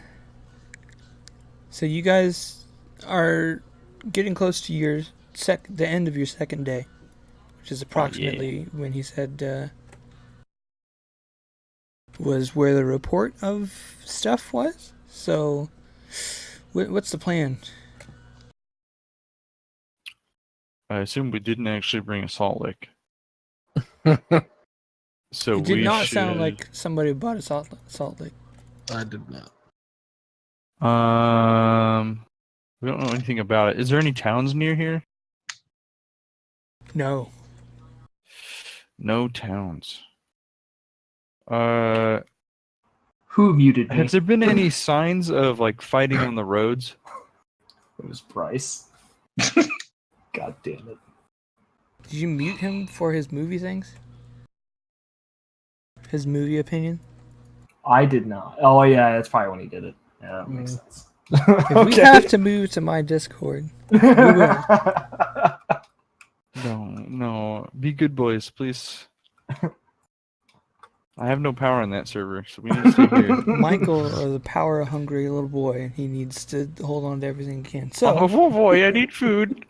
Speaker 1: So you guys are getting close to your the end of your second day, which is approximately when he said was where the report of stuff was. So, what's the plan?
Speaker 2: I assume we didn't actually bring a salt lick. So
Speaker 1: It did
Speaker 2: we
Speaker 1: not
Speaker 2: should...
Speaker 1: sound like somebody bought a salt lick.
Speaker 3: I did not.
Speaker 2: We don't know anything about it. Is there any towns near here?
Speaker 1: No.
Speaker 2: No towns.
Speaker 4: who muted me?
Speaker 2: Has there been any signs of like fighting on the roads?
Speaker 4: It was Bryce. God damn it.
Speaker 1: Did you mute him for his movie things? His movie opinion?
Speaker 4: I did not. Oh yeah, that's probably when he did it. Yeah, that makes sense.
Speaker 1: If we have to move to my Discord, we will.
Speaker 2: No. Be good boys, please. I have no power on that server, so we need to stay here.
Speaker 1: Michael is a power-hungry little boy, and he needs to hold on to everything he can. So,
Speaker 2: Oh boy, I need food.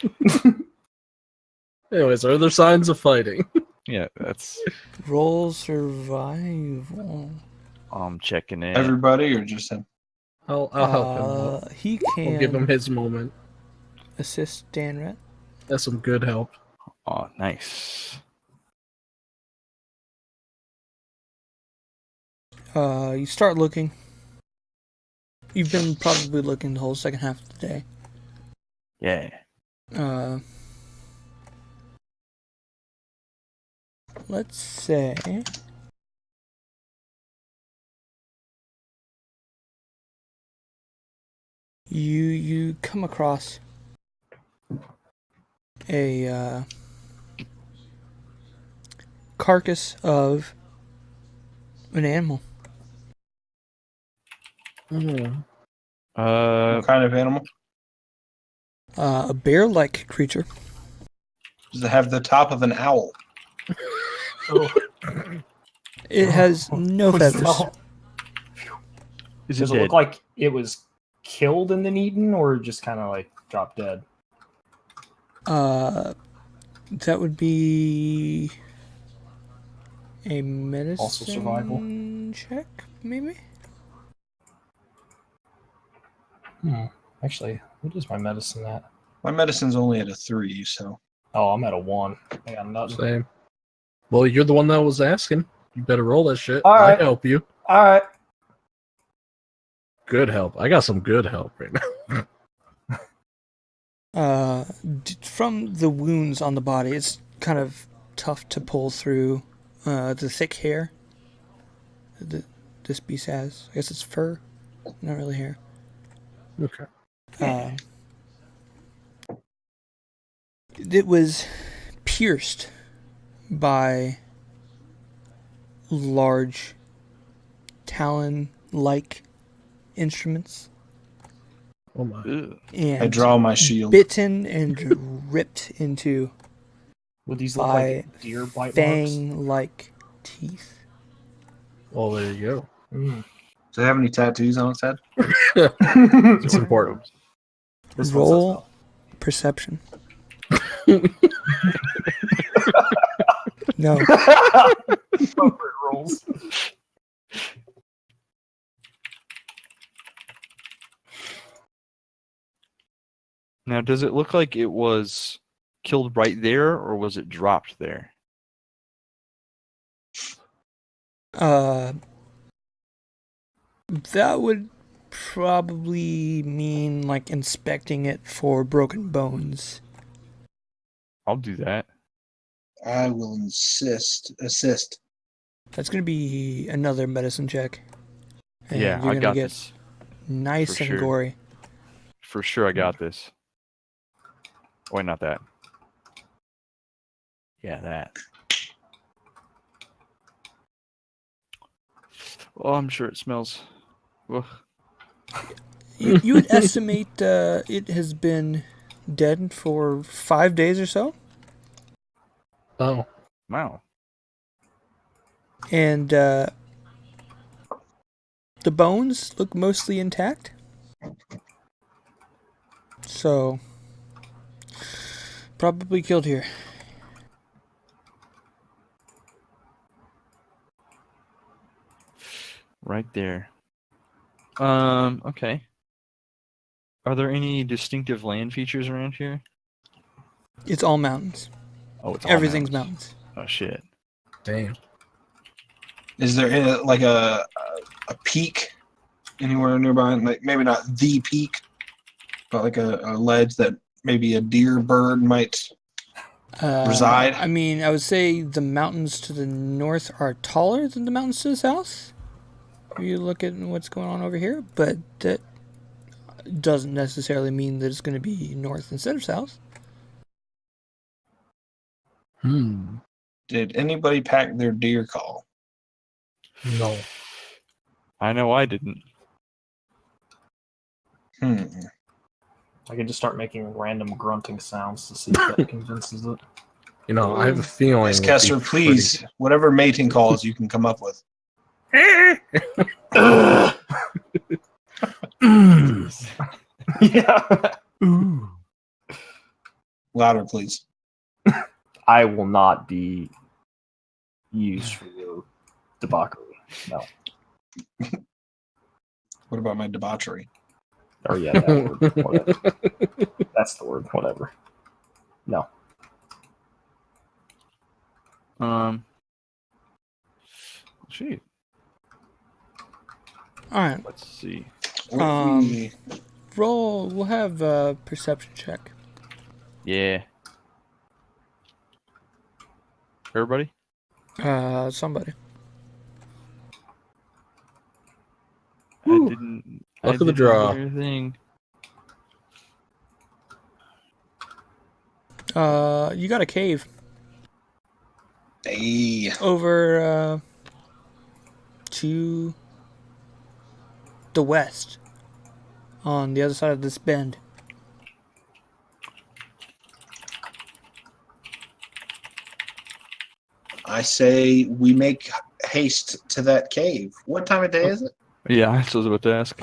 Speaker 3: Anyways, are there signs of fighting?
Speaker 2: Yeah, that's.
Speaker 1: roll survival.
Speaker 2: I'm checking it.
Speaker 6: Everybody, or just him?
Speaker 3: I'll help him out.
Speaker 1: He
Speaker 3: I'll give him
Speaker 1: can
Speaker 3: his moment.
Speaker 1: assist Danret.
Speaker 3: That's some good help.
Speaker 2: Oh, nice.
Speaker 1: You start looking. You've been probably looking the whole second half of the day.
Speaker 2: Yeah.
Speaker 1: let's say you come across a carcass of an animal.
Speaker 6: What kind of animal?
Speaker 1: A bear-like creature.
Speaker 6: Does it have the top of an owl?
Speaker 1: It has no feathers.
Speaker 2: Is
Speaker 4: Does it look like it was killed and then eaten, or just kind of like dropped dead?
Speaker 1: That would be a medicine
Speaker 4: Also survival?
Speaker 1: check, maybe?
Speaker 4: Actually, what is my medicine at?
Speaker 6: My medicine's only at a 3, so.
Speaker 4: Oh, I'm at a 1. I got nothing.
Speaker 3: Same. Well, you're the one that was asking. You better roll that shit.
Speaker 4: All right.
Speaker 3: I help you.
Speaker 4: All right.
Speaker 3: Good help. I got some good help right now.
Speaker 1: From the wounds on the body, it's kind of tough to pull through the thick hair that this beast has. I guess it's fur, not really hair.
Speaker 3: Okay.
Speaker 1: It was pierced by large talon-like instruments.
Speaker 3: Oh my.
Speaker 1: And
Speaker 6: I draw my shield.
Speaker 1: bitten and ripped into
Speaker 4: Would these look
Speaker 1: by
Speaker 4: like deer bite marks?
Speaker 1: fang-like teeth.
Speaker 3: Well, there you go.
Speaker 6: Does it have any tattoos on its head?
Speaker 3: It's important.
Speaker 4: This
Speaker 1: Roll perception. No.
Speaker 4: Appropriate rolls.
Speaker 2: Now, does it look like it was killed right there, or was it dropped there?
Speaker 1: That would probably mean like inspecting it for broken bones.
Speaker 2: I'll do that.
Speaker 6: I will assist.
Speaker 1: That's gonna be another medicine check. And
Speaker 2: Yeah,
Speaker 1: you're
Speaker 2: I
Speaker 1: gonna
Speaker 2: got
Speaker 1: get
Speaker 2: this.
Speaker 1: nice
Speaker 2: for
Speaker 1: and
Speaker 2: sure.
Speaker 1: gory.
Speaker 2: For sure, I got this. Wait, not that. Yeah, that. Oh, I'm sure it smells. Ugh.
Speaker 1: You would estimate it has been dead for 5 days or so,
Speaker 3: Oh.
Speaker 2: Wow.
Speaker 1: and the bones look mostly intact. So, probably killed here.
Speaker 2: Right there. Okay. Are there any distinctive land features around here?
Speaker 1: It's all mountains.
Speaker 2: Oh, it's all
Speaker 1: Everything's
Speaker 2: mountains.
Speaker 1: mountains.
Speaker 2: Oh, shit.
Speaker 3: Damn.
Speaker 6: Is there like a peak anywhere nearby? Like maybe not the peak, but like a ledge that maybe a deer bird might reside?
Speaker 1: I mean, I would say the mountains to the north are taller than the mountains to the south. If you look at what's going on over here, but that doesn't necessarily mean that it's going to be north instead of south.
Speaker 6: Did anybody pack their deer call?
Speaker 3: No.
Speaker 2: I know I didn't.
Speaker 4: I can just start making random grunting sounds to see if that convinces it.
Speaker 3: You know, I have a feeling.
Speaker 6: Miss
Speaker 3: it'd
Speaker 6: Kessler,
Speaker 3: be
Speaker 6: please, whatever mating calls you can come up with.
Speaker 4: Yeah.
Speaker 2: Ooh.
Speaker 6: Louder, please.
Speaker 4: I will not be used for your debauchery. No.
Speaker 6: What about my debauchery?
Speaker 4: Oh yeah, that word. Whatever. That's the word. Whatever. No.
Speaker 2: Shoot.
Speaker 1: All right,
Speaker 2: Let's see.
Speaker 1: roll. We'll have a perception check.
Speaker 2: Yeah. Everybody?
Speaker 1: Somebody.
Speaker 3: Woo.
Speaker 2: I didn't.
Speaker 3: Luck
Speaker 2: I
Speaker 3: of the
Speaker 2: didn't
Speaker 3: draw.
Speaker 2: hear a thing.
Speaker 1: You got a cave
Speaker 6: Hey,
Speaker 1: over to the west, on the other side of this bend.
Speaker 6: I say we make haste to that cave. What time of day is it?
Speaker 2: Yeah, I was about to ask.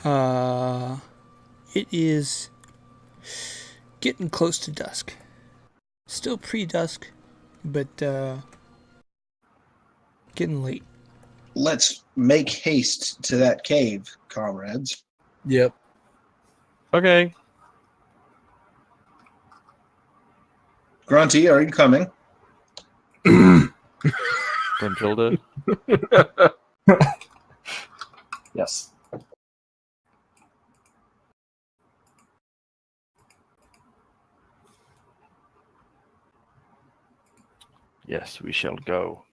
Speaker 1: It is getting close to dusk. Still pre-dusk, but getting late.
Speaker 6: Let's make haste to that cave, comrades.
Speaker 3: Yep.
Speaker 2: Okay.
Speaker 6: Grunty, are you coming?
Speaker 2: Bruntilda.
Speaker 4: Yes.
Speaker 2: Yes, we shall go.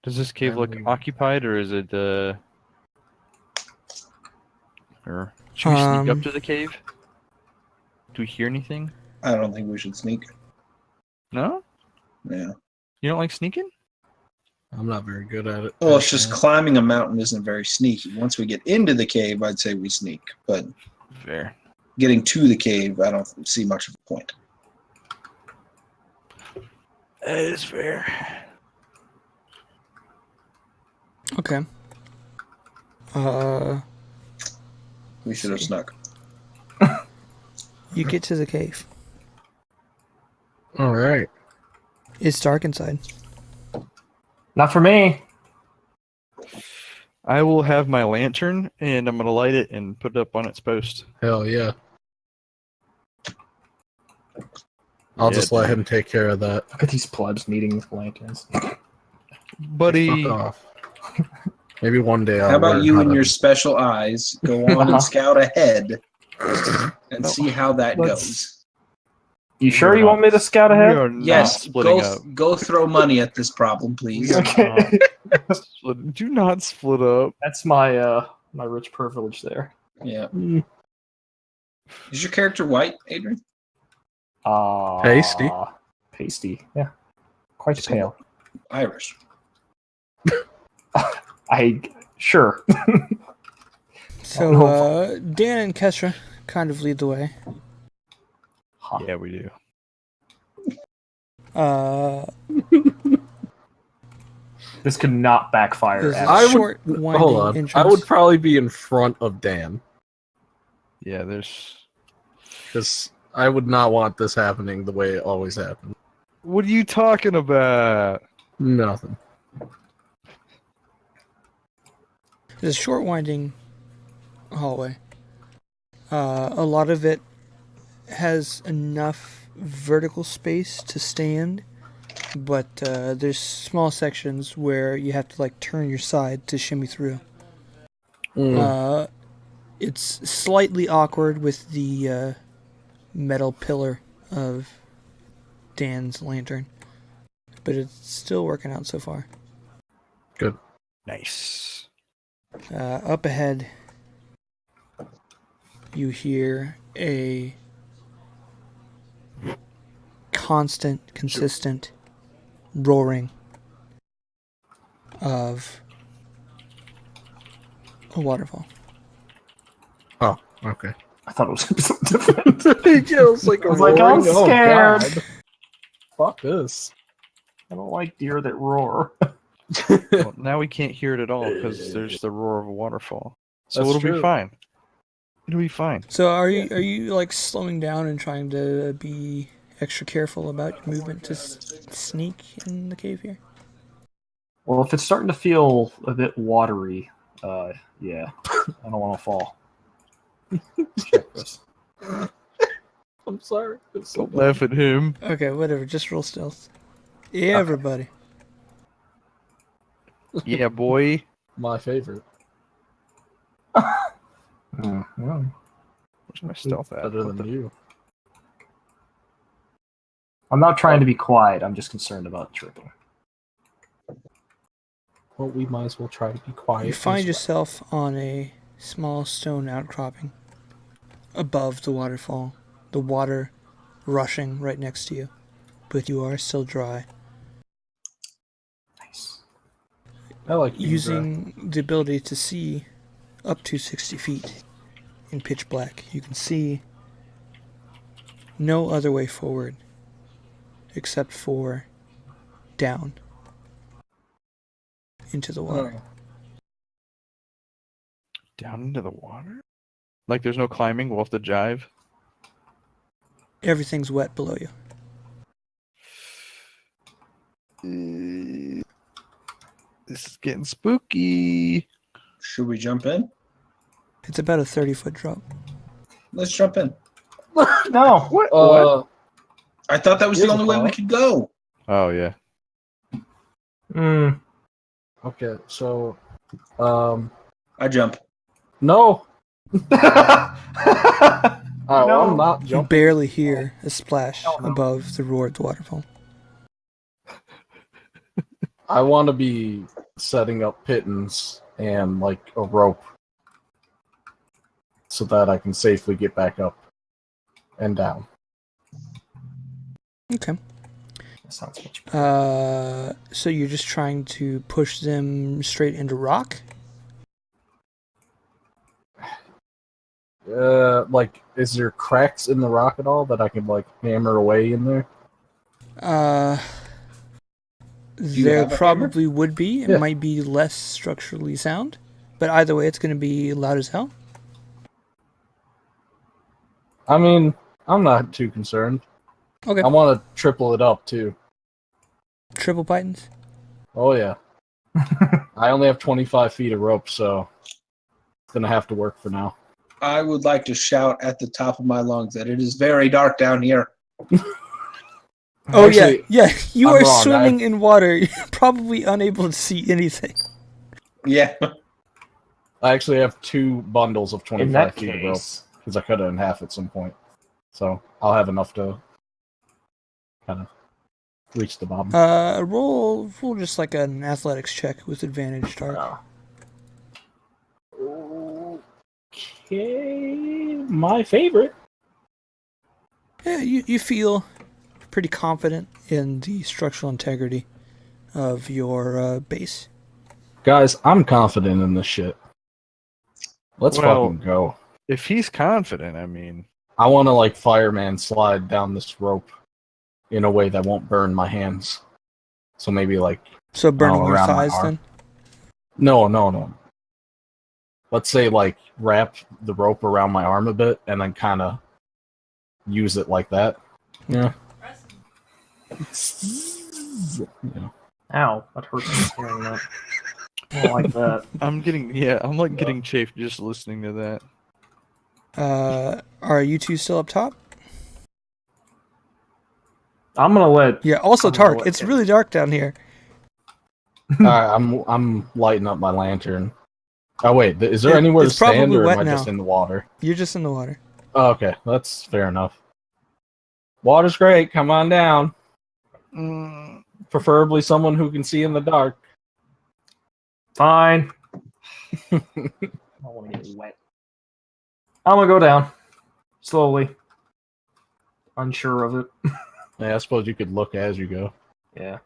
Speaker 2: Does this cave look
Speaker 3: Family.
Speaker 2: occupied, or is it or should we sneak up to the cave? Do we hear anything?
Speaker 6: I don't think we should sneak.
Speaker 2: No?
Speaker 6: Yeah.
Speaker 2: You don't like sneaking?
Speaker 3: I'm not very good at it.
Speaker 6: Well, it's just climbing a mountain isn't very sneaky. Once we get into the cave, I'd say we sneak. But
Speaker 2: Fair.
Speaker 6: getting to the cave, I don't see much of a point.
Speaker 2: That is fair.
Speaker 1: Okay.
Speaker 6: We should have snuck.
Speaker 1: You get to the cave.
Speaker 3: All right.
Speaker 1: It's dark inside.
Speaker 4: Not for me.
Speaker 2: I will have my lantern, and I'm gonna light it and put it up on its post.
Speaker 3: Hell yeah. I'll just let him take care of that.
Speaker 4: Look at these plebs meeting with lanterns.
Speaker 2: Buddy.
Speaker 3: Fuck off. Maybe one day I'll
Speaker 6: How about
Speaker 3: learn
Speaker 6: you
Speaker 3: how
Speaker 6: and
Speaker 3: to-
Speaker 6: your special eyes go on and scout ahead and see how that goes?
Speaker 4: You sure you want me to scout
Speaker 2: We
Speaker 4: ahead?
Speaker 2: are not
Speaker 6: Yes,
Speaker 2: splitting up.
Speaker 6: go throw money at this problem, please.
Speaker 4: Okay.
Speaker 2: Do not split up.
Speaker 4: That's my my rich privilege there.
Speaker 6: Yeah. Is your character white, Adrian?
Speaker 3: Pasty.
Speaker 4: Pasty. Yeah. Quite pale.
Speaker 6: Irish.
Speaker 4: Sure.
Speaker 1: So Dan and Kestra kind of lead the way.
Speaker 4: Huh.
Speaker 2: Yeah, we do.
Speaker 4: This could not backfire
Speaker 1: There's
Speaker 4: at
Speaker 1: a
Speaker 3: I would-
Speaker 1: short, winding
Speaker 3: Hold on.
Speaker 1: entrance.
Speaker 3: I would probably be in front of Dan
Speaker 2: Yeah, there's.
Speaker 3: because I would not want this happening the way it always happens.
Speaker 2: What are you talking about?
Speaker 3: Nothing.
Speaker 1: There's a short, winding hallway. A lot of it has enough vertical space to stand, but there's small sections where you have to like turn your side to shimmy through. It's slightly awkward with the metal pillar of Dan's lantern, but it's still working out so far.
Speaker 3: Good.
Speaker 2: Nice.
Speaker 1: Up ahead, you hear a constant, consistent roaring of a waterfall.
Speaker 3: Oh, okay.
Speaker 4: I thought it was going to be something different.
Speaker 3: Yeah, it was like,
Speaker 4: I was like, I'm
Speaker 3: roaring. Oh,
Speaker 4: scared.
Speaker 3: God. Fuck this.
Speaker 4: I don't like deer that roar.
Speaker 2: Well, now we can't hear it at all because there's the roar of a waterfall. So
Speaker 3: That's
Speaker 2: it'll be
Speaker 3: true.
Speaker 2: fine. It'll be fine.
Speaker 1: So are you like slowing down and trying to be extra careful about your movement to sneak in the cave here?
Speaker 4: Well, if it's starting to feel a bit watery, yeah, I don't want to fall. Check this.
Speaker 3: I'm sorry. It's so
Speaker 2: Don't laugh at him.
Speaker 1: Okay, whatever. Just roll stealth. Yeah, everybody.
Speaker 2: Yeah, boy.
Speaker 3: my favorite.
Speaker 4: Yeah.
Speaker 2: Where's my stealth at?
Speaker 3: Better
Speaker 2: What
Speaker 3: than
Speaker 2: the-
Speaker 3: you.
Speaker 4: I'm not trying to be quiet. I'm just concerned about tripping.
Speaker 3: Well, we might as well try to be quiet.
Speaker 1: You find
Speaker 3: as well.
Speaker 1: yourself on a small stone outcropping above the waterfall, the water rushing right next to you, but you are still dry.
Speaker 4: Nice.
Speaker 3: I like being dry.
Speaker 1: Using the ability to see up to 60 feet in pitch black, you can see no other way forward except for down into the water.
Speaker 2: Down into the water? Like there's no climbing, we'll have to jive?
Speaker 1: Everything's wet below you.
Speaker 2: This is getting spooky.
Speaker 6: Should we jump in?
Speaker 1: It's about a 30-foot drop.
Speaker 6: Let's jump in.
Speaker 4: No.
Speaker 3: What?
Speaker 6: I thought that was the
Speaker 3: Here's a
Speaker 6: only way we
Speaker 3: thought.
Speaker 6: could go.
Speaker 2: Oh, yeah.
Speaker 3: Okay, so,
Speaker 6: I jump.
Speaker 3: no. Well,
Speaker 4: No.
Speaker 3: I'm not
Speaker 1: You
Speaker 3: jumping.
Speaker 1: barely hear a splash
Speaker 4: Oh, no.
Speaker 1: above the roar of the waterfall.
Speaker 3: I want to be setting up pittons and like a rope so that I can safely get back up and down.
Speaker 1: Okay.
Speaker 4: That sounds much better.
Speaker 1: So you're just trying to push them straight into rock?
Speaker 3: Like, is there cracks in the rock at all that I could like hammer away in there?
Speaker 6: you
Speaker 1: There
Speaker 6: have a
Speaker 1: probably would be. It
Speaker 3: Yeah.
Speaker 1: might be less structurally sound, but either way, it's going to be loud as hell.
Speaker 3: I mean, I'm not too concerned.
Speaker 1: Okay.
Speaker 3: I want to triple it up too.
Speaker 1: Triple pythons.
Speaker 3: Oh yeah. I only have 25 feet of rope, so it's gonna have to work for now.
Speaker 6: I would like to shout at the top of my lungs that it is very dark down here.
Speaker 1: Oh
Speaker 3: Actually,
Speaker 1: yeah. You
Speaker 3: I'm
Speaker 1: are
Speaker 3: wrong.
Speaker 1: swimming in water. You're probably unable to see anything.
Speaker 6: Yeah.
Speaker 3: I actually have 2 bundles of
Speaker 4: In
Speaker 3: 25
Speaker 4: that
Speaker 3: feet of rope
Speaker 4: case,
Speaker 3: because I cut it in half at some point, so I'll have enough to kind of reach the bottom.
Speaker 1: Roll just like an athletics check with advantage, Dark.
Speaker 3: Okay, my favorite.
Speaker 1: Yeah, you feel pretty confident in the structural integrity of your base.
Speaker 3: Guys, I'm confident in this shit. Let's
Speaker 2: Well-
Speaker 3: fucking go.
Speaker 2: If he's confident, I mean...
Speaker 3: I want to like fireman slide down this rope in a way that won't burn my hands. So maybe like
Speaker 1: So burning your
Speaker 3: around my
Speaker 1: thighs
Speaker 3: arm.
Speaker 1: then?
Speaker 3: no. Let's say like wrap the rope around my arm a bit and then kind of use it like that. Yeah. Yeah.
Speaker 4: ow, that hurts hearing that. I don't like that.
Speaker 2: I'm like getting chafed just listening to that.
Speaker 1: Are you two still up top?
Speaker 4: I'm gonna let.
Speaker 1: Yeah, also
Speaker 4: I'm gonna
Speaker 1: Tark.
Speaker 4: let
Speaker 1: It's
Speaker 4: him.
Speaker 1: really dark down here.
Speaker 3: Alright, I'm lighting up my lantern. Oh wait, is there anywhere to
Speaker 1: it's probably
Speaker 3: stand, or
Speaker 1: wet
Speaker 3: am I
Speaker 1: now.
Speaker 3: just in the water?
Speaker 1: You're just in the water.
Speaker 3: Oh, okay, that's fair enough. Water's great. Come on down. Preferably someone who can see in the dark.
Speaker 4: Fine. I don't want to get wet. I'm gonna go down slowly. Unsure of it.
Speaker 3: Yeah, I suppose you could look as you go.
Speaker 4: Yeah.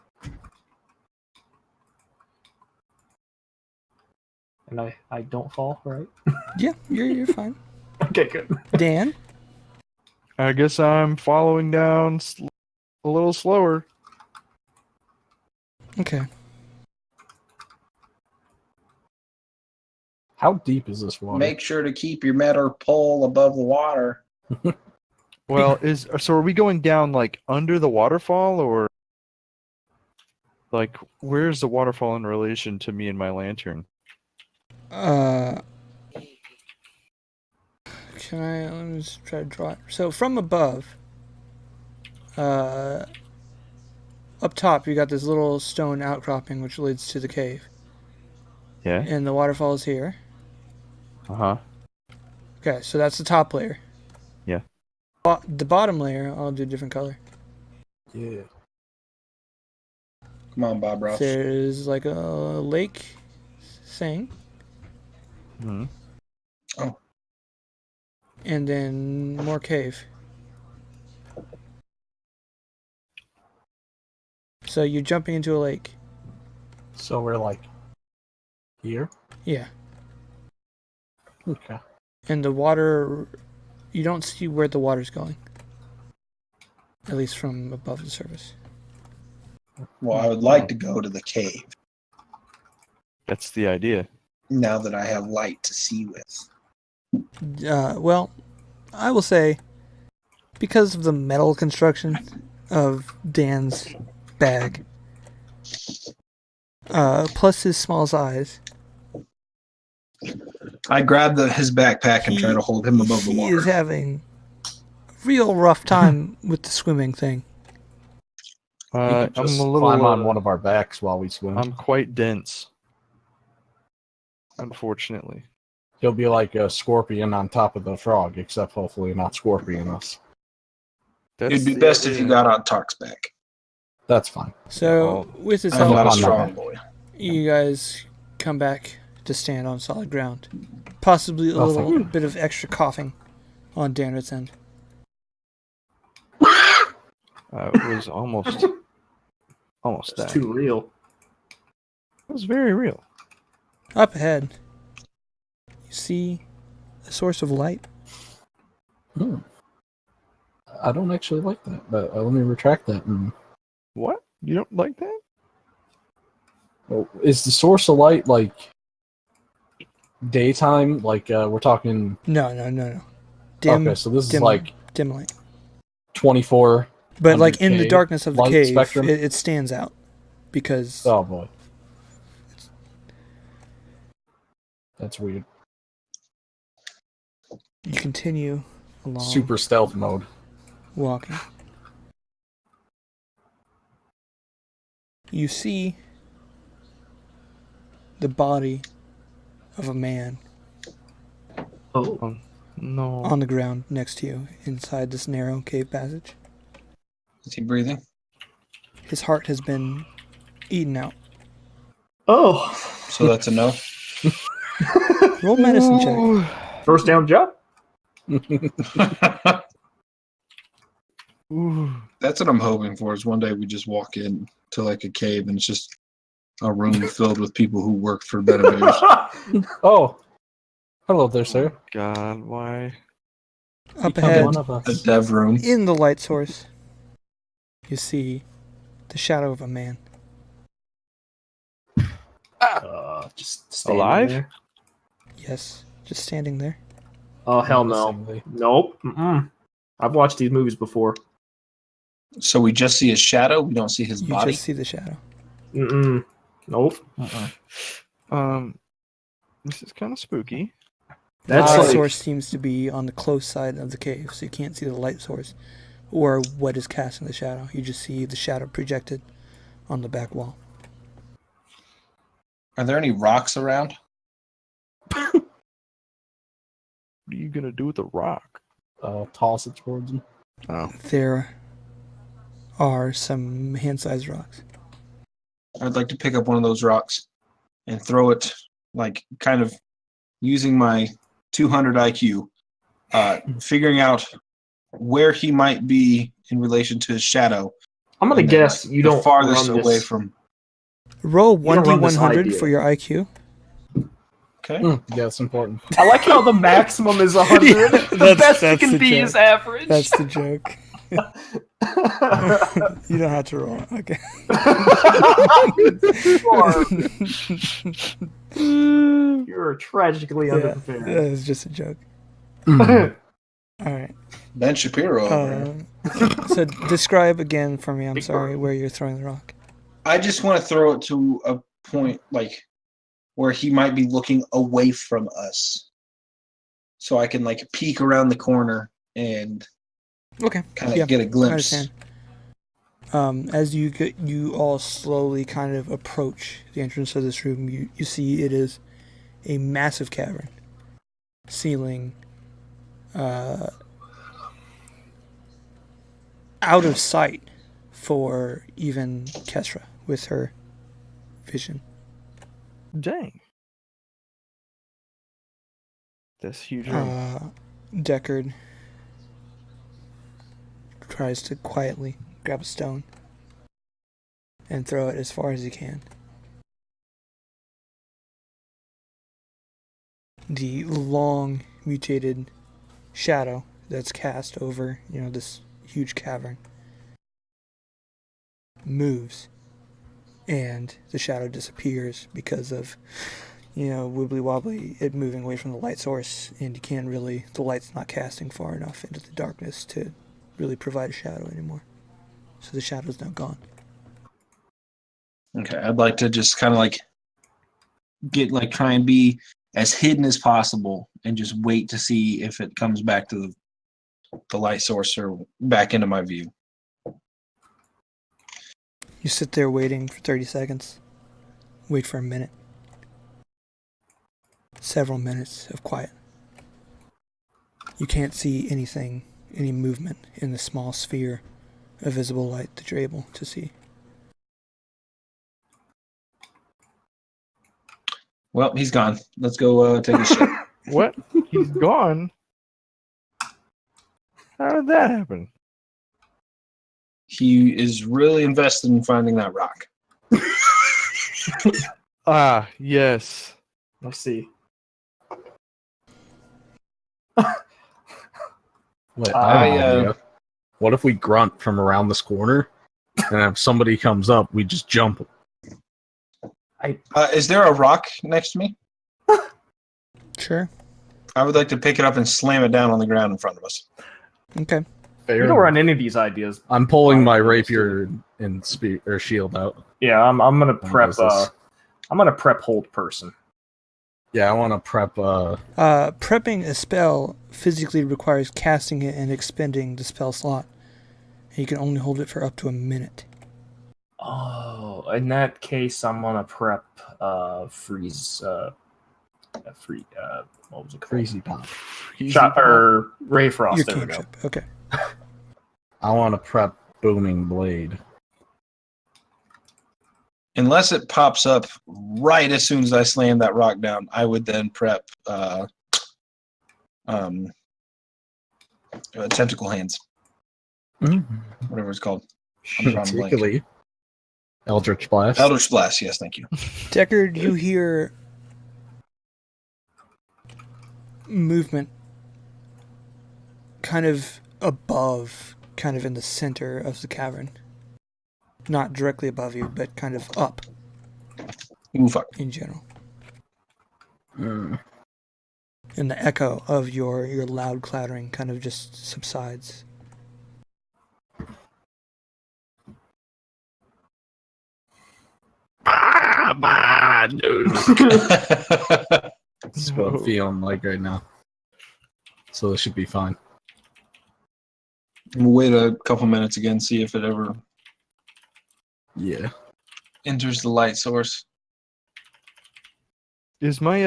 Speaker 4: And I don't fall, right?
Speaker 1: Yeah, you're fine.
Speaker 4: Okay, good.
Speaker 1: Dan?
Speaker 2: I guess I'm following down a little slower.
Speaker 1: Okay.
Speaker 3: How deep is this water?
Speaker 6: Make sure to keep your metal pole above the water.
Speaker 2: Well, so are we going down like under the waterfall, or like where's the waterfall in relation to me and my lantern?
Speaker 1: Let me just try to draw it. So from above, up top, you got this little stone outcropping which leads to the cave.
Speaker 2: Yeah.
Speaker 1: And the waterfall is here.
Speaker 2: Uh-huh.
Speaker 1: Okay, so that's the top layer.
Speaker 2: Yeah.
Speaker 1: The bottom layer, I'll do a different color.
Speaker 3: Yeah.
Speaker 6: Come on, Bob Ross.
Speaker 1: There's like a lake thing.
Speaker 2: Hmm.
Speaker 6: Oh.
Speaker 1: And then more cave. So you're jumping into a lake.
Speaker 3: So we're like here.
Speaker 1: Yeah.
Speaker 3: Okay.
Speaker 1: And the water, you don't see where the water's going. At least from above the surface.
Speaker 6: Well, I would like to go to the cave
Speaker 2: That's the idea.
Speaker 6: now that I have light to see with.
Speaker 1: Well, I will say, because of the metal construction of Dan's bag, plus his small size,
Speaker 6: I grab his backpack and try to hold him above the
Speaker 1: he
Speaker 6: water.
Speaker 1: is having a real rough time with the swimming thing.
Speaker 3: I'm
Speaker 2: I'm
Speaker 3: just
Speaker 2: a little.
Speaker 3: climb on one of our backs while we swim.
Speaker 2: I'm quite dense. Unfortunately.
Speaker 3: He'll be like a scorpion on top of the frog, except hopefully not scorpion us.
Speaker 6: It'd be best if you got on Tark's back.
Speaker 3: That's fine.
Speaker 1: So, with his
Speaker 6: I'm
Speaker 1: help,
Speaker 6: not a
Speaker 3: I'm
Speaker 6: strong
Speaker 3: not.
Speaker 6: boy.
Speaker 1: you guys come back to stand on solid ground. Possibly a
Speaker 3: Oh,
Speaker 1: little
Speaker 3: thank you.
Speaker 1: bit of extra coughing on Danrit's end.
Speaker 2: It was almost
Speaker 4: It's
Speaker 2: that.
Speaker 4: too real.
Speaker 2: It was very real.
Speaker 1: Up ahead, you see a source of light.
Speaker 3: Hmm. I don't actually like that, but let me retract that.
Speaker 2: What? You don't like that?
Speaker 3: Well, is the source of light like daytime? Like we're talking?
Speaker 1: No. Dim,
Speaker 3: Okay, so this
Speaker 1: dim,
Speaker 3: is like
Speaker 1: dim light.
Speaker 3: 24.
Speaker 1: But like in the
Speaker 3: 100K
Speaker 1: darkness of the
Speaker 3: light
Speaker 1: cave,
Speaker 3: spectrum?
Speaker 1: it stands out because
Speaker 3: Oh boy, that's weird.
Speaker 1: you continue along,
Speaker 3: Super stealth mode.
Speaker 1: walking. You see the body of a man
Speaker 4: Oh,
Speaker 2: No.
Speaker 1: on the ground next to you inside this narrow cave passage.
Speaker 6: Is he breathing?
Speaker 1: His heart has been eaten out.
Speaker 4: oh,
Speaker 6: So that's a no.
Speaker 1: Roll medicine check.
Speaker 4: first down job.
Speaker 2: Ooh.
Speaker 6: That's what I'm hoping for. Is one day we just walk in to like a cave and it's just a room filled with people who work for Benevir.
Speaker 3: Oh, hello there, sir.
Speaker 2: God, why?
Speaker 1: Up
Speaker 3: Become
Speaker 1: ahead,
Speaker 3: one of
Speaker 6: A
Speaker 3: us.
Speaker 6: dev room.
Speaker 1: in the light source, you see the shadow of a man.
Speaker 4: Just standing
Speaker 2: Alive?
Speaker 4: there.
Speaker 1: Yes, just standing there.
Speaker 4: Oh hell no.
Speaker 3: Menacingly.
Speaker 4: Nope. Mm-mm. I've watched these movies before.
Speaker 6: So we just see his shadow. We don't see his
Speaker 1: You
Speaker 6: body.
Speaker 1: just see the shadow.
Speaker 4: Mm-mm. Nope.
Speaker 2: This is kind of spooky.
Speaker 1: The
Speaker 4: That's
Speaker 1: light
Speaker 4: like
Speaker 1: source seems to be on the close side of the cave, so you can't see the light source or what is cast in the shadow. You just see the shadow projected on the back wall.
Speaker 6: Are there any rocks around?
Speaker 2: What are you gonna do with the rock?
Speaker 3: Toss it towards him.
Speaker 2: Oh,
Speaker 1: There are some hand-sized rocks.
Speaker 6: I'd like to pick up one of those rocks and throw it, like kind of using my 200 IQ, figuring out where he might be in relation to his shadow.
Speaker 4: I'm gonna
Speaker 6: and then,
Speaker 4: guess
Speaker 6: like,
Speaker 4: you
Speaker 6: the
Speaker 4: don't
Speaker 6: farthest
Speaker 4: run
Speaker 6: away
Speaker 4: this.
Speaker 6: from.
Speaker 1: Roll
Speaker 4: You don't run this
Speaker 1: 1d100
Speaker 4: idea.
Speaker 1: for your IQ.
Speaker 6: Okay.
Speaker 3: Yeah, it's important.
Speaker 4: I like how the maximum is 100.
Speaker 1: Yeah,
Speaker 4: the
Speaker 1: that's-
Speaker 4: best
Speaker 1: that's
Speaker 4: you can
Speaker 1: the
Speaker 4: be
Speaker 1: joke.
Speaker 4: is average.
Speaker 1: That's the joke. You don't have to roll. Okay.
Speaker 4: You're tragically
Speaker 1: Yeah,
Speaker 4: underprepared.
Speaker 1: it's just a joke.
Speaker 3: Mm.
Speaker 1: All right.
Speaker 6: Ben Shapiro. over here.
Speaker 1: So describe again for me. I'm sorry where you're throwing the rock.
Speaker 6: I just want to throw it to a point like where he might be looking away from us, so I can like peek around the corner and
Speaker 1: Okay.
Speaker 6: kind of
Speaker 1: Yeah,
Speaker 6: get a
Speaker 1: I
Speaker 6: glimpse.
Speaker 1: understand. As you all slowly kind of approach the entrance of this room, you see it is a massive cavern, ceiling out of sight for even Kesra. with her vision.
Speaker 2: Dang. That's huge room.
Speaker 1: Deckard tries to quietly grab a stone and throw it as far as he can. The long, mutated shadow that's cast over, this huge cavern moves, and the shadow disappears because of, wibbly wobbly, it moving away from the light source, and the light's not casting far enough into the darkness to really provide a shadow anymore. So the shadow's now gone.
Speaker 6: Okay, I'd like to just kind of try and be as hidden as possible and just wait to see if it comes back to the light source or back into my view.
Speaker 1: You sit there waiting for 30 seconds. Wait for a minute. Several minutes of quiet. You can't see anything, any movement in the small sphere of visible light that you're able to see.
Speaker 6: Well, he's gone. Let's go take a shit.
Speaker 2: What? He's gone? How did that happen?
Speaker 6: He is really invested in finding that rock.
Speaker 2: Ah, yes.
Speaker 4: Let's see.
Speaker 3: Wait, I have an idea. What if we grunt from around this corner, and if somebody comes up, we just jump?
Speaker 6: Is there a rock next to me?
Speaker 1: Sure.
Speaker 6: I would like to pick it up and slam it down on the ground in front of us.
Speaker 1: Okay.
Speaker 3: Fair
Speaker 4: You don't run any of these ideas.
Speaker 3: I'm pulling my rapier and shield out.
Speaker 4: Yeah, I'm gonna prep.
Speaker 3: What is this?
Speaker 4: I'm gonna prep hold person.
Speaker 3: Yeah, I want to prep.
Speaker 1: Prepping a spell physically requires casting it and expending the spell slot. And you can only hold it for up to a minute.
Speaker 4: Oh, in that case, I'm gonna prep freeze. What was it called?
Speaker 3: Crazy pop.
Speaker 4: Shot or Ray Frost.
Speaker 1: Your
Speaker 4: There we go.
Speaker 1: cantrip. Okay.
Speaker 3: I want to prep booming blade.
Speaker 6: Unless it pops up right as soon as I slam that rock down, I would then prep tentacle hands. Whatever it's called. I'm drawing a blank.
Speaker 3: Particularly Eldritch Blast.
Speaker 6: Eldritch Blast, yes, thank you.
Speaker 1: Deckard, you hear movement kind of above, kind of in the center of the cavern. Not directly above you, but kind of up
Speaker 6: Ooh, fuck.
Speaker 1: in general.
Speaker 3: Mm.
Speaker 1: And the echo of your loud clattering kind of just subsides.
Speaker 3: That's what I'm feeling like right now. So this should be fine.
Speaker 6: We'll wait a couple minutes again, see if it ever
Speaker 3: Yeah.
Speaker 6: enters the light source.
Speaker 2: Is my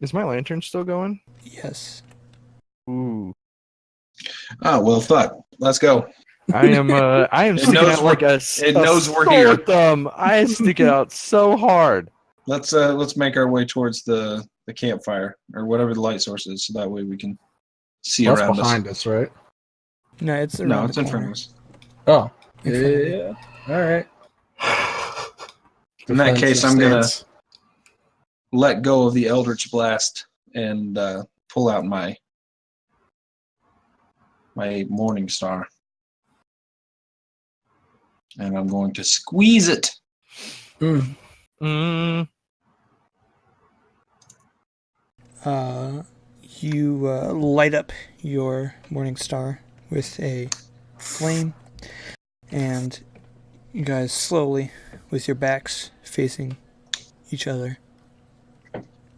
Speaker 2: lantern still going?
Speaker 1: Yes.
Speaker 2: Ooh.
Speaker 6: Oh, well, fuck. Let's go.
Speaker 2: I am
Speaker 6: It
Speaker 2: sticking
Speaker 6: knows
Speaker 2: out like a
Speaker 6: it knows we're
Speaker 2: sore
Speaker 6: here.
Speaker 2: thumb. I stick it out so hard.
Speaker 6: Let's make our way towards the campfire or whatever the light source is, so that way we can see
Speaker 3: That's
Speaker 6: around
Speaker 3: behind us, right?
Speaker 1: No, it's around
Speaker 6: No,
Speaker 1: the
Speaker 6: it's in front
Speaker 1: corner.
Speaker 6: of us.
Speaker 3: Oh.
Speaker 1: In front of you.
Speaker 3: Yeah. All right.
Speaker 6: In that case, I'm gonna
Speaker 3: Stance.
Speaker 6: let go of the Eldritch Blast and pull out my Morning Star, and I'm going to squeeze it.
Speaker 3: Mm.
Speaker 1: You light up your Morning Star with a flame, and you guys slowly, with your backs facing each other,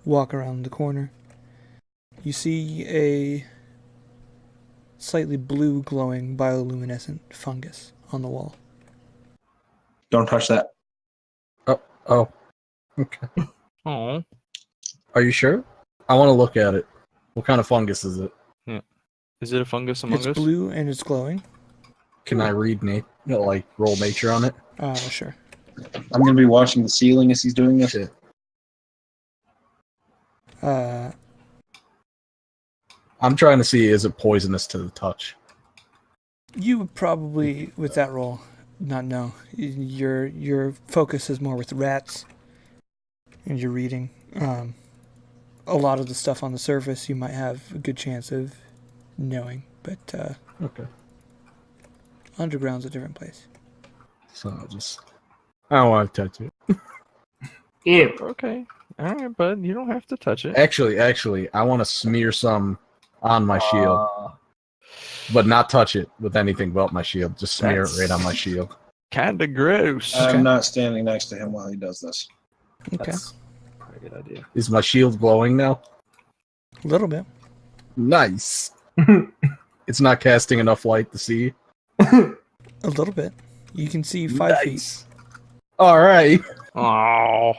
Speaker 1: walk around the corner. You see a slightly blue glowing bioluminescent fungus on the wall.
Speaker 6: Don't touch that.
Speaker 3: Oh. Okay.
Speaker 2: Oh.
Speaker 3: Are you sure? I want to look at it. What kind of fungus is it?
Speaker 2: Is it a fungus among
Speaker 1: It's
Speaker 2: us?
Speaker 1: blue and it's glowing.
Speaker 3: Can I read roll nature on it?
Speaker 1: Sure.
Speaker 6: I'm going to be watching the ceiling as he's doing this.
Speaker 3: Shit. I'm trying to see, is it poisonous to the touch?
Speaker 1: You would probably, with that roll, not know. Your focus is more with rats, and you're reading. A lot of the stuff on the surface you might have a good chance of knowing, but
Speaker 3: Okay.
Speaker 1: underground's a different place.
Speaker 3: So I don't want to touch it.
Speaker 4: Ew.
Speaker 2: Okay. All right, bud. You don't have to touch it.
Speaker 3: Actually, I want to smear some on my shield, but not touch it with anything but my shield. Just smear it right on my shield.
Speaker 2: Kinda gross.
Speaker 1: Okay.
Speaker 6: I'm not standing next to him while he does this.
Speaker 1: Okay,
Speaker 4: That's probably a good idea.
Speaker 3: Is my shield glowing now?
Speaker 1: a little bit.
Speaker 3: Nice. It's not casting enough light to see.
Speaker 1: A little bit. You can see 5 feet.
Speaker 3: All right.
Speaker 2: Oh.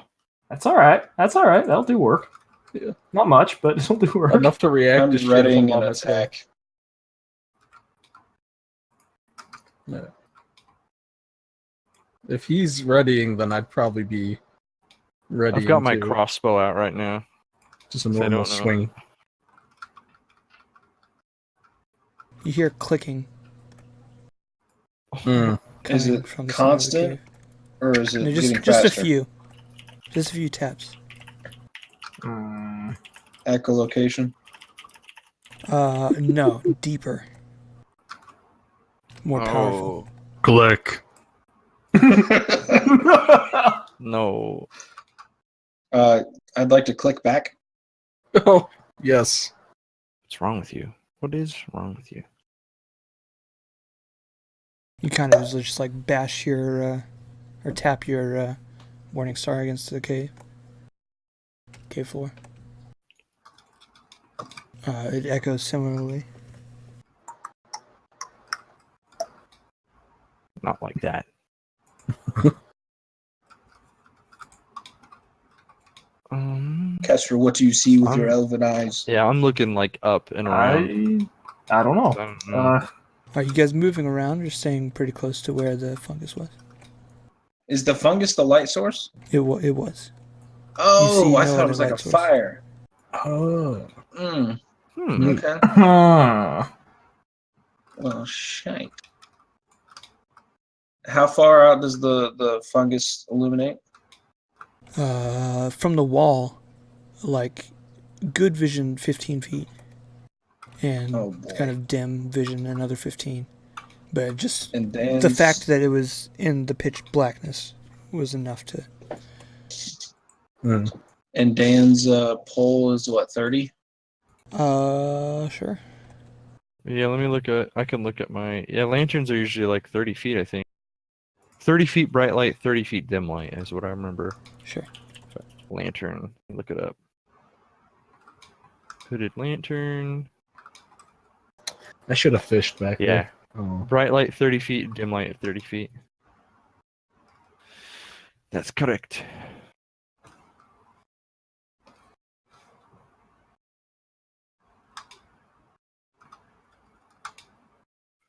Speaker 4: That's all right. That's all right. That'll do work.
Speaker 3: Yeah.
Speaker 4: Not much, but it'll do work.
Speaker 3: Enough to react
Speaker 6: I'm
Speaker 3: to shit
Speaker 6: readying
Speaker 3: if I'm
Speaker 6: an
Speaker 3: on my tail.
Speaker 6: attack.
Speaker 3: Yeah. If he's readying, then I'd probably be ready.
Speaker 2: I've got my crossbow out right now.
Speaker 3: Just a
Speaker 2: I don't
Speaker 3: normal
Speaker 2: know.
Speaker 3: swing.
Speaker 1: You hear clicking.
Speaker 3: Mm.
Speaker 6: Is
Speaker 1: coming
Speaker 6: it
Speaker 1: from the side of the
Speaker 6: constant?
Speaker 1: cave.
Speaker 6: Or is it
Speaker 1: No,
Speaker 6: getting
Speaker 1: just
Speaker 6: faster?
Speaker 1: a few. Just a few taps.
Speaker 6: Echolocation.
Speaker 1: No, deeper. More powerful.
Speaker 3: Click.
Speaker 2: No.
Speaker 6: I'd like to click back.
Speaker 3: Oh, yes.
Speaker 2: What's wrong with you? What is wrong with you?
Speaker 1: You kind of just like bash your, or tap your Morning Star against the cave floor. It echoes similarly.
Speaker 2: Not like that.
Speaker 6: Kester, what do you see with your
Speaker 2: I'm-
Speaker 6: elven eyes?
Speaker 2: Yeah, I'm looking like up and around.
Speaker 4: I don't know.
Speaker 2: I don't know.
Speaker 1: Are you guys moving around or staying pretty close to where the fungus was?
Speaker 6: Is the fungus the light source?
Speaker 1: It was.
Speaker 6: Oh,
Speaker 1: see
Speaker 6: I
Speaker 1: no
Speaker 6: thought it
Speaker 1: other
Speaker 6: was like a
Speaker 1: light source.
Speaker 6: fire.
Speaker 3: Oh.
Speaker 6: Mm,
Speaker 2: Hmm.
Speaker 6: okay.
Speaker 4: Huh.
Speaker 6: Well, shite. How far out does the fungus illuminate?
Speaker 1: From the wall, like good vision 15 feet. And
Speaker 6: Oh, boy.
Speaker 1: kind of dim vision another 15. But just
Speaker 6: And Dan's,
Speaker 1: the fact that it was in the pitch blackness was enough to...
Speaker 3: Mm.
Speaker 6: and Dan's pole is what, 30?
Speaker 1: Sure.
Speaker 2: Yeah, let me look at. I can look at my. Yeah, lanterns are usually like 30 feet, I think. 30 feet bright light, 30 feet dim light is what I remember.
Speaker 1: Sure.
Speaker 2: Lantern. Look it up. Hooded lantern.
Speaker 3: I should have fished back
Speaker 2: Yeah.
Speaker 3: there. Oh.
Speaker 2: Bright light 30 feet, dim light at 30 feet. That's correct.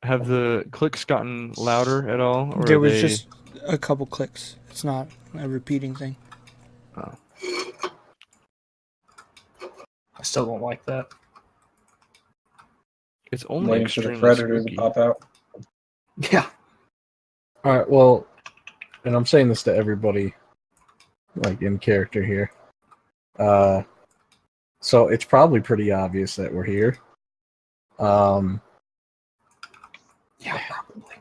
Speaker 2: Have the clicks gotten louder at all? Or
Speaker 1: There
Speaker 2: are
Speaker 1: was
Speaker 2: they...
Speaker 1: just a couple clicks. It's not a repeating thing.
Speaker 2: Oh.
Speaker 4: I still don't like that.
Speaker 2: It's only
Speaker 6: Waiting for the
Speaker 2: extremely
Speaker 6: predator
Speaker 2: spooky.
Speaker 6: to pop out.
Speaker 4: Yeah.
Speaker 3: All right, well, and I'm saying this to everybody, like in character here. So it's probably pretty obvious that we're here.
Speaker 4: Yeah, probably.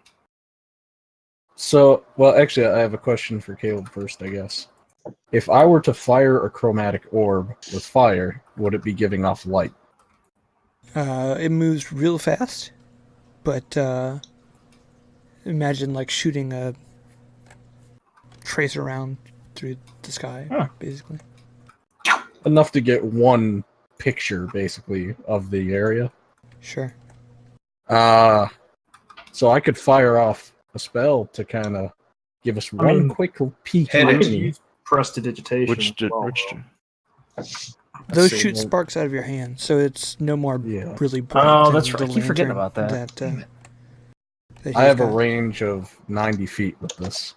Speaker 3: So, well, actually, I have a question for Caleb first, I guess. If I were to fire a chromatic orb with fire, would it be giving off light?
Speaker 1: It moves real fast, but imagine like shooting a tracer round through the sky,
Speaker 4: Huh.
Speaker 1: basically.
Speaker 3: Enough to get one picture, basically, of the area.
Speaker 1: Sure.
Speaker 3: So I could fire off a spell to kind of give us one
Speaker 4: mean,
Speaker 3: quick peek.
Speaker 6: Hey,
Speaker 4: I
Speaker 6: Hey,
Speaker 4: can use prestidigitation.
Speaker 2: Which
Speaker 4: as well.
Speaker 1: Those
Speaker 3: see,
Speaker 1: shoot
Speaker 3: well-
Speaker 1: sparks out of your hand, so it's no more
Speaker 3: Yeah.
Speaker 1: really bright.
Speaker 4: Oh,
Speaker 1: than
Speaker 4: that's
Speaker 1: the
Speaker 4: right. I keep forgetting
Speaker 1: lantern
Speaker 4: about that.
Speaker 1: that
Speaker 3: I have a
Speaker 1: he's got.
Speaker 3: range of 90 feet with this.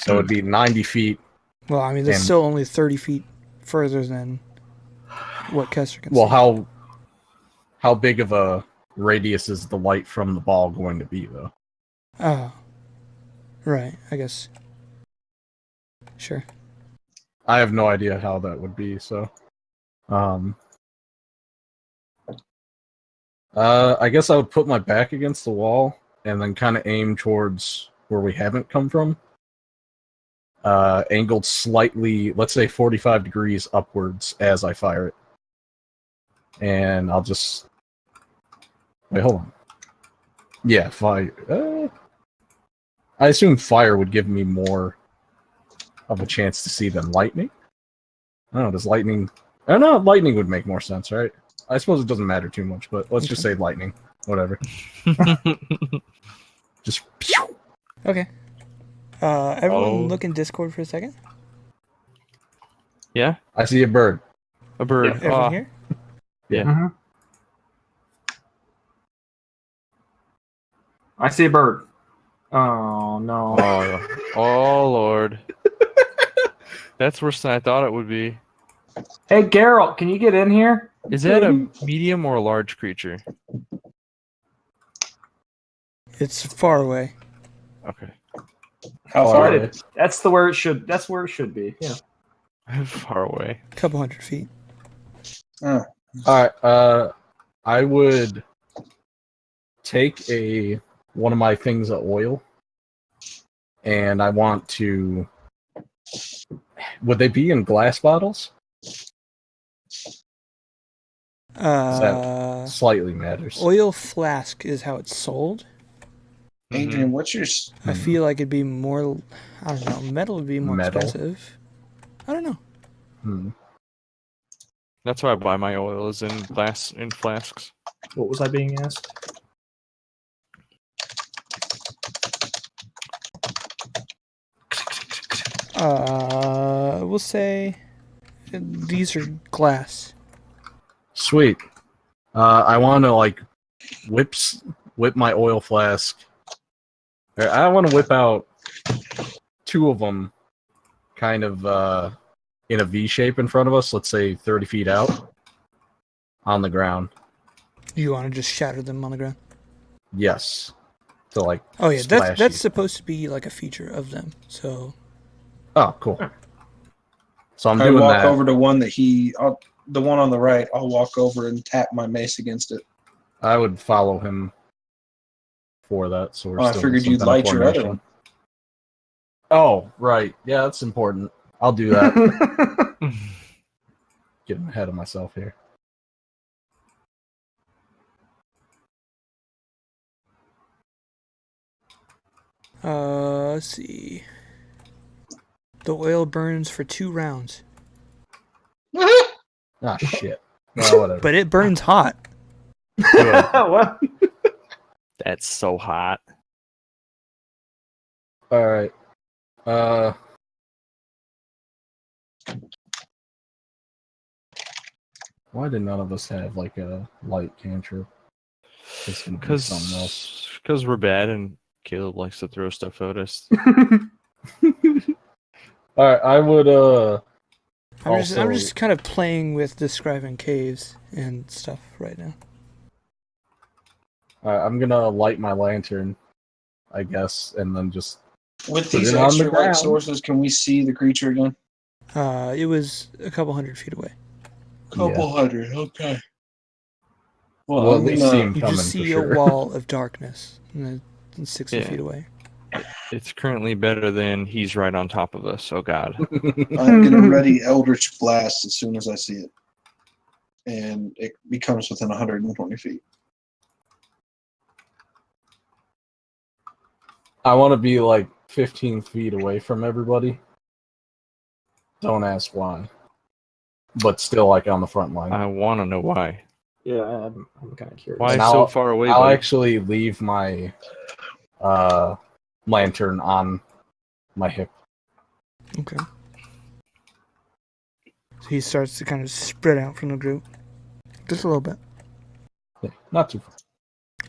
Speaker 3: So it'd be 90 feet.
Speaker 1: Well, I mean, that's
Speaker 3: And-
Speaker 1: still only 30 feet further than what Kester can
Speaker 3: Well,
Speaker 1: see.
Speaker 3: how big of a radius is the light from the ball going to be, though?
Speaker 1: Oh. Right, I guess. Sure.
Speaker 3: I have no idea how that would be, so... I guess I would put my back against the wall and then kind of aim towards where we haven't come from. Angled slightly, let's say 45 degrees upwards as I fire it. And I'll just... Wait, hold on. Yeah, fire... I assume fire would give me more of a chance to see than lightning. I don't know, does lightning... I don't know, lightning would make more sense, right? I suppose it doesn't matter too much, but let's just say lightning. Whatever. Just...
Speaker 1: Okay. Everyone
Speaker 2: Oh.
Speaker 1: look in Discord for a second.
Speaker 2: Yeah,
Speaker 3: I see a bird.
Speaker 2: a bird.
Speaker 1: Everyone here?
Speaker 2: Yeah.
Speaker 4: I see a bird. Oh no.
Speaker 2: Oh Lord. That's worse than I thought it would be.
Speaker 4: Hey Geralt, can you get in here?
Speaker 2: Is that a medium or a large creature?
Speaker 1: It's far away.
Speaker 2: Okay.
Speaker 6: How
Speaker 3: Oh,
Speaker 6: far?
Speaker 3: yeah.
Speaker 4: That's where it should be. Yeah.
Speaker 2: Far away.
Speaker 1: A couple hundred feet.
Speaker 3: Alright, I would take one of my things of oil, and I want to... Would they be in glass bottles? Slightly matters.
Speaker 1: Oil flask is how it's sold.
Speaker 6: Adrian, what's your...
Speaker 1: I feel like it'd be more... I don't know. Metal would be more
Speaker 3: Metal?
Speaker 1: expensive. I don't know.
Speaker 2: That's why I buy my oils in flasks.
Speaker 4: What was I being asked?
Speaker 1: We'll say these are glass.
Speaker 3: Sweet. I want to, like, whip my oil flask. I want to whip out two of them kind of in a V shape in front of us, let's say 30 feet out on the ground.
Speaker 1: You want to just shatter them on the ground?
Speaker 3: Yes. To, like,
Speaker 1: Oh yeah,
Speaker 3: splash
Speaker 1: that's
Speaker 3: you.
Speaker 1: supposed to be like a feature of them. So
Speaker 3: Oh, cool. So I'm
Speaker 6: I
Speaker 3: doing
Speaker 6: walk
Speaker 3: that.
Speaker 6: over to one that the one on the right. I'll walk over and tap my mace against it.
Speaker 3: I would follow him for that. So we're
Speaker 6: Oh, I
Speaker 3: still
Speaker 6: figured
Speaker 3: in
Speaker 6: you'd
Speaker 3: some kind of
Speaker 6: light your other
Speaker 3: formation.
Speaker 6: one.
Speaker 3: Oh, right. Yeah, that's important. I'll do that. Getting ahead of myself here.
Speaker 1: let's see. The oil burns for 2 rounds,
Speaker 3: Ah, shit. Well, whatever.
Speaker 1: but it burns hot.
Speaker 4: What?
Speaker 2: That's so hot.
Speaker 3: All right. Why did none of us have like a light cantrip? It's gonna be something else.
Speaker 2: Because we're bad and Caleb likes to throw stuff at us.
Speaker 3: All right, I would.
Speaker 1: I'm just kind of playing with describing caves and stuff right now.
Speaker 3: I'm gonna light my lantern, I guess, and then just
Speaker 6: With
Speaker 3: Put
Speaker 6: these
Speaker 3: it on the
Speaker 6: extra light
Speaker 3: ground.
Speaker 6: sources, can we see the creature again?
Speaker 1: It was a couple hundred feet away.
Speaker 6: Couple hundred, okay.
Speaker 3: Well, at least see him
Speaker 1: You
Speaker 3: coming
Speaker 1: just see
Speaker 3: for
Speaker 1: a
Speaker 3: sure.
Speaker 1: wall of darkness, and it's 60
Speaker 2: Yeah.
Speaker 1: feet away.
Speaker 2: It's currently better than he's right on top of us. Oh God.
Speaker 6: I'm gonna ready Eldritch Blast as soon as I see it, and it becomes within 120 feet.
Speaker 3: I want to be like 15 feet away from everybody. Don't ask why, but still like on the front line.
Speaker 2: I want to know why.
Speaker 4: Yeah, I'm kind of curious.
Speaker 2: Why
Speaker 3: And
Speaker 2: so
Speaker 3: I'll-
Speaker 2: far away?
Speaker 3: I'll
Speaker 2: buddy?
Speaker 3: actually leave my lantern on my hip.
Speaker 1: Okay. So he starts to kind of spread out from the group, just a little bit.
Speaker 3: Yeah, not too far.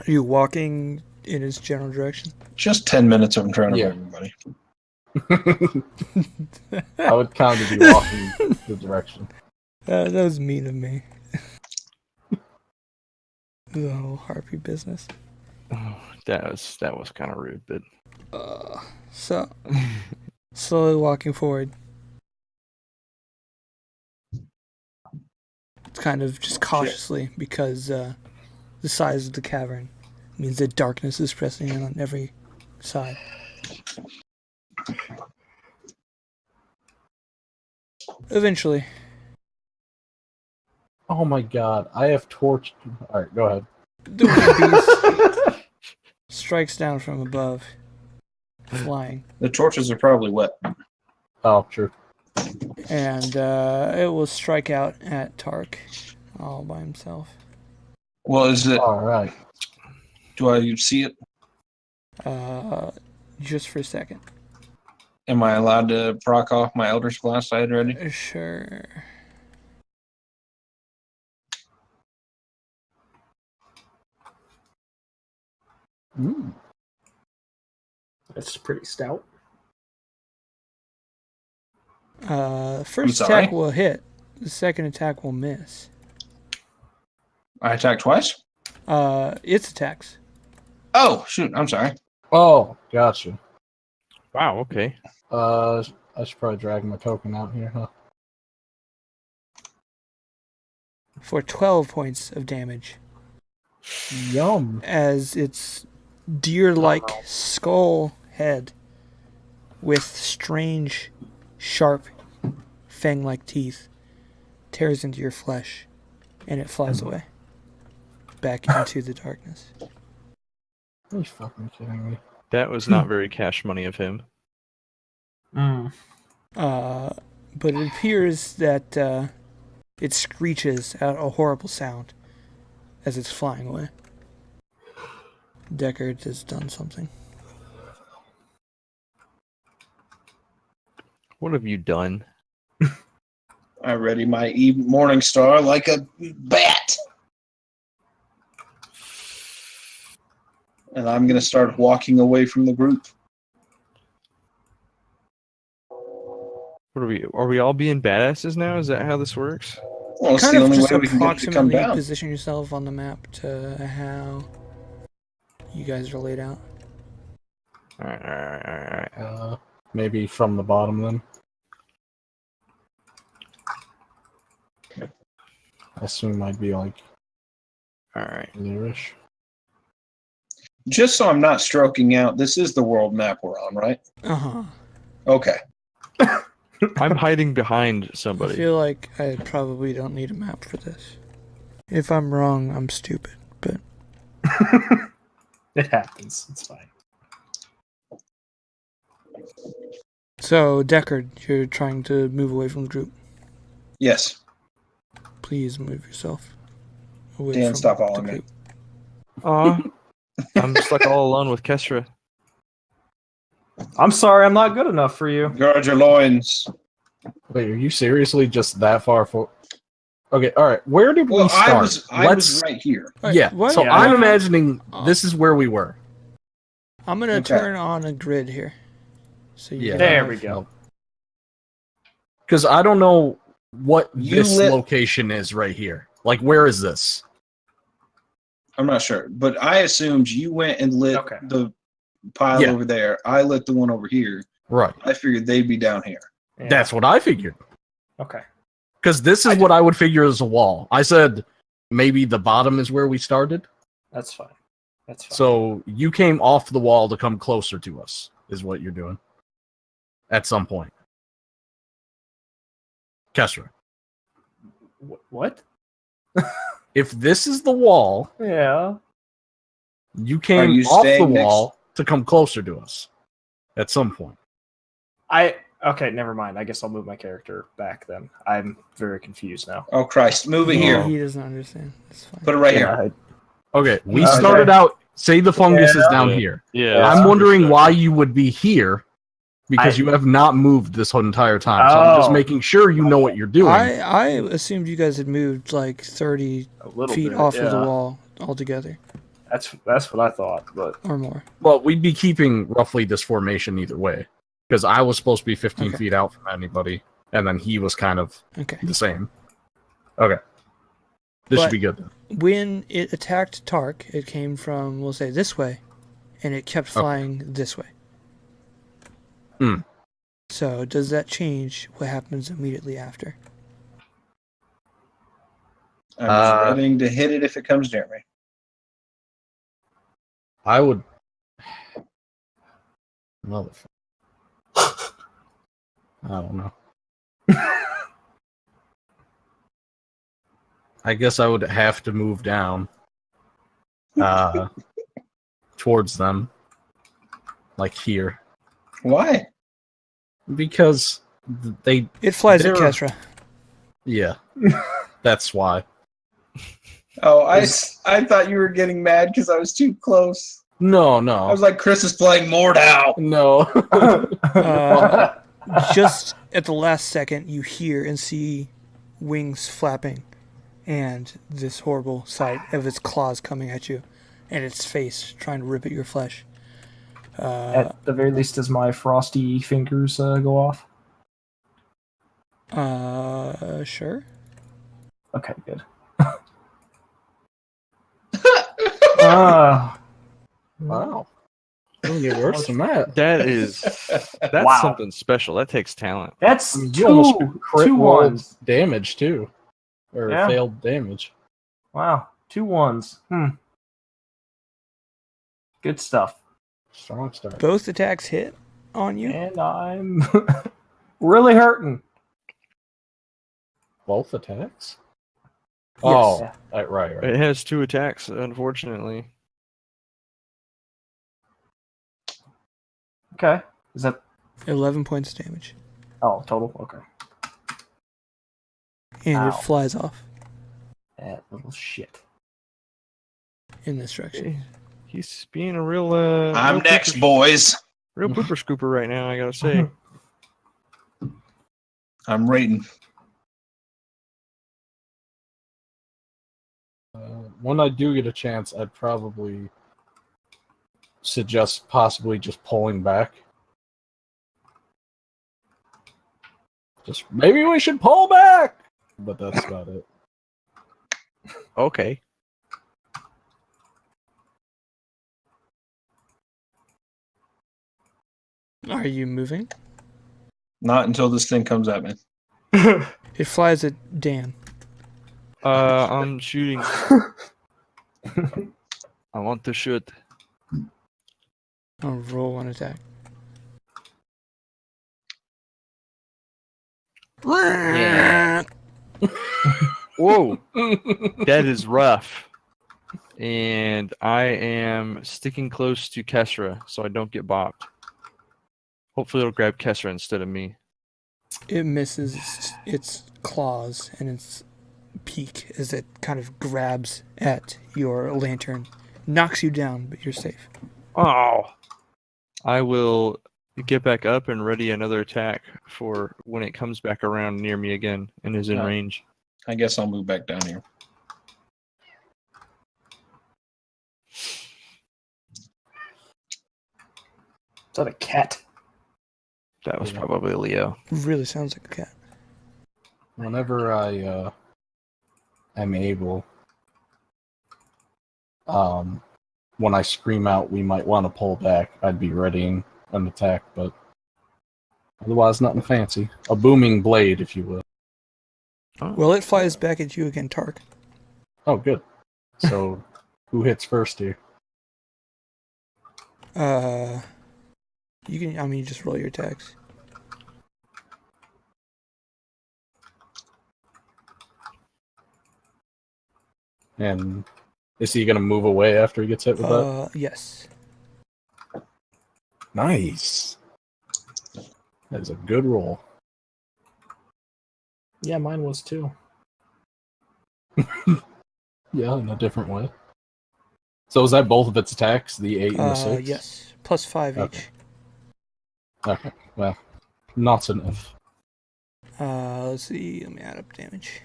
Speaker 1: Are you walking in his general direction?
Speaker 6: Just 10 minutes of in front of
Speaker 3: Yeah.
Speaker 6: everybody.
Speaker 3: I would kind of be walking the direction.
Speaker 1: That was mean of me. The whole harpy business.
Speaker 2: Oh, that was kind of rude, but
Speaker 1: So, slowly walking forward. It's kind of just cautiously because the size of the cavern means that darkness is pressing in on every side. Eventually,
Speaker 3: Oh my god, I have torched. Alright, go ahead.
Speaker 1: the winged beast strikes down from above, flying,
Speaker 6: The torches are probably wet.
Speaker 3: Oh, true.
Speaker 1: and it will strike out at Tark all by himself.
Speaker 6: Well, is it?
Speaker 3: Alright.
Speaker 6: Do I see it?
Speaker 1: Just for a second.
Speaker 6: Am I allowed to proc off my Elder's Glass I had ready?
Speaker 1: Sure.
Speaker 4: That's pretty stout.
Speaker 1: First
Speaker 6: sorry?
Speaker 1: attack will hit. The second attack will miss.
Speaker 6: I attacked twice?
Speaker 1: Its attacks.
Speaker 6: Oh, shoot. I'm sorry.
Speaker 3: Oh, gotcha.
Speaker 2: wow, okay.
Speaker 3: I should probably drag my token out here, huh?
Speaker 1: For 12 points of damage.
Speaker 3: Yum.
Speaker 1: As its deer-like skull head with strange, sharp, fang-like teeth tears into your flesh, and it flies away. Back into the darkness.
Speaker 3: Are you fucking kidding me?
Speaker 2: That was not very cash money of him.
Speaker 1: But it appears that it screeches out a horrible sound as it's flying away. Deckard has done something.
Speaker 2: What have you done?
Speaker 6: I ready my morning star like a bat. And I'm going to start walking away from the group.
Speaker 2: What are we all being badasses now? Is that how this works?
Speaker 6: Well, it's
Speaker 1: Kind
Speaker 6: the
Speaker 1: of
Speaker 6: only
Speaker 1: just
Speaker 6: way we can get it to come
Speaker 1: approximately
Speaker 6: down.
Speaker 1: position yourself on the map to how you guys are laid out.
Speaker 2: Alright.
Speaker 3: Maybe from the bottom then. I assume I'd be like
Speaker 2: Alright.
Speaker 3: nearish.
Speaker 6: Just so I'm not stroking out, this is the world map we're on, right?
Speaker 1: Uh-huh.
Speaker 6: Okay.
Speaker 2: I'm hiding behind
Speaker 1: I
Speaker 2: somebody.
Speaker 1: feel like I probably don't need a map for this. If I'm wrong, I'm stupid, but
Speaker 4: It happens. It's fine.
Speaker 1: so Deckard, you're trying to move away from the group.
Speaker 6: Yes.
Speaker 1: Please move yourself away
Speaker 6: Dan,
Speaker 1: from
Speaker 6: stop
Speaker 1: the
Speaker 6: following me.
Speaker 1: group.
Speaker 2: Aw. I'm stuck all alone with Kestra.
Speaker 4: I'm sorry, I'm not good enough for you.
Speaker 6: Gird your loins.
Speaker 3: Wait, are you seriously just that far for? Okay, all right. Where did
Speaker 6: Well,
Speaker 3: we start?
Speaker 6: I was right here.
Speaker 1: Alright,
Speaker 3: Yeah.
Speaker 1: why
Speaker 3: So
Speaker 1: don't-
Speaker 3: I'm
Speaker 1: why-
Speaker 3: imagining this is where we were.
Speaker 1: I'm gonna
Speaker 6: Okay.
Speaker 1: turn on a grid here. So you
Speaker 3: Yeah.
Speaker 1: can
Speaker 4: There
Speaker 1: have-
Speaker 4: we go.
Speaker 3: Because I don't know what
Speaker 6: You
Speaker 3: this
Speaker 6: lit-
Speaker 3: location is right here. Like, where is this?
Speaker 6: I'm not sure, but I assumed you went and lit
Speaker 4: Okay.
Speaker 6: the pile
Speaker 3: Yeah.
Speaker 6: over there. I lit the one over here.
Speaker 3: Right.
Speaker 6: I figured they'd be down here.
Speaker 4: Yeah.
Speaker 3: That's what I figured.
Speaker 4: Okay.
Speaker 3: Because this is what I would figure is a wall. I said maybe the bottom is where we started.
Speaker 4: That's fine. That's fine.
Speaker 3: So you came off the wall to come closer to us, is what you're doing. At some point. Kestra,
Speaker 4: What?
Speaker 3: if this is the wall,
Speaker 4: Yeah.
Speaker 3: you came
Speaker 6: you
Speaker 3: off the
Speaker 6: staying next-
Speaker 3: wall to come closer to us. At some point.
Speaker 4: Okay, never mind. I guess I'll move my character back then. I'm very confused now.
Speaker 6: Oh, Christ. Move it
Speaker 1: he,
Speaker 6: here.
Speaker 1: he doesn't understand. It's fine.
Speaker 6: Put it right here.
Speaker 4: Yeah,
Speaker 3: Okay, we
Speaker 6: Okay.
Speaker 3: started out, say the fungus is down
Speaker 2: Yeah.
Speaker 3: here.
Speaker 2: Yeah.
Speaker 3: I'm wondering why you would be here because you have not moved this whole entire time. So I'm just
Speaker 4: Oh.
Speaker 3: making sure you know what you're doing.
Speaker 1: I assumed you guys had moved like 30
Speaker 4: a little
Speaker 1: feet
Speaker 4: bit,
Speaker 1: off of the
Speaker 4: yeah.
Speaker 1: wall altogether,
Speaker 4: That's what I thought, but
Speaker 1: or more.
Speaker 3: Well, we'd be keeping roughly this formation either way. Because I was supposed to be 15
Speaker 1: Okay.
Speaker 3: feet out from anybody, and then he was kind of
Speaker 1: Okay.
Speaker 3: the same. Okay. This
Speaker 1: But-
Speaker 3: should be good then.
Speaker 1: When it attacked Tark, it came from, we'll say, this way, and it kept
Speaker 3: Okay.
Speaker 1: flying this way.
Speaker 3: Hmm.
Speaker 1: So does that change what happens immediately after?
Speaker 6: I'm ready to hit it if it comes near me.
Speaker 3: I would. Motherfucker. I don't know. I guess I would have to move down towards them. Like here.
Speaker 6: Why?
Speaker 3: Because they.
Speaker 1: It flies at
Speaker 3: They're-
Speaker 1: Kesra.
Speaker 3: Yeah. That's why.
Speaker 6: Oh, I thought you were getting mad because I was too close.
Speaker 3: No.
Speaker 6: I was like, Chris is playing Mordau.
Speaker 3: No.
Speaker 1: Just at the last second, you hear and see wings flapping and this horrible sight of its claws coming at you and its face trying to rip at your flesh.
Speaker 4: At the very least, does my frosty fingers go off?
Speaker 1: Sure.
Speaker 4: Okay, good. Ah,
Speaker 3: Wow. Doesn't get worse than that.
Speaker 2: That's
Speaker 4: Wow.
Speaker 2: something special. That takes talent.
Speaker 4: that's
Speaker 3: You almost
Speaker 4: two
Speaker 3: crit rolled
Speaker 4: ones.
Speaker 3: damage too. Or
Speaker 4: Yeah.
Speaker 3: failed damage.
Speaker 4: Wow, 2 ones. Good stuff.
Speaker 3: Strong start.
Speaker 1: Both attacks hit on you.
Speaker 4: And I'm really hurting.
Speaker 3: Both attacks?
Speaker 1: Yes.
Speaker 3: Oh, right.
Speaker 2: It has 2 attacks, unfortunately.
Speaker 4: Okay. Is that
Speaker 1: 11 points of damage.
Speaker 4: total? Okay.
Speaker 1: And
Speaker 4: Ow.
Speaker 1: it flies off
Speaker 4: That little shit.
Speaker 1: in this direction.
Speaker 2: He's being a real.
Speaker 6: I'm
Speaker 2: real
Speaker 6: next,
Speaker 2: pooper,
Speaker 6: boys.
Speaker 2: real pooper scooper right now. I gotta say.
Speaker 6: I'm rating.
Speaker 3: When I do get a chance, I'd probably suggest possibly just pulling back. Just maybe we should pull back, but that's about it.
Speaker 2: Okay.
Speaker 1: Are you moving?
Speaker 6: Not until this thing comes at me.
Speaker 1: It flies at Dan.
Speaker 2: I'm shooting. I want to shoot.
Speaker 1: I'll roll one attack.
Speaker 2: Yeah. Whoa, that is rough. And I am sticking close to Kesra so I don't get bopped. Hopefully it'll grab Kesra instead of me.
Speaker 1: It misses its claws and its peak as it kind of grabs at your lantern. Knocks you down, but you're safe.
Speaker 2: Oh. I will get back up and ready another attack for when it comes back around near me again and is in
Speaker 6: Yeah.
Speaker 2: range.
Speaker 6: I guess I'll move back down here.
Speaker 4: Is that a cat?
Speaker 2: That was
Speaker 3: Yeah.
Speaker 2: probably Leo.
Speaker 1: Really sounds like a cat.
Speaker 3: Whenever I am able, when I scream out, we might want to pull back. I'd be readying an attack, but otherwise, nothing fancy. A booming blade, if you will.
Speaker 2: Oh.
Speaker 1: Well, it flies back at you again, Tark.
Speaker 3: Oh, good. So, who hits first here?
Speaker 1: You can. I mean, you just roll your attacks.
Speaker 3: And is he going to move away after he gets hit with that?
Speaker 1: Yes.
Speaker 3: Nice. That is a good roll.
Speaker 4: Yeah, mine was too.
Speaker 3: Yeah, in a different way. So is that both of its attacks, the 8 and the 6?
Speaker 1: Yes. Plus 5
Speaker 3: Okay.
Speaker 1: each.
Speaker 3: Okay, well, not enough.
Speaker 1: Let's see. Let me add up damage.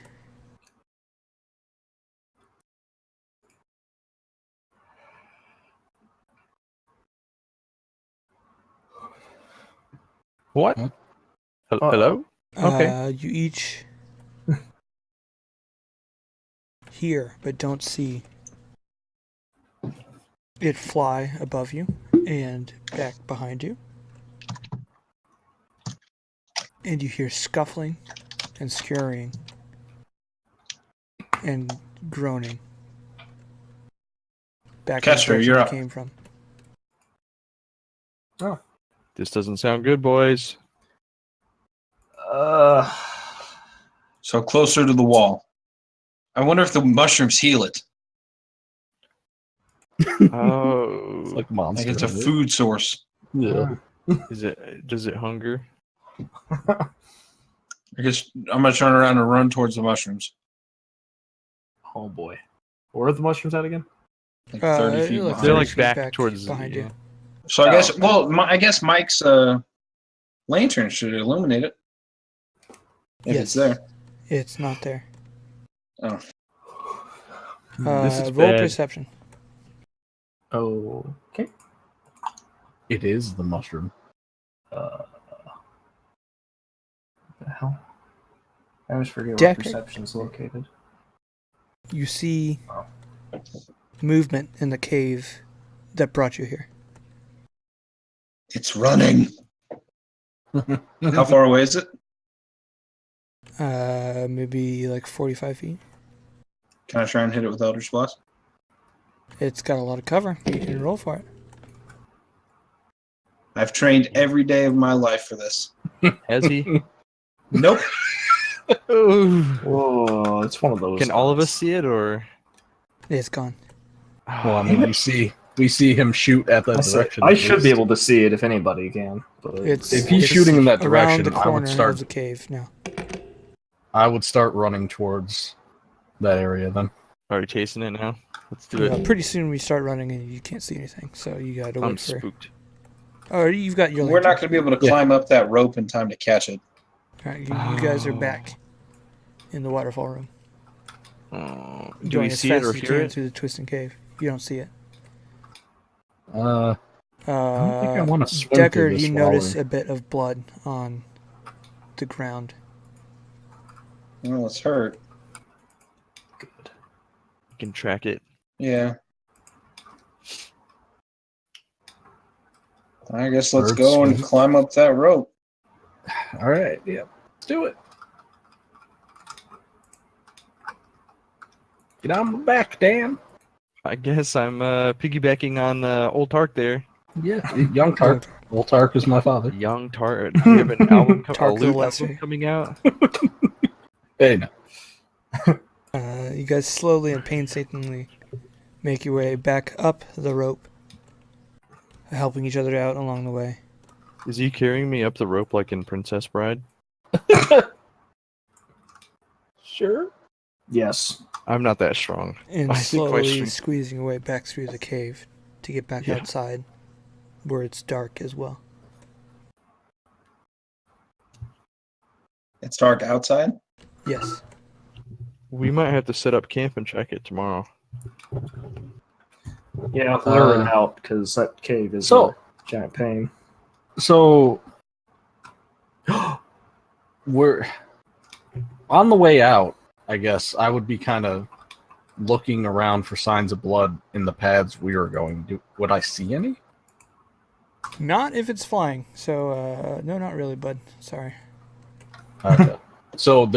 Speaker 2: What?
Speaker 3: Huh?
Speaker 2: Hello? Okay.
Speaker 1: You each hear but don't see it fly above you and back behind you. And you hear scuffling and scurrying and groaning back in the
Speaker 6: Casper,
Speaker 1: direction
Speaker 6: you're
Speaker 1: you
Speaker 6: up.
Speaker 1: came from.
Speaker 2: This doesn't sound good, boys.
Speaker 6: So closer to the wall. I wonder if the mushrooms heal it.
Speaker 2: Oh.
Speaker 3: It's like monster.
Speaker 6: Like it's a
Speaker 3: right?
Speaker 6: food source.
Speaker 3: Yeah.
Speaker 2: Does it hunger?
Speaker 6: I guess I'm gonna turn around and run towards the mushrooms.
Speaker 4: Oh boy. Where are the mushrooms at again?
Speaker 6: Like 30 feet
Speaker 1: like
Speaker 6: behind.
Speaker 2: They're
Speaker 1: 30
Speaker 2: like
Speaker 1: feet
Speaker 2: back
Speaker 1: back
Speaker 2: towards
Speaker 1: behind
Speaker 2: yeah.
Speaker 1: you.
Speaker 6: So I guess,
Speaker 4: okay.
Speaker 6: well, I guess Mike's lantern should illuminate it. If it's there.
Speaker 1: It's not there.
Speaker 6: Oh.
Speaker 2: This is
Speaker 1: roll
Speaker 2: bad.
Speaker 1: perception.
Speaker 4: Oh, okay.
Speaker 3: It is the mushroom.
Speaker 4: What the hell? I always forget
Speaker 1: Deckard.
Speaker 4: where perception's located.
Speaker 1: You see movement in the cave that brought you here.
Speaker 6: It's running. How far away is it?
Speaker 1: Maybe like 45 feet.
Speaker 6: Can I try and hit it with Eldritch Blast?
Speaker 1: It's got a lot of cover. You can roll for it.
Speaker 6: I've trained every day of my life for this.
Speaker 2: Has he?
Speaker 6: Nope.
Speaker 4: Whoa, it's one of those.
Speaker 2: Can all of us
Speaker 4: ones.
Speaker 2: see it, or?
Speaker 1: It's gone.
Speaker 3: Well, I mean, we see him shoot at that direction.
Speaker 4: I should be able to see it if anybody can. But
Speaker 1: It's
Speaker 3: If he's
Speaker 1: it's
Speaker 3: shooting in that
Speaker 1: around
Speaker 3: direction,
Speaker 1: the
Speaker 3: I
Speaker 1: corner
Speaker 3: would start.
Speaker 1: of the cave now.
Speaker 3: I would start running towards that area then.
Speaker 2: Are you chasing it now? Let's do it.
Speaker 1: Pretty soon we start running and you can't see anything, so you gotta
Speaker 2: I'm
Speaker 1: wait for.
Speaker 2: spooked.
Speaker 1: Oh, you've got your.
Speaker 6: We're not
Speaker 1: lantern.
Speaker 6: going to be able to
Speaker 3: Yeah.
Speaker 6: climb up that rope in time to catch it.
Speaker 1: All right, you guys are back in the waterfall room.
Speaker 2: Do
Speaker 1: Going
Speaker 2: we
Speaker 1: as
Speaker 2: see it
Speaker 1: fast
Speaker 2: or
Speaker 1: as you
Speaker 2: hear
Speaker 1: can
Speaker 2: it?
Speaker 1: through the twisting cave. You don't see it.
Speaker 3: I don't think I want to swim through
Speaker 1: Deckard,
Speaker 3: this
Speaker 1: you notice
Speaker 3: water.
Speaker 1: a bit of blood on the ground.
Speaker 6: Well, it's hurt.
Speaker 2: You can track it.
Speaker 6: Yeah. I guess let's
Speaker 3: Bird
Speaker 6: go and
Speaker 3: swim.
Speaker 6: climb up that rope.
Speaker 3: All right, yeah, let's do it. Get on my back, Dan.
Speaker 2: I guess I'm piggybacking on old Tark there.
Speaker 3: Yeah, young Tark. Old Tark is my father.
Speaker 2: Young Tark. We have an album,
Speaker 1: Tark
Speaker 2: a
Speaker 1: the
Speaker 2: loot
Speaker 1: Lesser.
Speaker 2: album coming out.
Speaker 3: Hey, no.
Speaker 1: You guys slowly and painstakingly make your way back up the rope, helping each other out along the way.
Speaker 2: Is he carrying me up the rope like in Princess Bride?
Speaker 3: Sure.
Speaker 4: yes.
Speaker 2: I'm not that strong.
Speaker 1: And
Speaker 2: I think my
Speaker 1: slowly
Speaker 2: strength-
Speaker 1: squeezing your way back through the cave to get back
Speaker 2: Yeah.
Speaker 1: outside, where it's dark as well.
Speaker 6: It's dark outside.
Speaker 1: Yes.
Speaker 2: We might have to set up camp and check it tomorrow.
Speaker 4: Yeah, lure it out because that cave is
Speaker 3: So-
Speaker 4: a giant pain.
Speaker 3: So we're on the way out. I guess I would be kind of looking around for signs of blood in the paths we were going. Would I see any?
Speaker 1: Not if it's flying. So, no, not really, bud. Sorry.
Speaker 3: Okay. So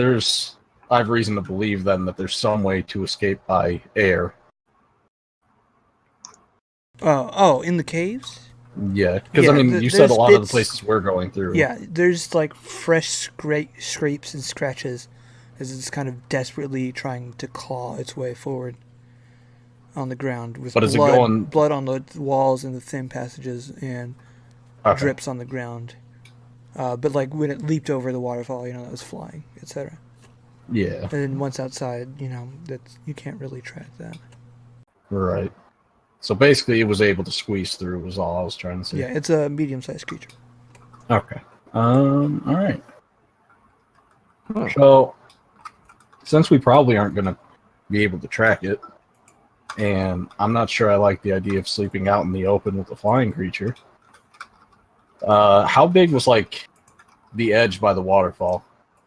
Speaker 3: I have reason to believe then that there's some way to escape by air.
Speaker 1: Oh, in the caves?
Speaker 3: Yeah, because
Speaker 1: Yeah,
Speaker 3: I mean, you said
Speaker 1: there's
Speaker 3: a lot of the
Speaker 1: bits-
Speaker 3: places we're going through.
Speaker 1: Yeah, there's like fresh scrapes and scratches as it's kind of desperately trying to claw its way forward on the ground with
Speaker 3: But is it
Speaker 1: blood,
Speaker 3: going-
Speaker 1: blood on the walls and the thin passages and
Speaker 3: Okay.
Speaker 1: drips on the ground. But like when it leaped over the waterfall, that was flying, etc.
Speaker 3: Yeah,
Speaker 1: And then once outside, you can't really track that.
Speaker 3: right. So basically, it was able to squeeze through. Was all I was trying to say.
Speaker 1: Yeah, it's a medium-sized creature.
Speaker 3: Okay. All right.
Speaker 2: Huh.
Speaker 3: So, since we probably aren't going to be able to track it, and I'm not sure I like the idea of sleeping out in the open with a flying creature. How big was the edge by the waterfall.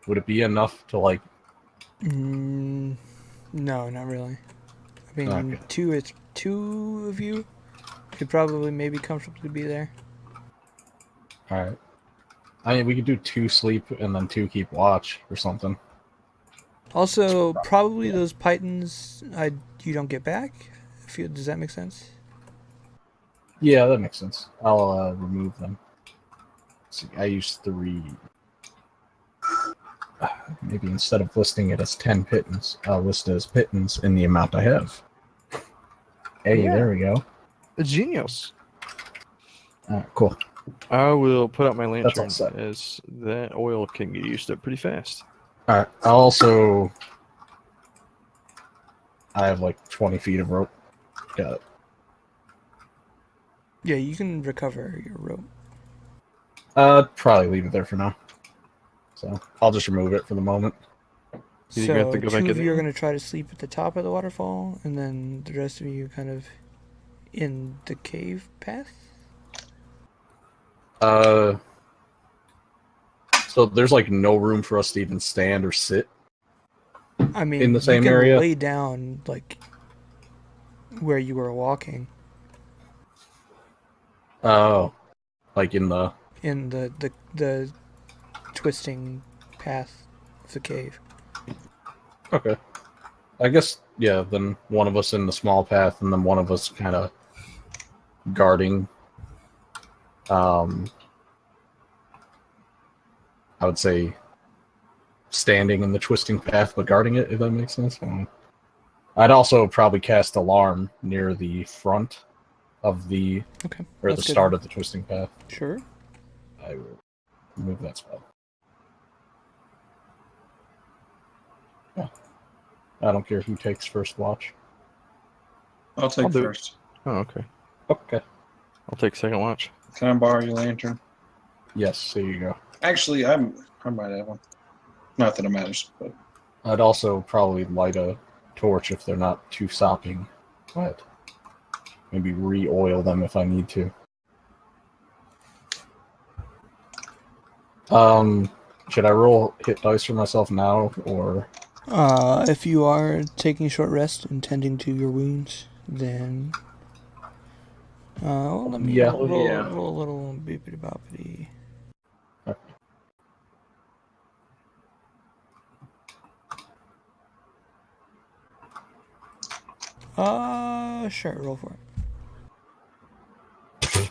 Speaker 3: Would it be enough to like?
Speaker 1: No, not really. I mean,
Speaker 3: Okay.
Speaker 1: two of you could probably maybe comfortably be there.
Speaker 3: All right. I mean, we could do 2 sleep and then 2 keep watch or something.
Speaker 1: Also, probably those pythons you don't get back. Does that make sense?
Speaker 3: Yeah, that makes sense. I'll remove them. Let's see, I use 3. Maybe instead of listing it as 10 pittance, I'll list it as pittance in the amount I have. Hey,
Speaker 2: Yeah.
Speaker 3: there we go.
Speaker 2: A genius.
Speaker 3: Cool.
Speaker 2: I will put out my
Speaker 3: That's all
Speaker 2: lantern
Speaker 3: set.
Speaker 2: as that oil can get used up pretty fast.
Speaker 3: All right. I'll also. I have like 20 feet of rope. Got it.
Speaker 1: Yeah, you can recover your rope.
Speaker 3: Probably leave it there for now. So I'll just remove it for the moment.
Speaker 2: You think we have
Speaker 1: So
Speaker 2: to go
Speaker 1: two
Speaker 2: back
Speaker 1: of
Speaker 2: in
Speaker 1: you are
Speaker 2: there?
Speaker 1: going to try to sleep at the top of the waterfall, and then the rest of you kind of in the cave path.
Speaker 3: So there's like no room for us to even stand or sit.
Speaker 1: I mean,
Speaker 3: In the same
Speaker 1: you can
Speaker 3: area?
Speaker 1: lay down like where you were walking
Speaker 3: Oh, like in the.
Speaker 1: in the twisting path of the cave.
Speaker 3: Okay. I guess, yeah, then one of us in the small path and then one of us kind of guarding. I would say standing in the twisting path but guarding it, if that makes sense. I'd also probably cast alarm near the front of the,
Speaker 1: Okay.
Speaker 3: or the
Speaker 1: that's good.
Speaker 3: start of the twisting path.
Speaker 1: Sure.
Speaker 3: I will remove that spell. Yeah. I don't care who takes first watch.
Speaker 6: I'll take
Speaker 2: I'll do it.
Speaker 6: first.
Speaker 2: Oh, okay.
Speaker 3: Okay.
Speaker 2: I'll take second watch.
Speaker 6: Can I borrow your lantern?
Speaker 3: Yes, there you go.
Speaker 6: Actually, I might have one. Not that it matters, but
Speaker 3: I'd also probably light a torch if they're not too sopping. But maybe re-oil them if I need to. Should I roll hit dice for myself now, or?
Speaker 1: If you are taking a short rest and tending to your wounds, then let me
Speaker 3: Yeah.
Speaker 1: roll a little beepity boppity. Sure, roll for it.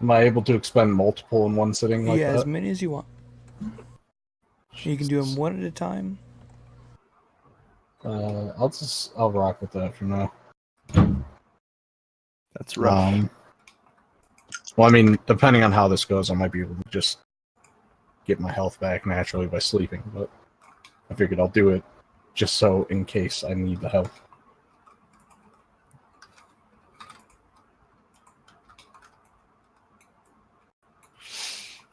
Speaker 3: Am I able to expend multiple in one sitting like
Speaker 1: Yeah, as
Speaker 3: that?
Speaker 1: many as you want. You can do them one at a time.
Speaker 3: I'll rock with that for now.
Speaker 2: That's rough.
Speaker 3: Well, I mean, depending on how this goes, I might be able to just get my health back naturally by sleeping, but I figured I'll do it just so in case I need the help.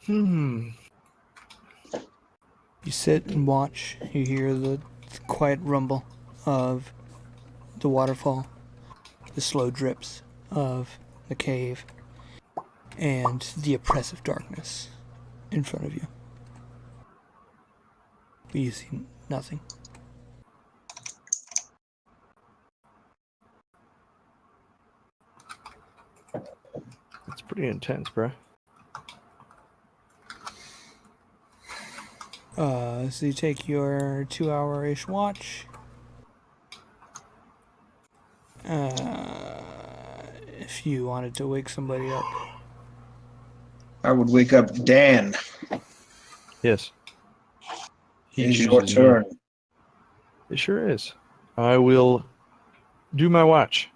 Speaker 1: You sit and watch. You hear the quiet rumble of the waterfall, the slow drips of the cave, and the oppressive darkness in front of you. But you see nothing.
Speaker 2: It's pretty intense, bro.
Speaker 1: So you take your 2-hour-ish watch. If you wanted to wake somebody up.
Speaker 6: I would wake up Dan.
Speaker 2: Yes.
Speaker 6: It's your
Speaker 2: chooses me.
Speaker 6: turn.
Speaker 2: It sure is. I will do my watch.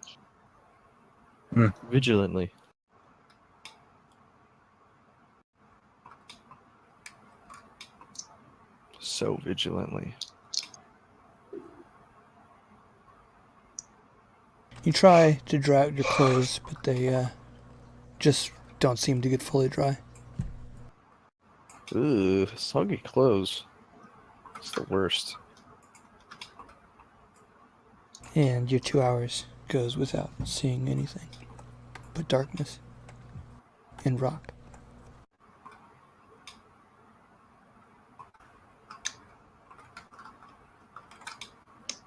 Speaker 2: Vigilantly. So vigilantly.
Speaker 1: You try to dry out your clothes, but they just don't seem to get fully dry.
Speaker 2: Ugh, soggy clothes. It's the worst.
Speaker 1: And your 2 hours goes without seeing anything but darkness and rock.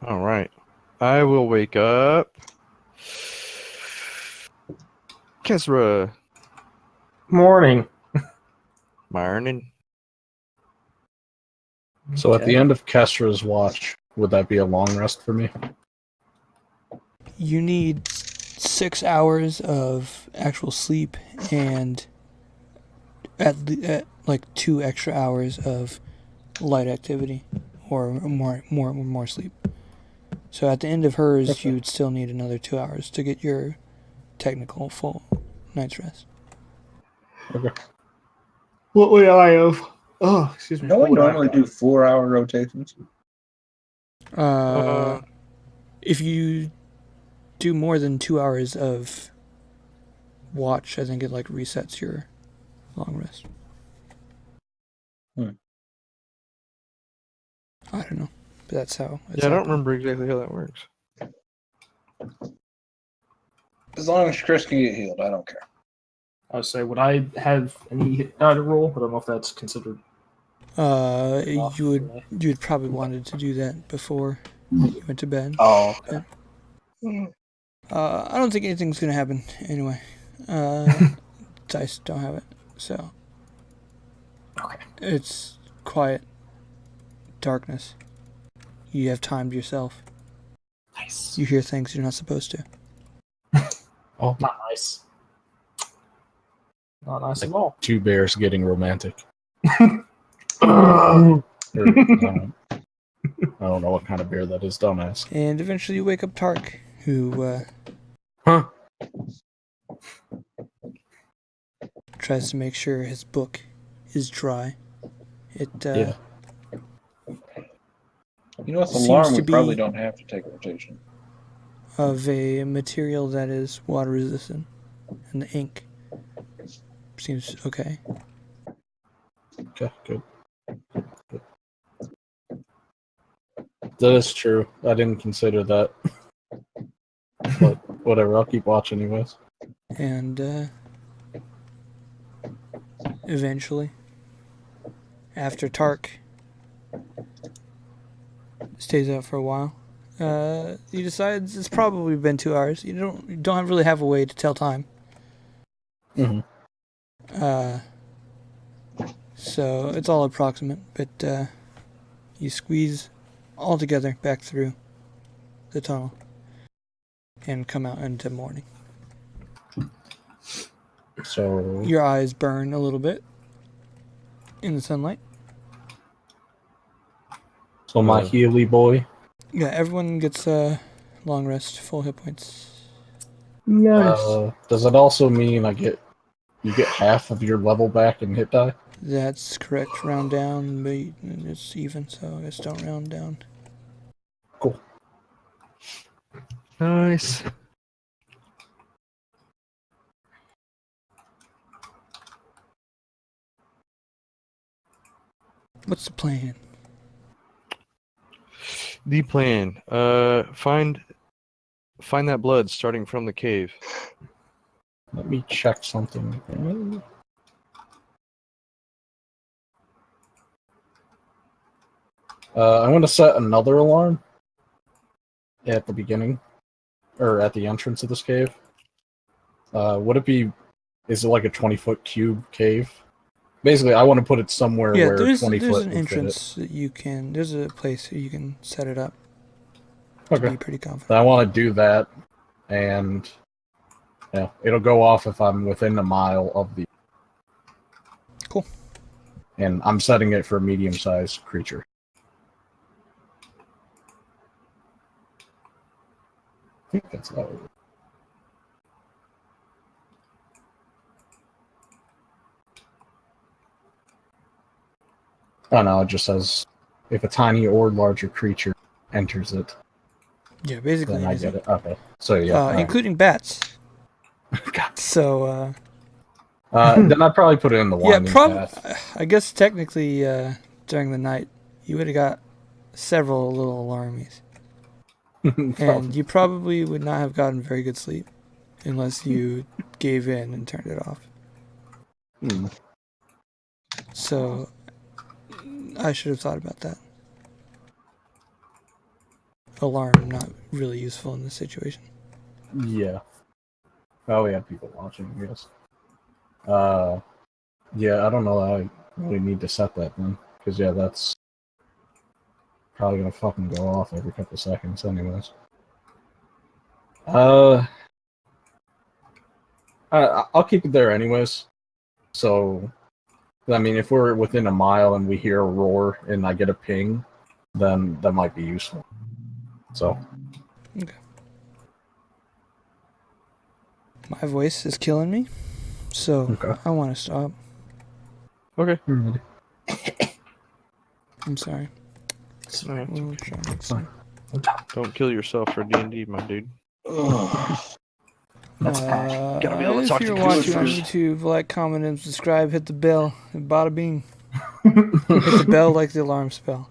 Speaker 2: All right. I will wake up. Kesra.
Speaker 4: Morning.
Speaker 2: Morning.
Speaker 3: So at the end of Kestra's watch, would that be a long rest for me?
Speaker 1: You need 6 hours of actual sleep and at like 2 extra hours of light activity or more sleep. So at the end of hers,
Speaker 3: Okay.
Speaker 1: you would still need another 2 hours to get your technical full night's rest.
Speaker 3: Okay.
Speaker 4: What would I have? Oh, excuse me.
Speaker 6: Don't we
Speaker 4: What would I
Speaker 6: normally
Speaker 4: have?
Speaker 6: do 4-hour rotations?
Speaker 1: If you do more than 2 hours of watch, I think it like resets your long rest. I don't know, but that's how. It's
Speaker 2: Yeah, I don't
Speaker 1: happening.
Speaker 2: remember exactly how that works.
Speaker 6: As long as Chris can get healed, I don't care.
Speaker 4: I would say, would I have any roll? I don't know if that's considered.
Speaker 1: You would probably wanted to do that before you went to bed.
Speaker 4: Oh, okay.
Speaker 1: I don't think anything's gonna happen anyway. Dice don't have it, so
Speaker 4: Okay.
Speaker 1: it's quiet darkness. You have time to yourself.
Speaker 4: Nice.
Speaker 1: You hear things you're not supposed to.
Speaker 3: Oh,
Speaker 4: Not nice. Not nice at all.
Speaker 3: two bears getting romantic.
Speaker 4: Ugh.
Speaker 3: Or, I don't know what kind of bear that is. Don't ask.
Speaker 1: And eventually you wake up Tark, who
Speaker 3: Huh?
Speaker 1: tries to make sure his book is dry. It
Speaker 3: Yeah.
Speaker 6: You know, with
Speaker 1: Seems
Speaker 6: alarm,
Speaker 1: to
Speaker 6: we probably
Speaker 1: be-
Speaker 6: don't have to take rotation.
Speaker 1: of a material that is water resistant, and the ink seems okay.
Speaker 3: Okay, good. That is true. I didn't consider that. But whatever, I'll keep watching anyways.
Speaker 1: And eventually, after Tark stays out for a while, he decides it's probably been 2 hours. You don't really have a way to tell time.
Speaker 3: Mhm.
Speaker 1: So it's all approximate, but you squeeze all together back through the tunnel and come out into morning.
Speaker 3: So
Speaker 1: Your eyes burn a little bit in the sunlight.
Speaker 3: my Healy boy.
Speaker 1: Yeah, everyone gets a long rest, full hit points.
Speaker 4: Nice.
Speaker 3: Does it also mean you get half of your level back in hit die?
Speaker 1: That's correct. Round down, but it's even, so I guess don't round down.
Speaker 3: Cool.
Speaker 2: Nice.
Speaker 1: What's the plan?
Speaker 2: The plan. Find that blood starting from the cave.
Speaker 3: Let me check something. I'm going to set another alarm at the beginning, or at the entrance of this cave. Would it be? Is it like a 20-foot cube cave? Basically, I want to put it somewhere
Speaker 1: Yeah,
Speaker 3: where
Speaker 1: there's
Speaker 3: 20
Speaker 1: an
Speaker 3: foot would
Speaker 1: entrance that you can. There's a place that you can set it up
Speaker 3: fit
Speaker 1: to
Speaker 3: it. Okay.
Speaker 1: be pretty confident.
Speaker 3: Then I want to do that, and it'll go off if I'm within a mile of the.
Speaker 1: Cool.
Speaker 3: And I'm setting it for a medium-sized creature. I think that's how it works. Oh no, it just says if a tiny or larger creature enters it,
Speaker 1: Yeah, basically,
Speaker 3: then I
Speaker 1: anything.
Speaker 3: get it. Okay. So yeah. alright.
Speaker 1: Including bats.
Speaker 3: God.
Speaker 1: So,
Speaker 3: Then I'd probably put it in the
Speaker 1: yeah,
Speaker 3: winding path.
Speaker 1: I guess technically during the night you would have got several little alarmies, and you probably would not have gotten very good sleep unless you gave in and turned it off.
Speaker 3: Hmm.
Speaker 1: So I should have thought about that. alarm not really useful in this situation.
Speaker 3: Yeah. Oh, we have people watching, I guess. Yeah, I don't know that I really need to set that then. Because, yeah, that's probably going to fucking go off every couple seconds anyways. I'll keep it there anyways. So, I mean, if we're within a mile and we hear a roar and I get a ping, then that might be useful. So.
Speaker 1: Okay. My voice is killing me, so I want to stop.
Speaker 2: Okay.
Speaker 1: I'm sorry. We'll try next time.
Speaker 2: Don't kill yourself for D&D, my dude.
Speaker 4: That's passion.
Speaker 2: Gotta be able to talk
Speaker 1: If
Speaker 2: to
Speaker 1: you're
Speaker 2: good
Speaker 1: watching on
Speaker 2: first.
Speaker 1: YouTube, like, comment, and subscribe. Hit the bell. And bada bing. Hit the bell like the alarm spell.